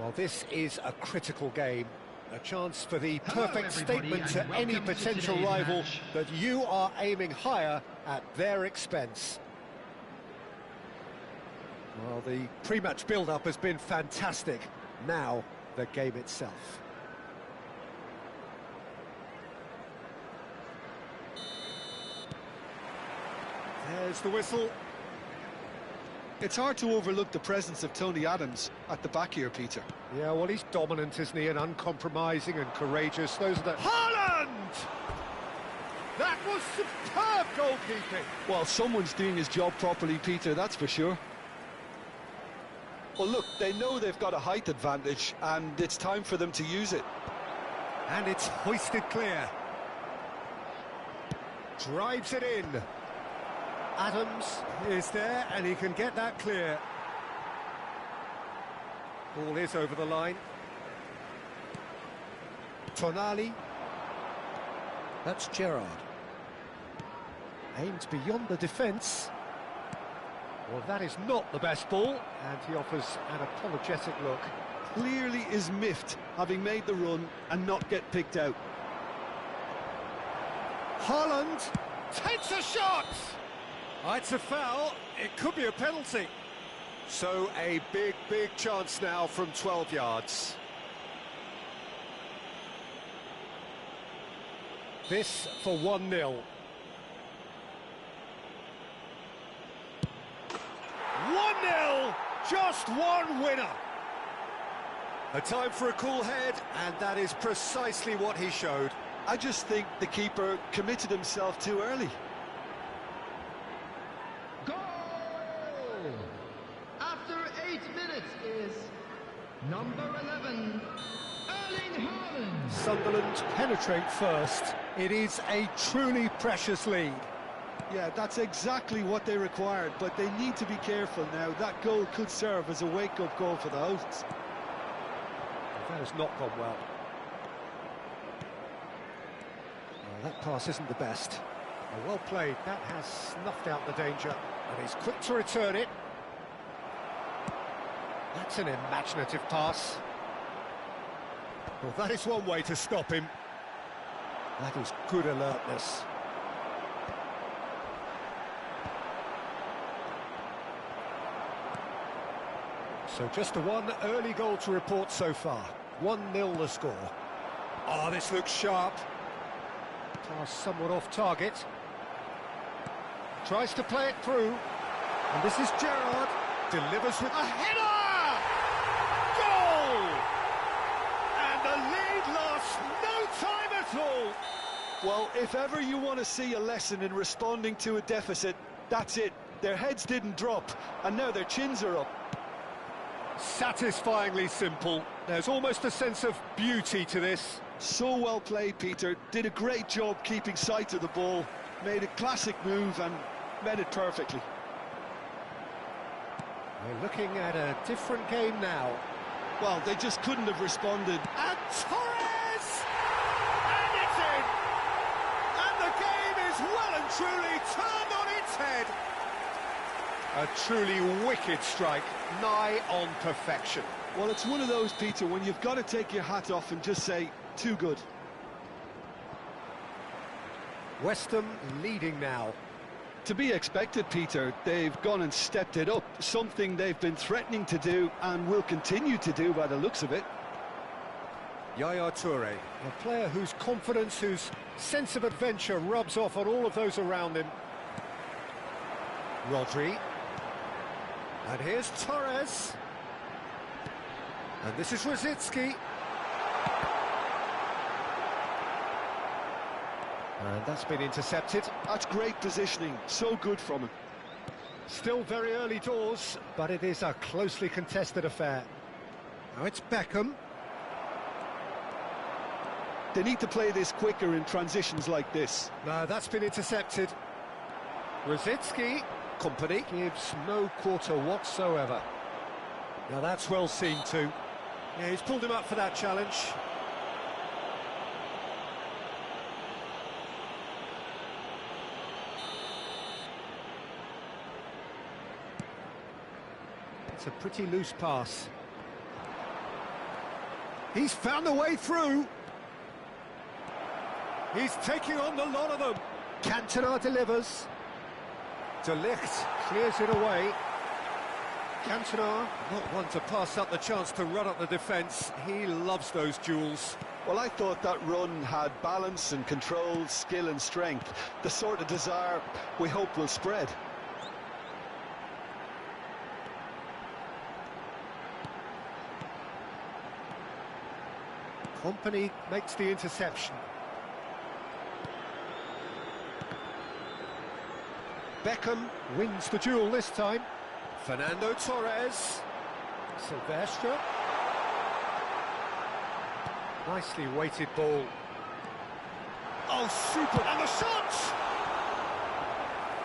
Well, this is a critical game. A chance for the Hello, perfect everybody, statement to and any welcome to potential today's rival match. that you are aiming higher at their expense. Well, the pre-match build-up has been fantastic. Now, the game itself. There's the whistle. It's hard to overlook the presence of Tony Adams at the back here, Peter. Yeah, well, he's dominant, isn't he? And uncompromising and courageous. Those are the... Haaland! That was superb goalkeeping. Well, someone's doing his job properly, Peter, that's for sure. Well, look, they know they've got a height advantage, and it's time for them to use it. And it's hoisted clear. Drives it in. Adams is there, and he can get that clear. Ball is over the line. Tonali. That's Gerrard. Aims beyond the defence. Well, that is not the best ball, and he offers an apologetic look. Clearly is miffed, having made the run and not get picked out. Haaland takes a shot! It's a foul, it could be a penalty. So a big chance now from 12 yards. This for 1-0. 1-0, just one winner. A time for a cool head, and that is precisely what he showed. I just think the keeper committed himself too early. Goal! After 8 minutes is number 11, Erling Haaland. Sunderland penetrate first. It is a truly precious lead. Yeah, that's exactly what they required, but they need to be careful now. That goal could serve as a wake-up goal for the hosts. That has not gone well. Well, that pass isn't the best. Well played. That has snuffed out the danger, and he's quick to return it. That's an imaginative pass. Well, that is one way to stop him. That is good alertness. So just the one early goal to report so far. 1-0 the score. Oh, this looks sharp. Pass somewhat off target. Tries to play it through. And this is Gerrard. Delivers with a header! Goal! And the lead lasts no time at all. Well, if ever you want to see a lesson in responding to a deficit, that's it. Their heads didn't drop, and now their chins are up. Satisfyingly simple. There's almost a sense of beauty to this. So well played, Peter. Did a great job keeping sight of the ball. Made a classic move and met it perfectly. We're looking at a different game now. Well, they just couldn't have responded. And Torres! And it's in! And the game is well and truly turned on its head. A truly wicked strike, nigh on perfection. Well, it's one of those, Peter, when you've got to take your hat off and just say, too good. West Ham leading now. To be expected, Peter. They've gone and stepped it up, something they've been threatening to do and will continue to do by the looks of it. Yaya Toure, a player whose confidence, whose sense of adventure rubs off on all of those around him. Rodri. And here's Torres. And this is Rosicki. And that's been intercepted. That's great positioning, so good from him. Still very early doors, but it is a closely contested affair. Now it's Beckham. They need to play this quicker in transitions like this. No, that's been intercepted. Rosicki. Company gives no quarter whatsoever. Now that's well seen too. Yeah, he's pulled him up for that challenge. It's a pretty loose pass. He's found a way through. He's taking on the lot of them. Cantona delivers. De Ligt clears it away. Cantona, not one to pass up the chance to run up the defence. He loves those duels. Well, I thought that run had balance and control, skill and strength. The sort of desire we hope will spread. Company makes the interception. Beckham wins the duel this time. Fernando Torres. Silvestre. Nicely weighted ball. Oh, super! And the shot!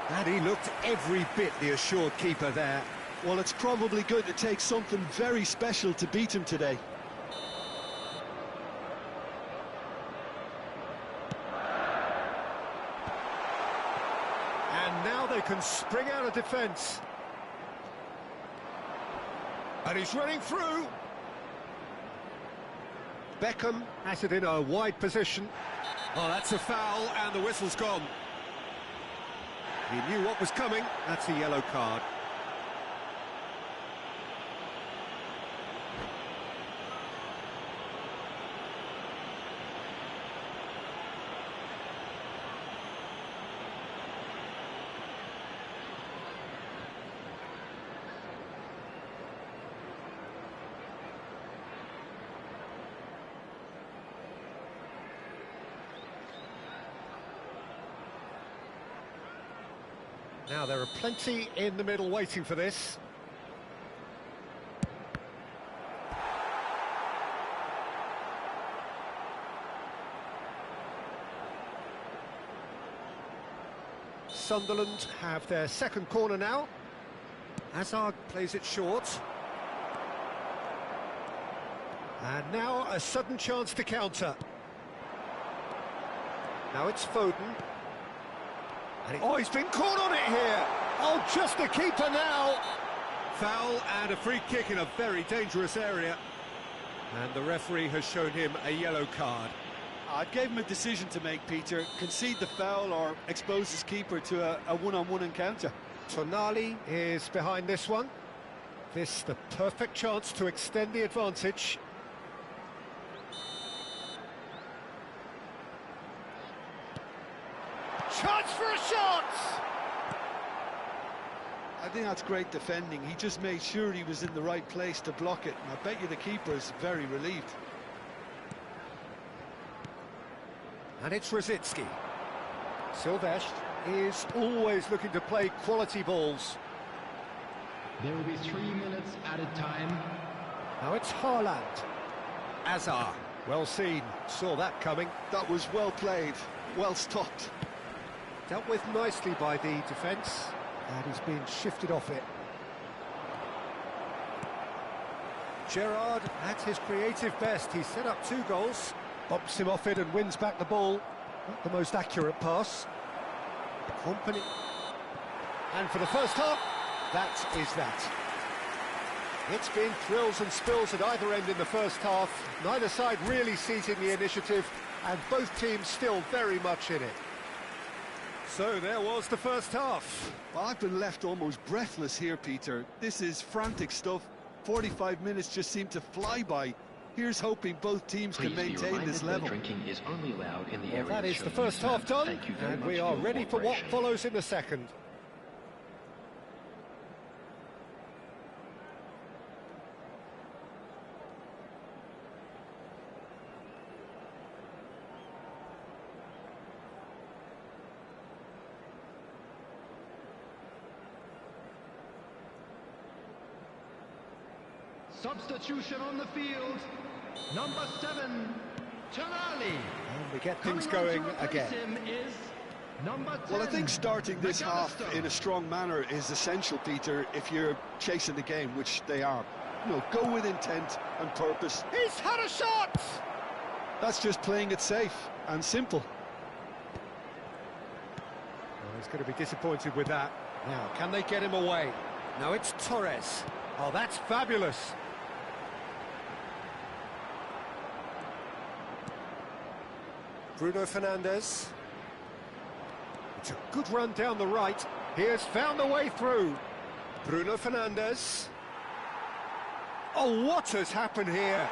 And he looked every bit the assured keeper there. Well, it's probably going to take something very special to beat him today. And now they can spring out of defence. And he's running through. Beckham has it in a wide position. Oh, that's a foul, and the whistle's gone. He knew what was coming. That's a yellow card. Now, there are plenty in the middle waiting for this. Sunderland have their second corner now. Hazard plays it short. And now a sudden chance to counter. Now it's Foden. Oh, he's been caught on it here. Oh, just the keeper now. Foul and a free kick in a very dangerous area. And the referee has shown him a yellow card. I gave him a decision to make, Peter. Concede the foul or expose his keeper to a one-on-one encounter. Tonali is behind this one. This the perfect chance to extend the advantage. Chance for a shot! I think that's great defending. He just made sure he was in the right place to block it. And I bet you the keeper is very relieved. And it's Rosicky. Silvestre is always looking to play quality balls. There will be 3 minutes added time. Now it's Haaland. Hazard. Well seen. Saw that coming. That was well played, well stopped. Dealt with nicely by the defence. And he's been shifted off it. Gerrard at his creative best. He's set up 2 goals. Bumps him off it and wins back the ball. Not the most accurate pass. Company. And for the first half, that is that. It's been thrills and spills at either end in the first half. Neither side really seizing the initiative, and both teams still very much in it. So there was the first half. Well, I've been left almost breathless here, Peter. This is frantic stuff. 45 minutes just seem to fly by. Here's hoping both teams can maintain this level. Drinking is only allowed in the area. That is the first half done, and we are ready for what follows in the second. Substitution on the field. Number 7, Tonali. And we get things going again. Him is number 10. Well, I think starting this half in a strong manner is essential, Peter, if you're chasing the game, which they are. You know, go with intent and purpose. He's had a shot! That's just playing it safe and simple. Well, he's going to be disappointed with that. Now, can they get him away? Now it's Torres. Oh, that's fabulous. Bruno Fernandes. It's a good run down the right. He has found a way through. Bruno Fernandes. Oh, what has happened here?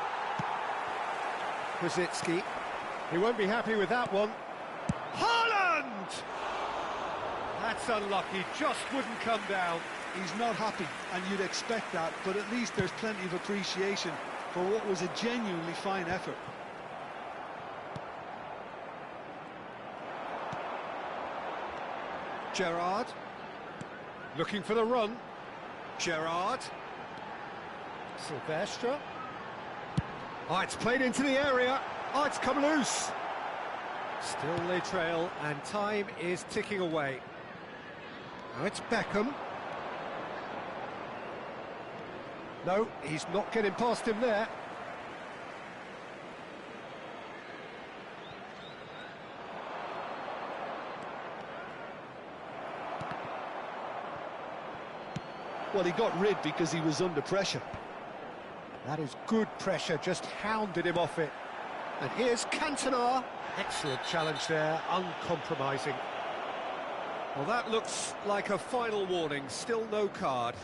Krasitsky. He won't be happy with that one. Haaland! That's unlucky, just wouldn't come down. He's not happy, and you'd expect that, but at least there's plenty of appreciation for what was a genuinely fine effort. Gerrard. Looking for the run. Gerrard. Silvestre. Oh, it's played into the area. Oh, it's come loose. Still they trail, and time is ticking away. Now it's Beckham. No, he's not getting past him there. Well, he got rid because he was under pressure. That is good pressure, just hounded him off it. And here's Cantona. Excellent challenge there, uncompromising. Well, that looks like a final warning, still no card.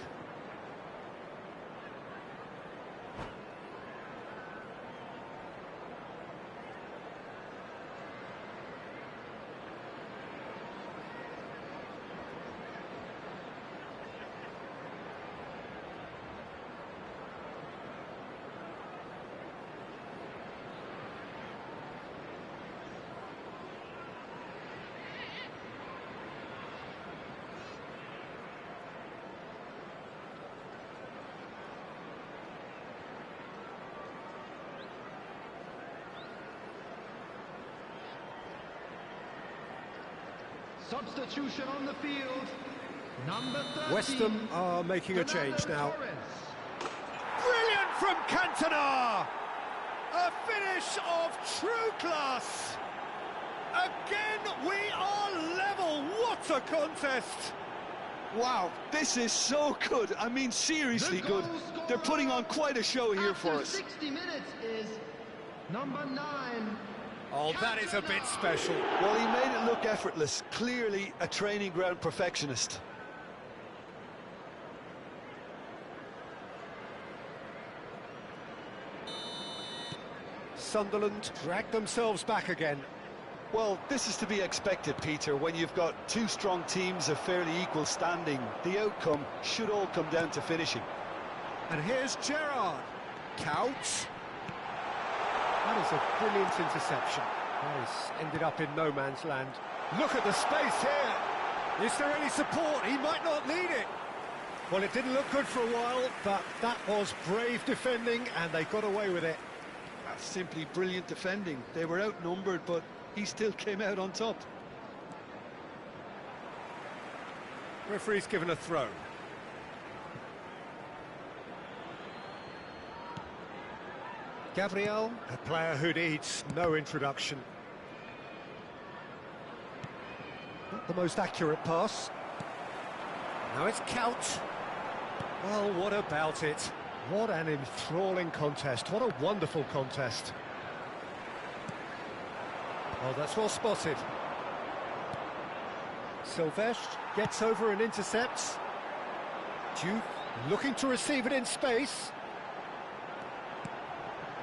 Substitution on the field. Number 13. West Ham are making a change now. Torres. Brilliant from Cantona! A finish of true class! Again, we are level. What a contest! Wow, this is so good. I mean, seriously The good. goal They're putting on quite a show here for After us. 60 minutes is number 9. Oh, that is a bit special. Well, he made it look effortless. Clearly a training ground perfectionist. Sunderland drag themselves back again. Well, this is to be expected, Peter. When you've got two strong teams of fairly equal standing, the outcome should all come down to finishing. And here's Gerrard. Couch. That is a brilliant interception. Nice. Ended up in no man's land. Look at the space here. Is there any support? He might not need it. Well, it didn't look good for a while, but that was brave defending, and they got away with it. That's simply brilliant defending. They were outnumbered, but he still came out on top. Referee's given a throw. Gabriel, a player who needs no introduction. Not the most accurate pass. Now it's Couch. Well, what about it? What an enthralling contest. What a wonderful contest. Oh, that's well spotted. Silvestre gets over and intercepts. Duke looking to receive it in space.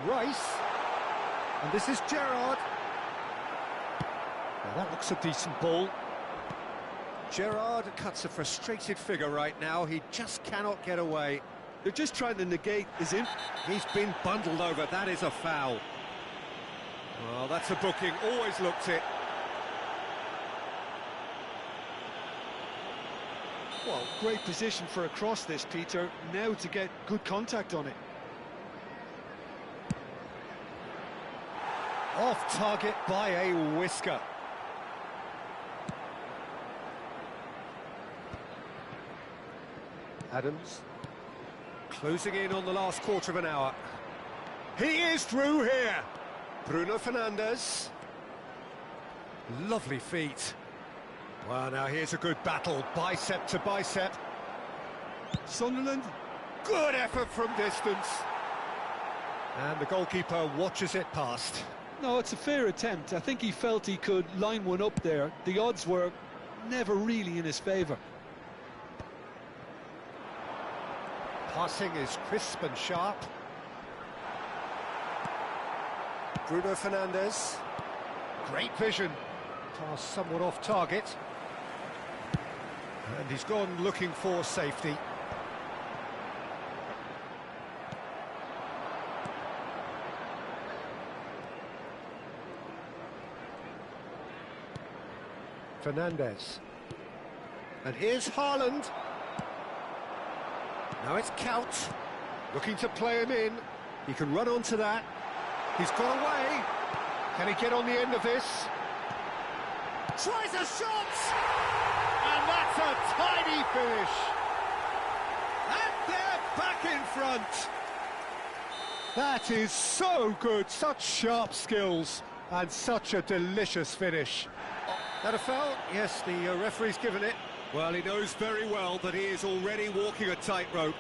Rice, and this is Gerrard. Now that looks a decent ball. Gerrard cuts a frustrated figure right now. He just cannot get away. They're just trying to negate his impact. He's been bundled over. That is a foul. Well, that's a booking. Always looked it. Well, great position for a cross this, Peter. Now to get good contact on it. Off target by a whisker. Adams closing in on the last quarter of an hour. He is through here. Bruno Fernandes. Lovely feet. Well, now here's a good battle, bicep to bicep. Sunderland. Good effort from distance. And the goalkeeper watches it past. No, it's a fair attempt. I think he felt he could line one up there. The odds were never really in his favour. Passing is crisp and sharp. Bruno Fernandes. Great vision. Pass somewhat off target. And he's gone looking for safety. Fernandes. And here's Haaland. Now it's Couch, looking to play him in. He can run onto that. He's got away. Can he get on the end of this? Tries a shot! And that's a tiny finish. And they're back in front. That is so good. Such sharp skills and such a delicious finish. That a foul? Yes, the referee's given it. Well, he knows very well that he is already walking a tightrope.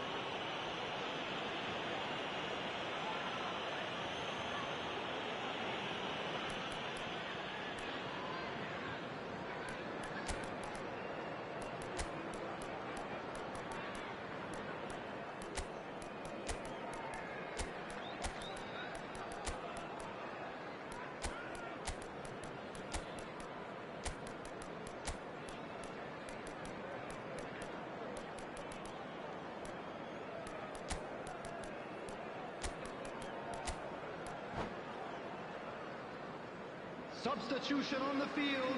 Substitution on the field,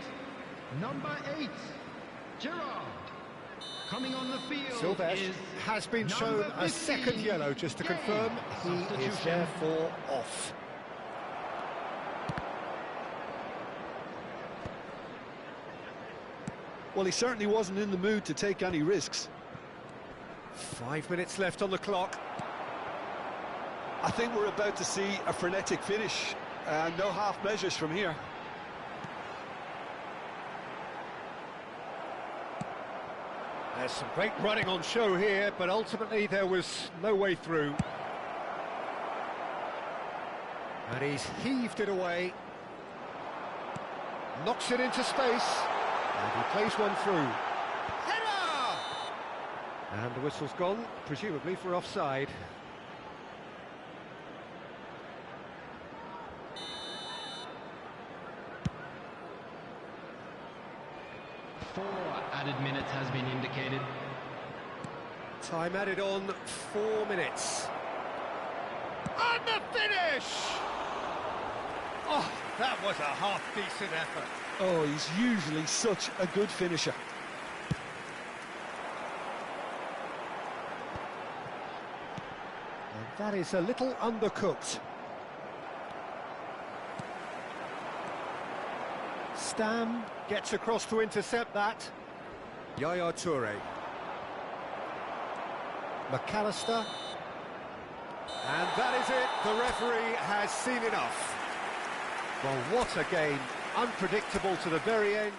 number 8, Gerard. Coming on the field Silvestre has been shown a second yellow, just to confirm he is therefore off. Well, he certainly wasn't in the mood to take any risks. 5 minutes left on the clock. I think we're about to see a frenetic finish, and no half measures from here. There's some great running on show here, but ultimately there was no way through. And he's heaved it away. Knocks it into space. And he plays one through. Header! And the whistle's gone, presumably for offside. Four added minutes has been indicated. Time added on, 4 minutes. And the finish! Oh, that was a half-decent effort. Oh, he's usually such a good finisher. And that is a little undercooked. Stam gets across to intercept that. Yaya Toure. McAllister. And that is it. The referee has seen enough. Well, what a game. Unpredictable to the very end.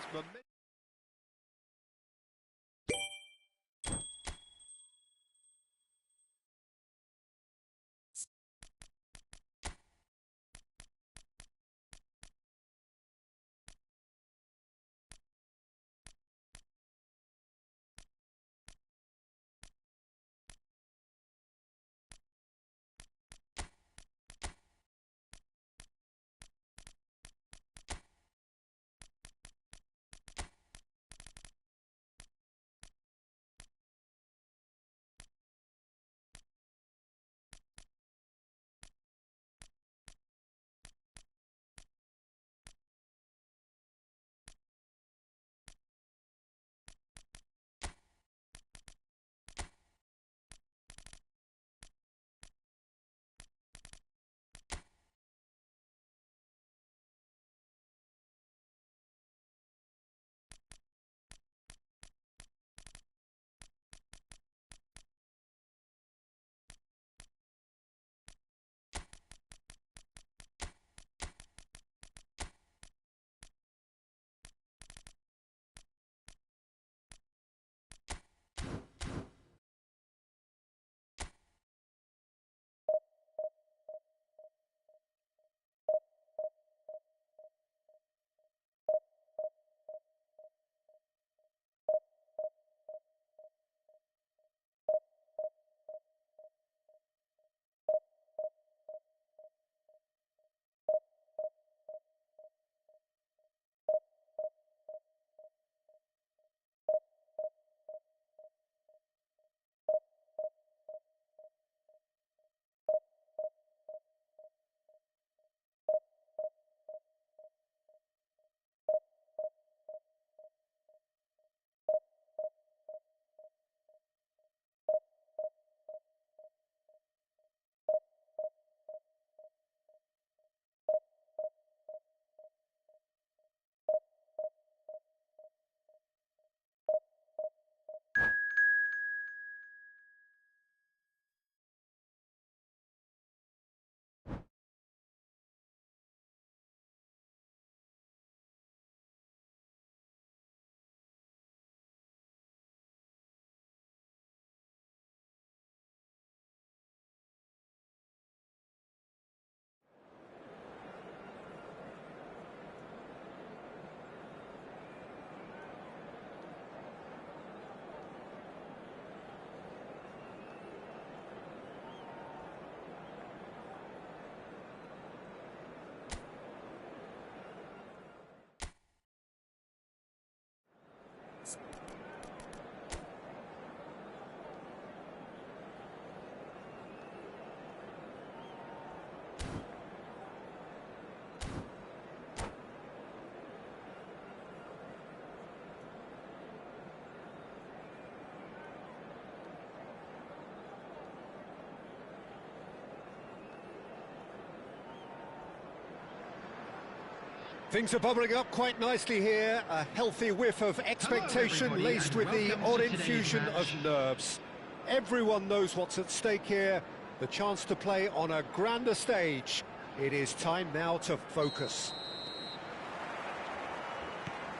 Things are bubbling up quite nicely here. A healthy whiff of expectation laced with the odd infusion of nerves. Everyone knows what's at stake here. The chance to play on a grander stage. It is time now to focus.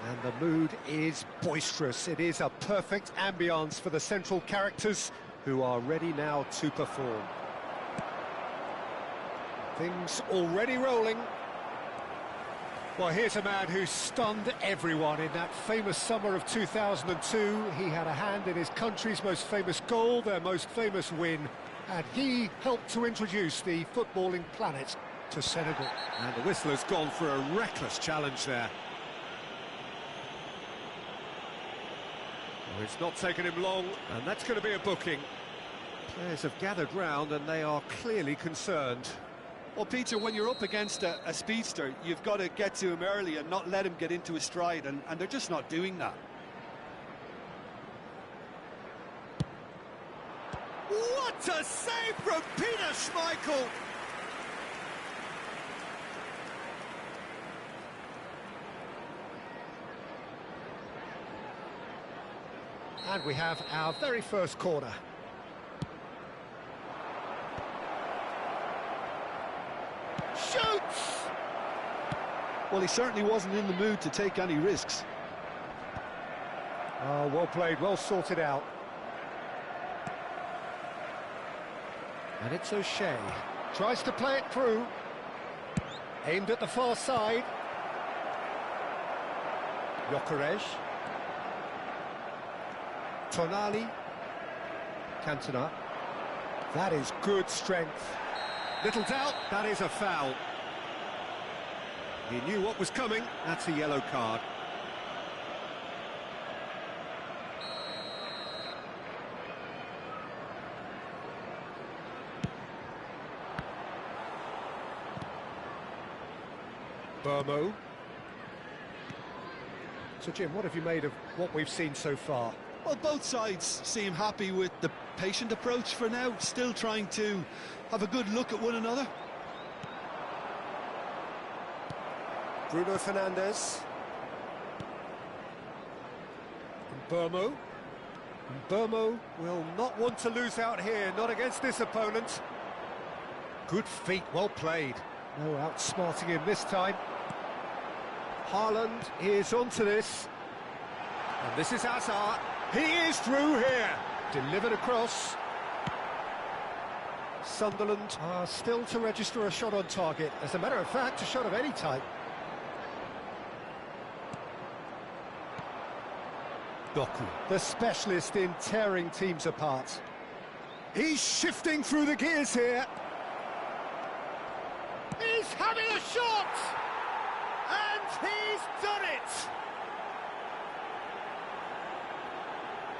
And the mood is boisterous. It is a perfect ambience for the central characters who are ready now to perform. Things already rolling. Well, here's a man who stunned everyone in that famous summer of 2002. He had a hand in his country's most famous goal, their most famous win, and he helped to introduce the footballing planet to Senegal. And the whistle has gone for a reckless challenge there. Well, it's not taken him long, and that's going to be a booking. Players have gathered round, and they are clearly concerned. Well, Peter, when you're up against a speedster, you've got to get to him early and not let him get into his stride, and they're just not doing that. What a save from Peter Schmeichel! And we have our very first corner. Shoots! Well, he certainly wasn't in the mood to take any risks. Oh, well played, well sorted out. And it's O'Shea. Tries to play it through. Aimed at the far side. Gyökeres. Tonali. Cantona. That is good strength. Little doubt, that is a foul. He knew what was coming, that's a yellow card. Burmo. So Jim, what have you made of what we've seen so far? Well, both sides seem happy with the patient approach for now, still trying to have a good look at one another. Bruno Fernandes. And Burmo. And Burmo will not want to lose out here, not against this opponent. Good feet, well played. No outsmarting him this time. Haaland is onto this. And this is Hazard. He is through here. Delivered across. Sunderland are still to register a shot on target. As a matter of fact, a shot of any type. Doku, the specialist in tearing teams apart. He's shifting through the gears here. He's having a shot! And he's done it!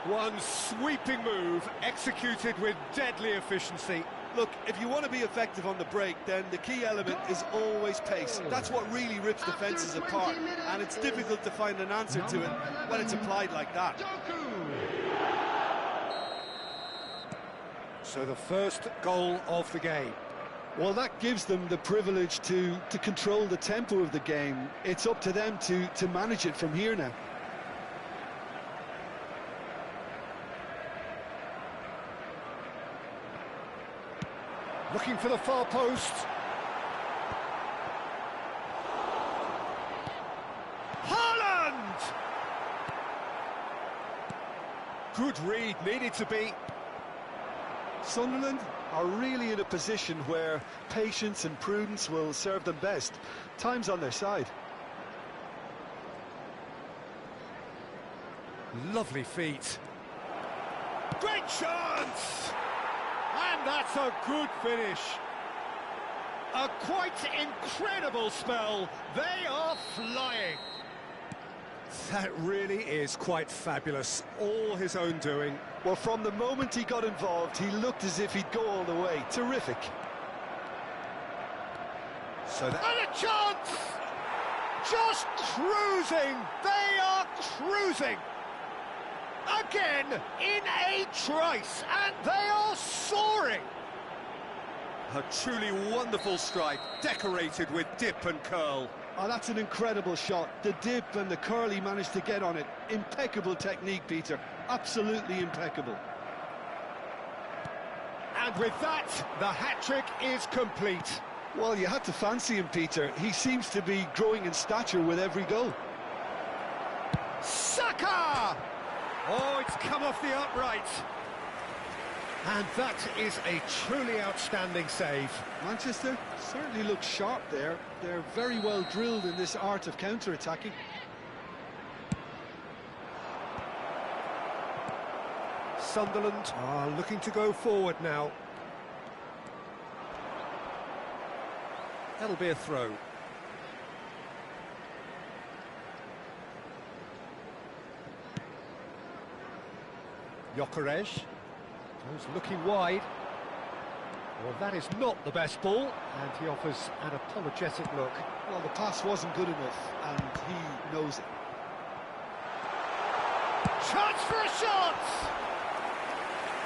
One sweeping move, executed with deadly efficiency. Look, if you want to be effective on the break, then the key element is always pace. That's what really rips defences apart, and it's difficult to find an answer to it when it's applied like that. So the first goal of the game. Well, that gives them the privilege to control the tempo of the game. It's up to them to manage it from here now. Looking for the far post. Haaland! Good read, needed to be. Sunderland are really in a position where patience and prudence will serve them best. Time's on their side. Lovely feet. Great chance! And that's a good finish. A quite incredible spell. They are flying. That really is quite fabulous. All his own doing. Well, from the moment he got involved, he looked as if he'd go all the way. Terrific. So that... And a chance! Just cruising. They are cruising. Again, in a trice, and they are soaring. A truly wonderful strike, decorated with dip and curl. Oh, that's an incredible shot. The dip and the curl he managed to get on it. Impeccable technique, Peter. Absolutely impeccable. And with that, the hat-trick is complete. Well, you had to fancy him, Peter. He seems to be growing in stature with every goal. Saka! Oh, it's come off the upright. And that is a truly outstanding save. Manchester certainly looks sharp there. They're very well drilled in this art of counter-attacking. Sunderland are looking to go forward now. That'll be a throw. Gyökeres goes looking wide. Well, that is not the best ball, and he offers an apologetic look. Well, the pass wasn't good enough, and he knows it. Chance for a shot!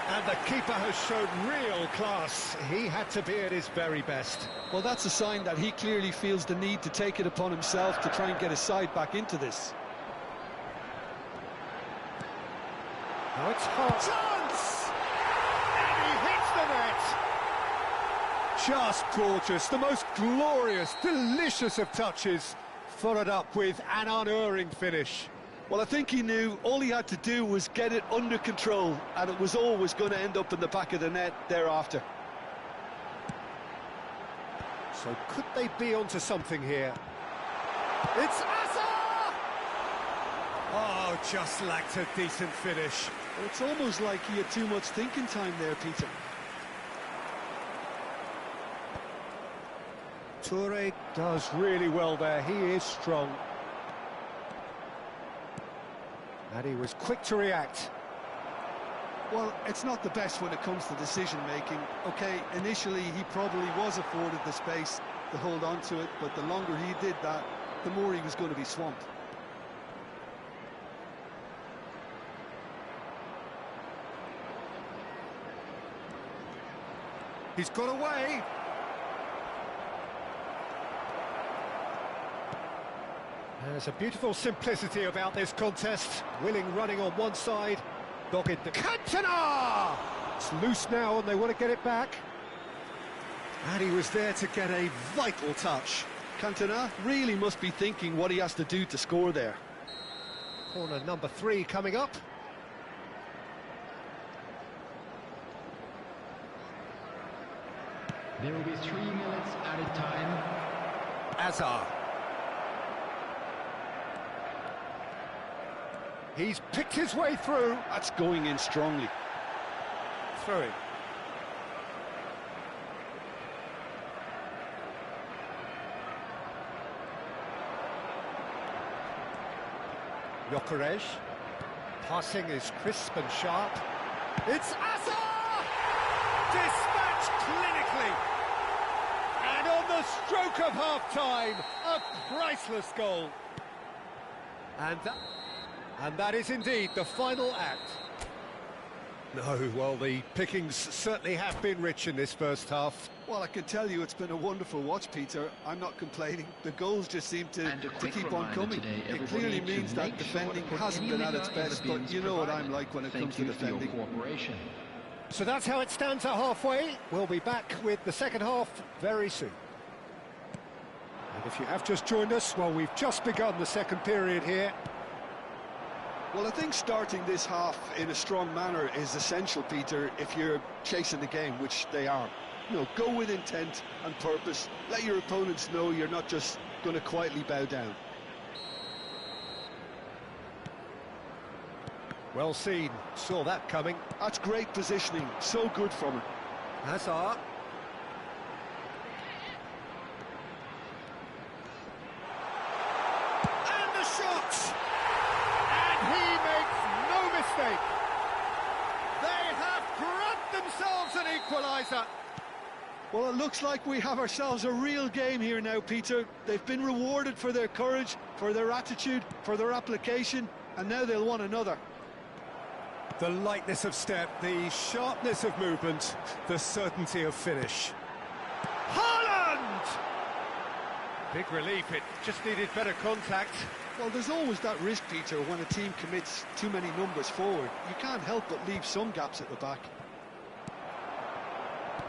And the keeper has shown real class. He had to be at his very best. Well, that's a sign that he clearly feels the need to take it upon himself to try and get his side back into this. Now it's hot. Chance! And he hits the net. Just gorgeous. The most glorious, delicious of touches. Followed up with an unerring finish. Well, I think he knew all he had to do was get it under control, and it was always going to end up in the back of the net thereafter. So could they be onto something here? It's Asa! Oh, just lacked a decent finish. Well, it's almost like he had too much thinking time there, Peter. Toure does really well there. He is strong. And he was quick to react. Well, it's not the best when it comes to decision-making. OK, initially he probably was afforded the space to hold on to it, but the longer he did that, the more he was going to be swamped. He's got away. There's a beautiful simplicity about this contest. Willing running on one side, dogged the Cantona! It's loose now and they want to get it back. And he was there to get a vital touch. Cantona really must be thinking what he has to do to score there. Corner number 3 coming up. There will be 3 minutes added time. Azar. He's picked his way through. That's going in strongly. Throwing. Gyökeres. Passing is crisp and sharp. It's Asa! Dispatched clinically. And on the stroke of half-time, a priceless goal. And that is indeed the final act. No, well, the pickings certainly have been rich in this first half. Well, I can tell you it's been a wonderful watch, Peter. I'm not complaining. The goals just seem to keep on coming. It clearly means that defending hasn't been at its best, but you know what I'm like when it comes to defending. So that's how it stands at halfway. We'll be back with the second half very soon. And if you have just joined us, well, we've just begun the second period here. Well, I think starting this half in a strong manner is essential, Peter, if you're chasing the game, which they are. You know, go with intent and purpose. Let your opponents know you're not just going to quietly bow down. Well seen. Saw that coming. That's great positioning. So good from him. Hazard. And the shot! He makes no mistake. They have grabbed themselves an equaliser. Well, it looks like we have ourselves a real game here now, Peter. They've been rewarded for their courage, for their attitude, for their application, and now they'll want another. The lightness of step, the sharpness of movement, the certainty of finish. Haaland! Big relief, it just needed better contact. Well, there's always that risk, Peter, when a team commits too many numbers forward. You can't help but leave some gaps at the back.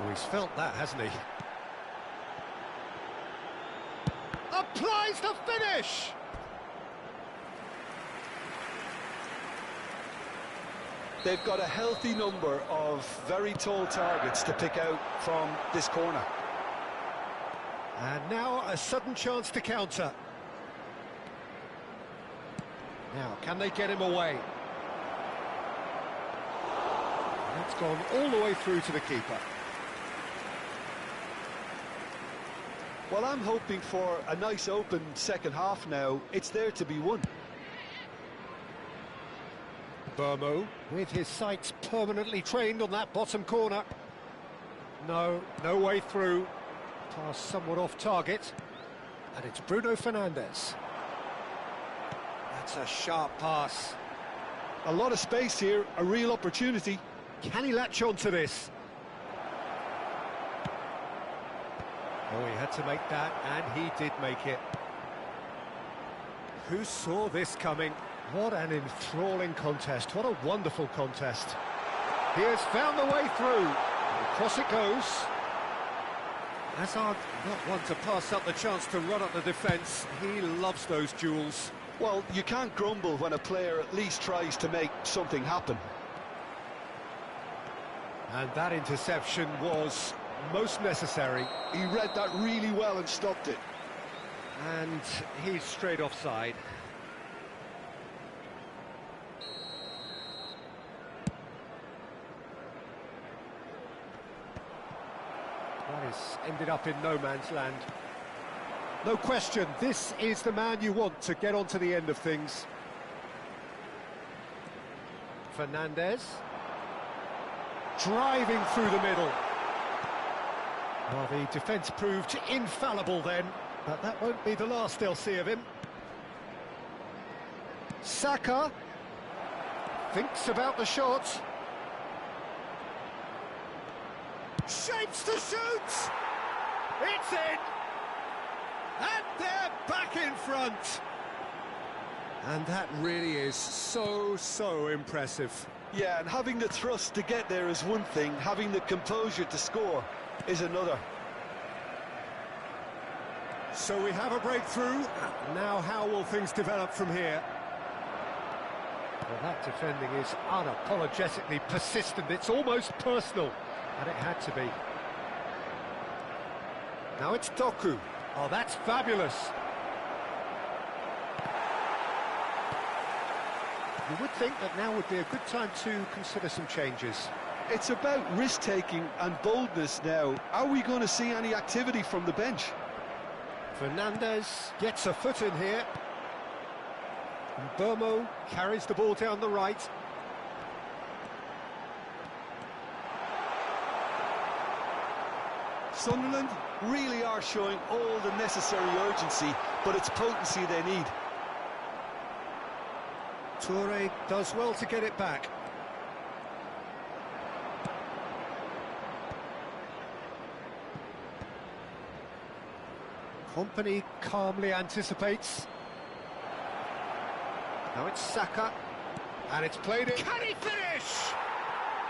Well, he's felt that, hasn't he? Applies the finish! They've got a healthy number of very tall targets to pick out from this corner. And now a sudden chance to counter. Now, can they get him away? That's gone all the way through to the keeper. Well, I'm hoping for a nice open second half now. It's there to be won. Burmo, with his sights permanently trained on that bottom corner. No way through. Pass somewhat off target. And it's Bruno Fernandes. That's a sharp pass. A lot of space here, a real opportunity. Can he latch on to this? Oh, he had to make that, and he did make it. Who saw this coming? What an enthralling contest. What a wonderful contest. He has found the way through. Across it goes. Hazard not one to pass up the chance to run up the defence. He loves those duels. Well, you can't grumble when a player at least tries to make something happen. And that interception was most necessary. He read that really well and stopped it. And he's straight offside. That has ended up in no man's land. No question, this is the man you want to get onto the end of things. Fernandes. Driving through the middle. Well, the defence proved infallible then, but that won't be the last they'll see of him. Saka thinks about the shot. Shapes to shoot! It's in! And they're back in front! And that really is so impressive. Yeah, and having the thrust to get there is one thing, having the composure to score is another. So we have a breakthrough. Now how will things develop from here? Well, that defending is unapologetically persistent. It's almost personal, and it had to be. Now it's Doku. Oh, that's fabulous. You would think that now would be a good time to consider some changes. It's about risk-taking and boldness now. Are we going to see any activity from the bench? Fernandes gets a foot in here. And Burmo carries the ball down the right. Sunderland really are showing all the necessary urgency, but it's potency they need. Toure does well to get it back. Company calmly anticipates. Now it's Saka, and it's played in. Can he finish?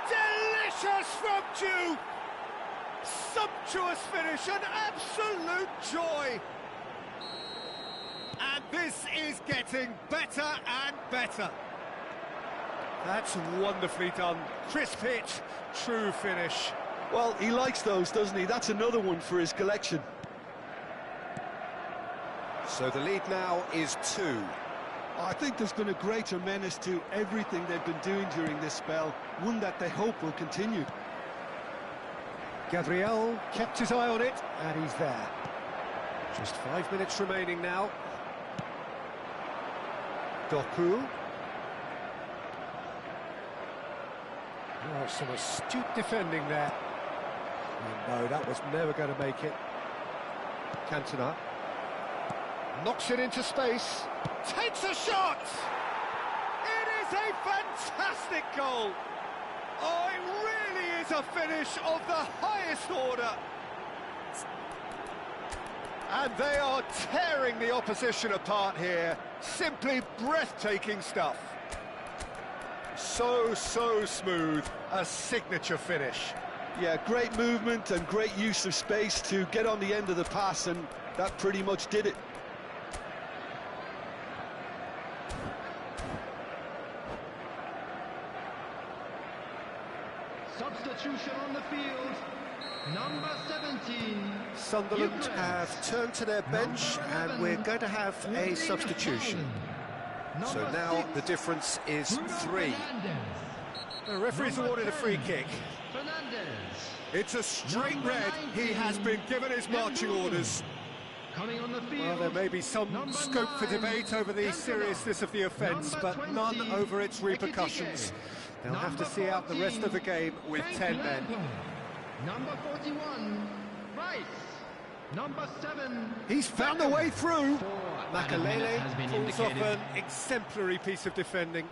Delicious from Jude! Sumptuous finish, an absolute joy! And this is getting better and better. That's wonderfully done. Crisp hit, true finish. Well, he likes those, doesn't he? That's another one for his collection. So the lead now is 2. I think there's been a greater menace to everything they've been doing during this spell, one that they hope will continue. Gabriel kept his eye on it, and he's there. Just 5 minutes remaining now. Doku. Oh, some astute defending there. Oh, no, that was never going to make it. Cantona. Knocks it into space. Takes a shot! It is a fantastic goal! Oh, it really is a finish of the highest order. And they are tearing the opposition apart here. Simply breathtaking stuff. So smooth, a signature finish. Yeah, great movement and great use of space to get on the end of the pass, and that pretty much did it. Substitution on the field. Number 17. Sunderland have turned to their bench and we're going to have a substitution. So now the difference is 3. The referee's awarded a free kick. It's a straight red. He has been given his marching orders. Coming on the field. Well, there may be some scope for debate over the seriousness of the offence, but none over its repercussions. They'll have to see out the rest of the game with 10 men. Number 41, Rice. Number 7. He's found a way through. Makalele pulls off an exemplary piece of defending.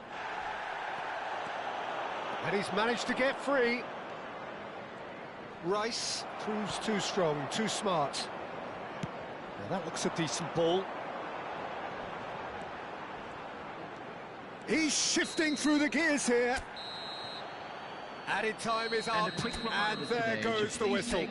And he's managed to get free. Rice proves too strong, too smart. Now that looks a decent ball. He's shifting through the gears here. Added time is up, and there goes the whistle.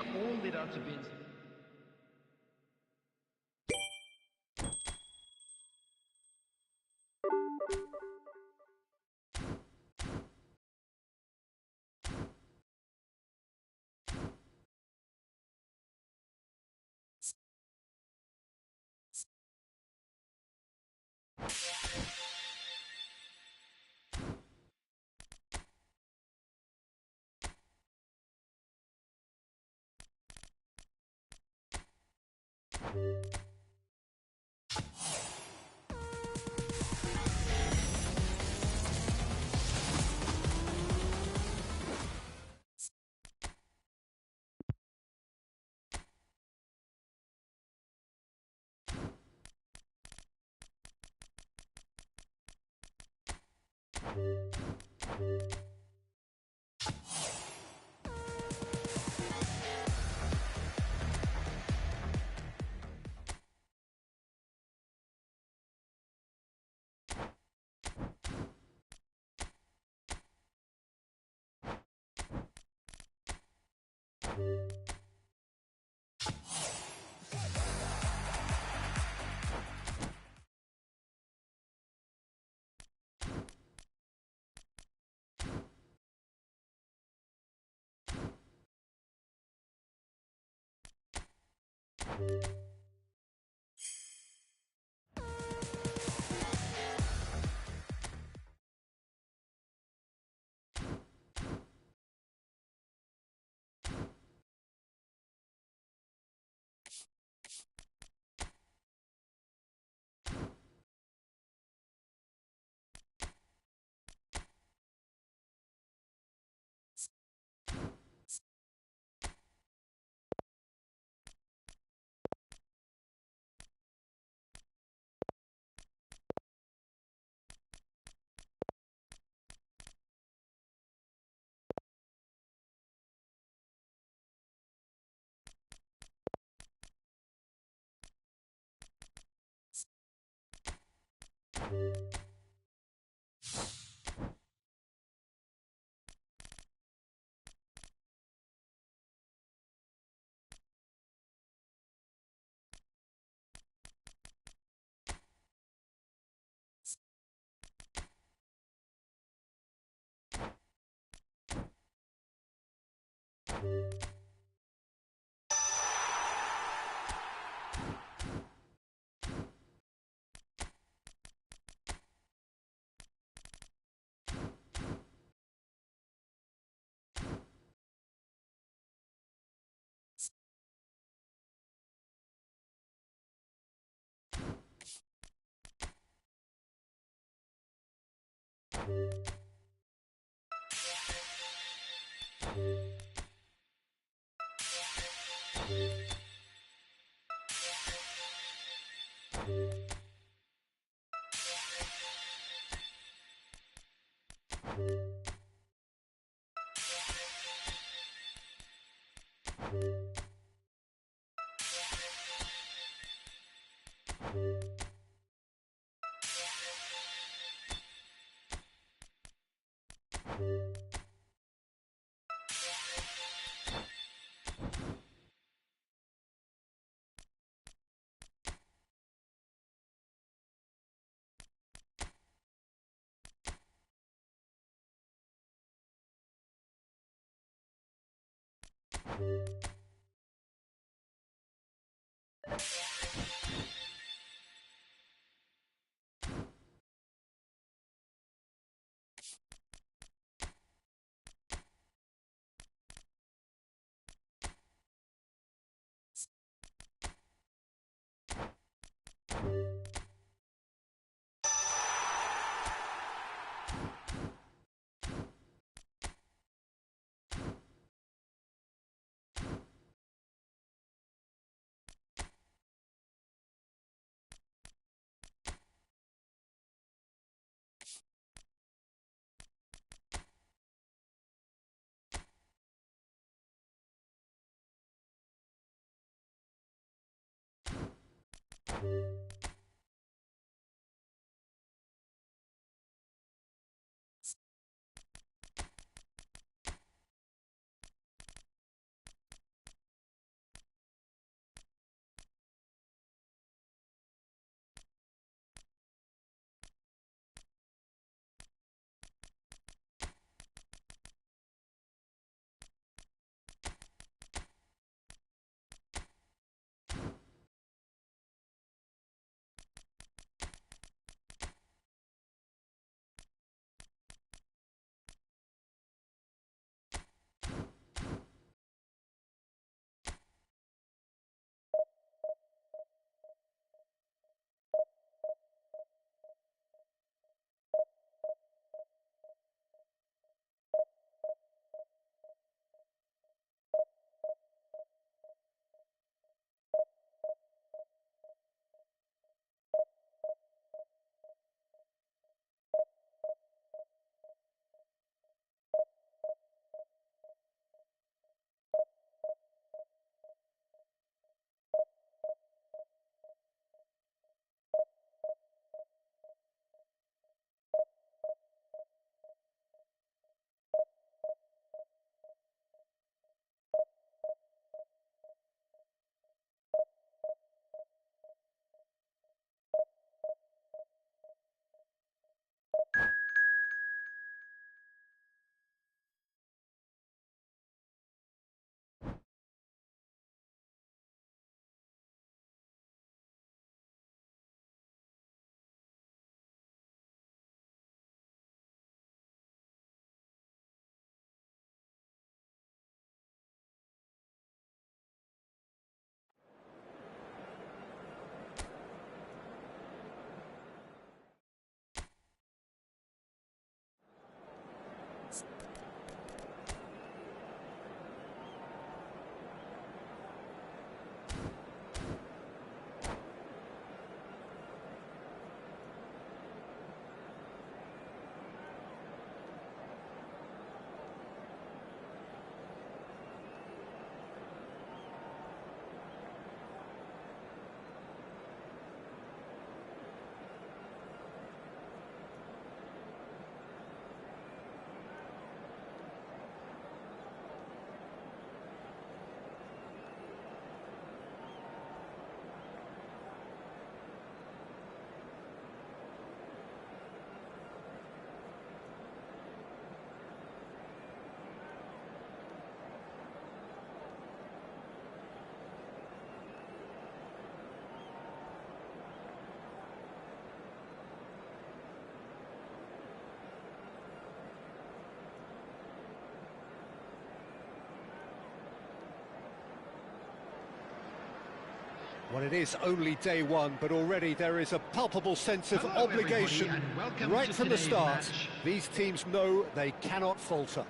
Well, it is only day one, but already there is a palpable sense of Hello, obligation. everybody, and welcome Right to from the today's start, match. these teams know they cannot falter.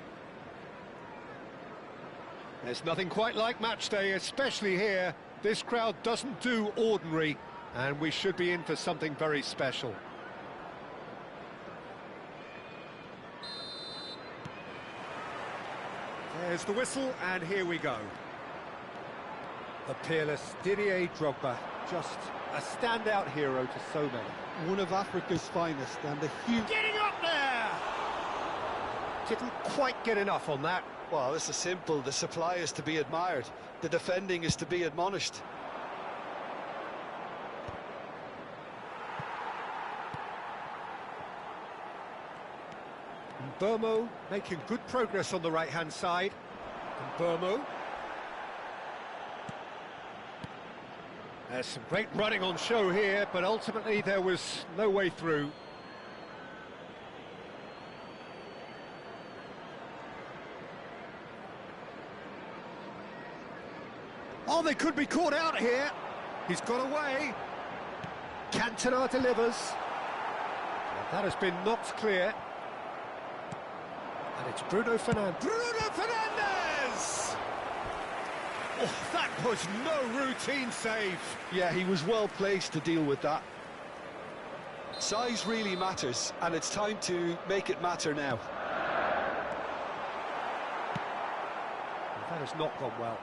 There's nothing quite like match day, especially here. This crowd doesn't do ordinary, and we should be in for something very special. There's the whistle, and here we go. The peerless Didier Drogba, just a standout hero to so many. One of Africa's finest, and the huge... Getting up there! Didn't quite get enough on that. Well, this is simple. The supply is to be admired. The defending is to be admonished. Burmo making good progress on the right-hand side. And Burmo. There's some great running on show here, but ultimately there was no way through. Oh, they could be caught out here. He's got away. Cantona delivers. And that has been knocked clear. And it's Bruno Fernandes. Bruno Fernandes! Oh, that was no routine save. Yeah, he was well placed to deal with that. Size really matters, and it's time to make it matter now. That has not gone well.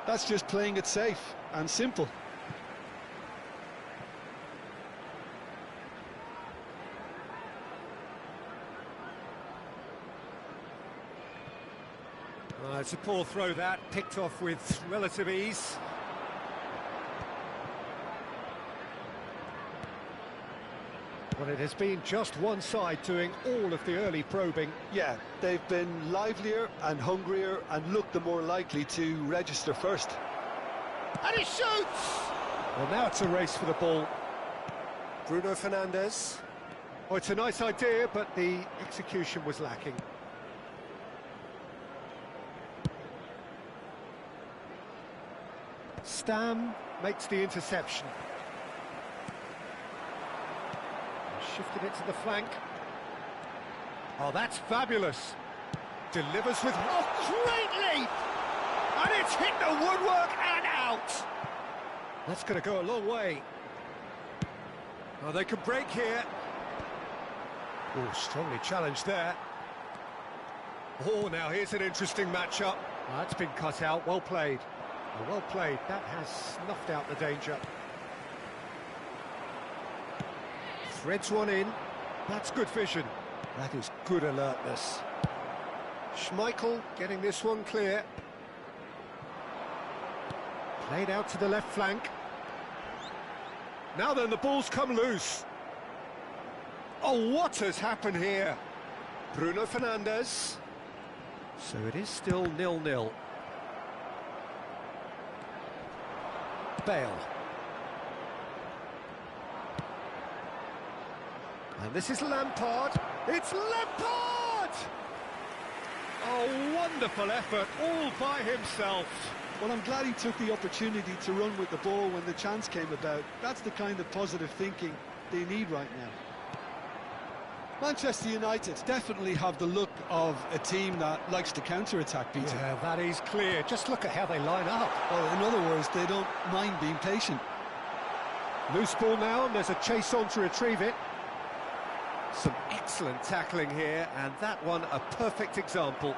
That's just playing it safe and simple. It's a poor throw that, picked off with relative ease. Well, it has been just one side doing all of the early probing. Yeah, they've been livelier and hungrier and looked the more likely to register first. And he shoots! Well, now it's a race for the ball. Bruno Fernandes. Oh, it's a nice idea, but the execution was lacking. Stam makes the interception. Shifted it to the flank. Oh, that's fabulous. Delivers with... Oh, great leap! And it's hit the woodwork and out. That's going to go a long way. Oh, they can break here. Oh, strongly challenged there. Oh, now here's an interesting matchup. Oh, that's been cut out. Well played. Oh, well played. That has snuffed out the danger. Threads one in. That's good vision. That is good alertness. Schmeichel getting this one clear. Played out to the left flank. Now then, the ball's come loose. Oh, what has happened here? Bruno Fernandes. So it is still 0-0. Bale. And this is Lampard. It's Lampard! Oh, wonderful effort, all by himself. Well, I'm glad he took the opportunity to run with the ball when the chance came about. That's the kind of positive thinking they need right now. Manchester United definitely have the look of a team that likes to counter-attack, Peter. Yeah, that is clear. Just look at how they line up. Well, in other words, they don't mind being patient. Loose ball now, and there's a chase on to retrieve it. Some excellent tackling here, and that one a perfect example.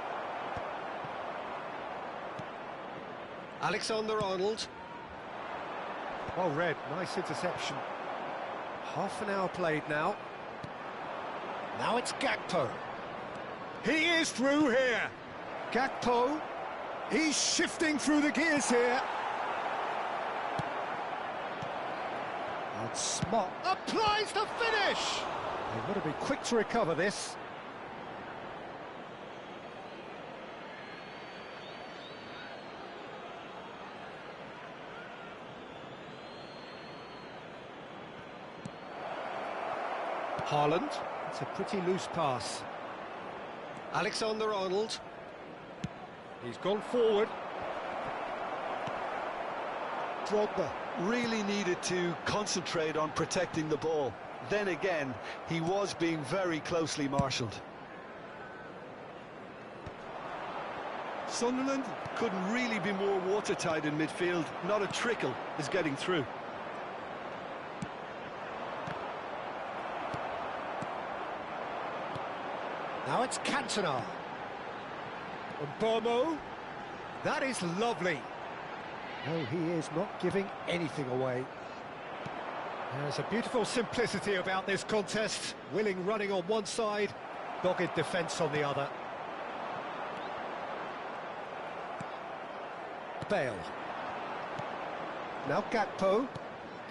Alexander-Arnold. Well read, nice interception. Half an hour played now. Now it's Gakpo. He is through here. Gakpo, he's shifting through the gears here. And Smart applies the finish. They've got to be quick to recover this. Haaland. It's a pretty loose pass. Alexander-Arnold. He's gone forward. Drogba really needed to concentrate on protecting the ball. Then again, he was being very closely marshalled. Sunderland couldn't really be more watertight in midfield. Not a trickle is getting through. Now it's Cantona. And Burmo. That is lovely. No, he is not giving anything away. There's a beautiful simplicity about this contest. Willing running on one side, dogged defence on the other. Bale. Now Gakpo.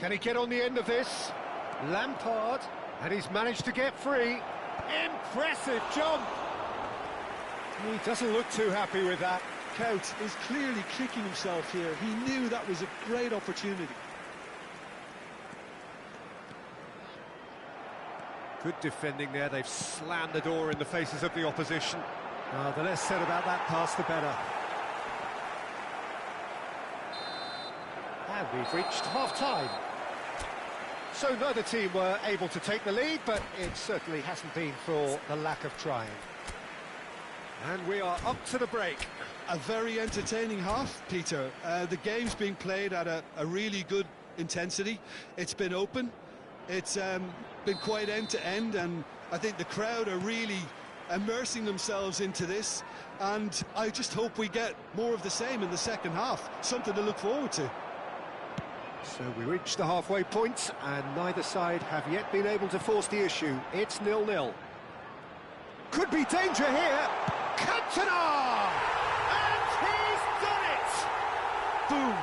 Can he get on the end of this? Lampard. And he's managed to get free. Impressive jump. He doesn't look too happy with that. Kaut is clearly kicking himself here. He knew that was a great opportunity. Good defending there. They've slammed the door in the faces of the opposition. The less said about that pass, the better. And we've reached half-time. So neither team were able to take the lead, but it certainly hasn't been for the lack of trying. And we are up to the break. A very entertaining half, Peter. The game's being played at a really good intensity. It's been open. It's been quite end-to-end, and I think the crowd are really immersing themselves into this, and I just hope we get more of the same in the second half. Something to look forward to. So we reach the halfway point, and neither side have yet been able to force the issue. It's 0-0. Could be danger here. Cantona! And he's done it! Boom!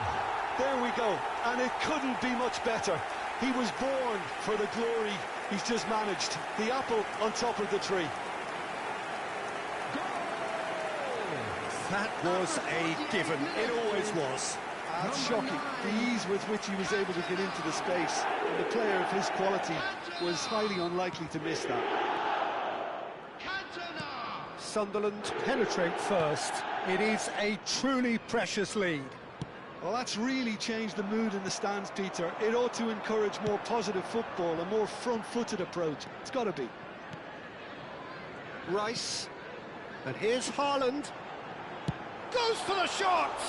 There we go. And it couldn't be much better. He was born for the glory he's just managed. The apple on top of the tree. That was a given. It always was. That's shocking. The ease with which he was able to get into the space. And the player of his quality was highly unlikely to miss that. Sunderland penetrate first. It is a truly precious lead. Well, that's really changed the mood in the stands, Peter. It ought to encourage more positive football, a more front-footed approach. It's got to be. Rice. And here's Haaland. Goes for the shot!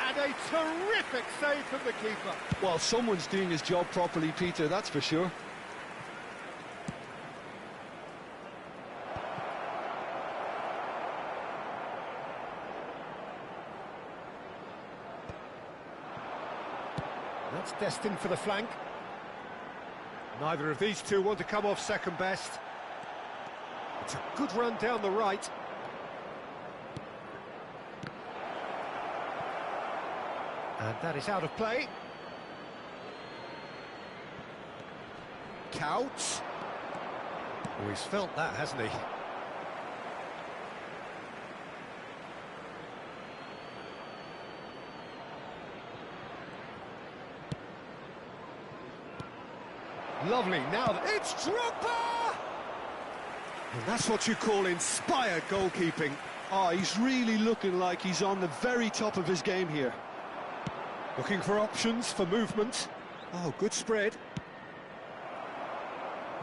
And a terrific save from the keeper. Well, someone's doing his job properly, Peter, that's for sure. That's destined for the flank. Neither of these two want to come off second best. It's a good run down the right. And that is out of play. Kaut. Oh, he's felt that, hasn't he? Lovely, now it's Drogba! And that's what you call inspired goalkeeping. Oh, he's really looking like he's on the very top of his game here. Looking for options for movement. Oh, good spread.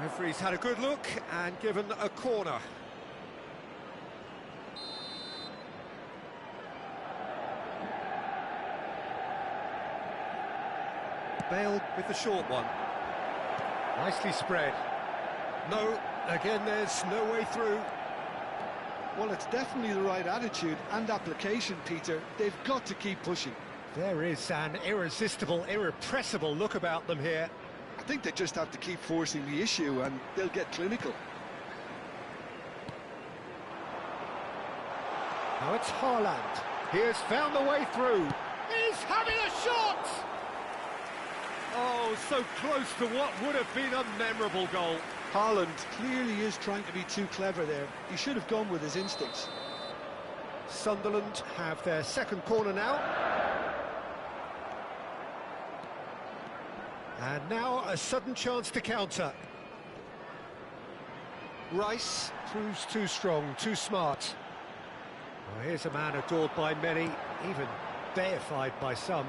Referee's had a good look and given a corner. Bale with the short one. Nicely spread. No, again there's no way through. Well, it's definitely the right attitude and application, Peter. They've got to keep pushing. There is an irresistible, irrepressible look about them here. I think they just have to keep forcing the issue and they'll get clinical. Now it's Haaland. He has found the way through. He's having a shot! Oh, so close to what would have been a memorable goal. Haaland clearly is trying to be too clever there. He should have gone with his instincts. Sunderland have their second corner now. And now a sudden chance to counter. Rice proves too strong, too smart. Well, here's a man adored by many, even deified by some.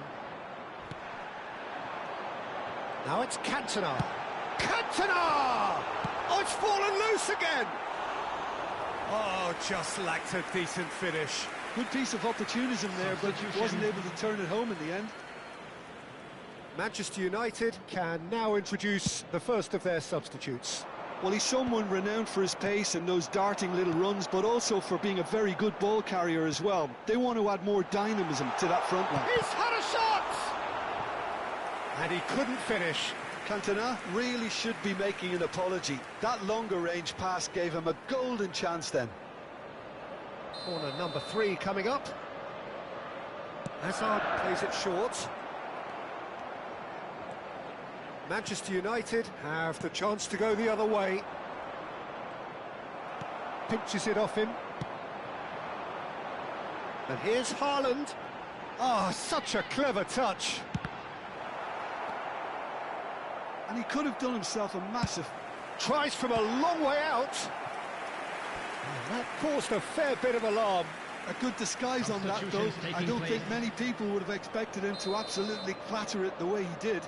Now it's Cantona. Cantona! Oh, it's fallen loose again! Oh, just lacked a decent finish. Good piece of opportunism there, but wasn't able to turn it home in the end. Manchester United can now introduce the first of their substitutes. Well, he's someone renowned for his pace and those darting little runs, but also for being a very good ball carrier as well. They want to add more dynamism to that front line. He's had a shot! And he couldn't finish. Cantona really should be making an apology. That longer range pass gave him a golden chance then. Corner number 3 coming up. Hazard plays it short. Manchester United have the chance to go the other way. Pinches it off him. And here's Haaland. Ah, such a clever touch. And he could have done himself a massive... Tries from a long way out. And that caused a fair bit of alarm. A good disguise on that, though. I don't think many people would have expected him to absolutely clatter it the way he did.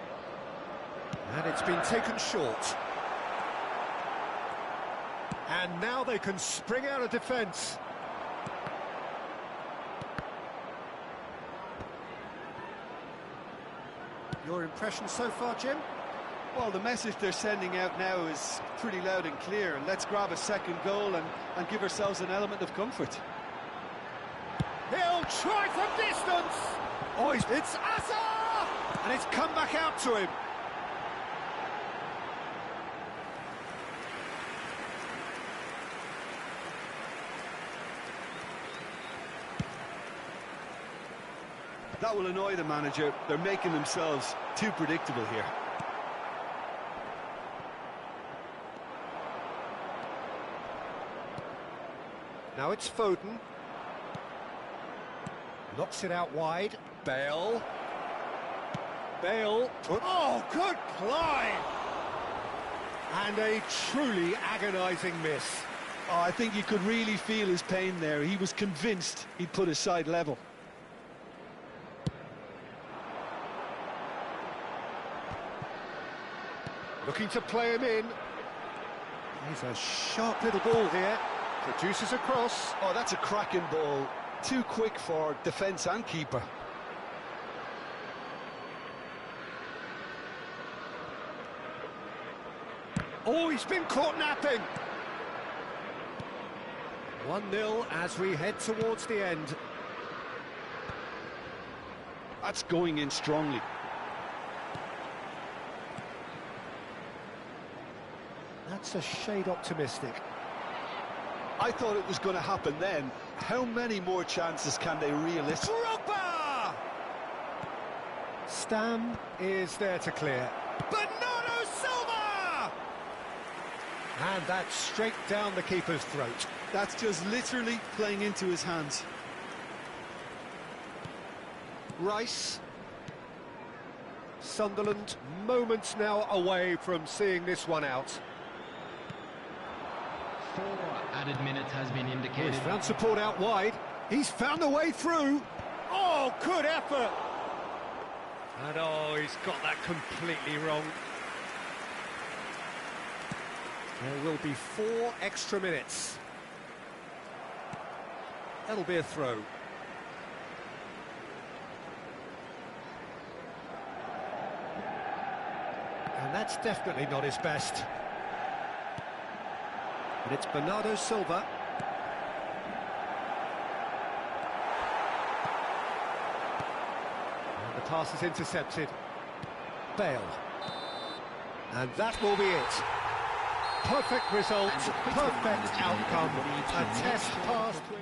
And it's been taken short. And now they can spring out of defence. Your impression so far, Jim? Well, the message they're sending out now is pretty loud and clear. Let's grab a second goal and give ourselves an element of comfort. He'll try from distance! Oh, it's Asa! And it's come back out to him. That will annoy the manager. They're making themselves too predictable here. Now it's Foden. Knocks it out wide. Bale. Oh, good climb! And a truly agonising miss. Oh, I think you could really feel his pain there. He was convinced he'd put his side level. Looking to play him in. He's a sharp little ball here. Produces a cross. Oh, that's a cracking ball. Too quick for defence and keeper. Oh, he's been caught napping. 1-0 as we head towards the end. That's going in strongly. That's a shade optimistic. I thought it was going to happen then. How many more chances can they realistically? Drogba! Stam is there to clear. Bernardo Silva! And that's straight down the keeper's throat. That's just literally playing into his hands. Rice. Sunderland moments now away from seeing this one out. 4 added minutes has been Oh, indicated. he's found support out wide. He's found a way through. Oh, good effort. And oh, he's got that completely wrong. There will be 4 extra minutes. That'll be a throw. And that's definitely not his best. But it's Bernardo Silva. And the pass is intercepted. Bale. And that will be it. Perfect result, perfect outcome. A test passed with...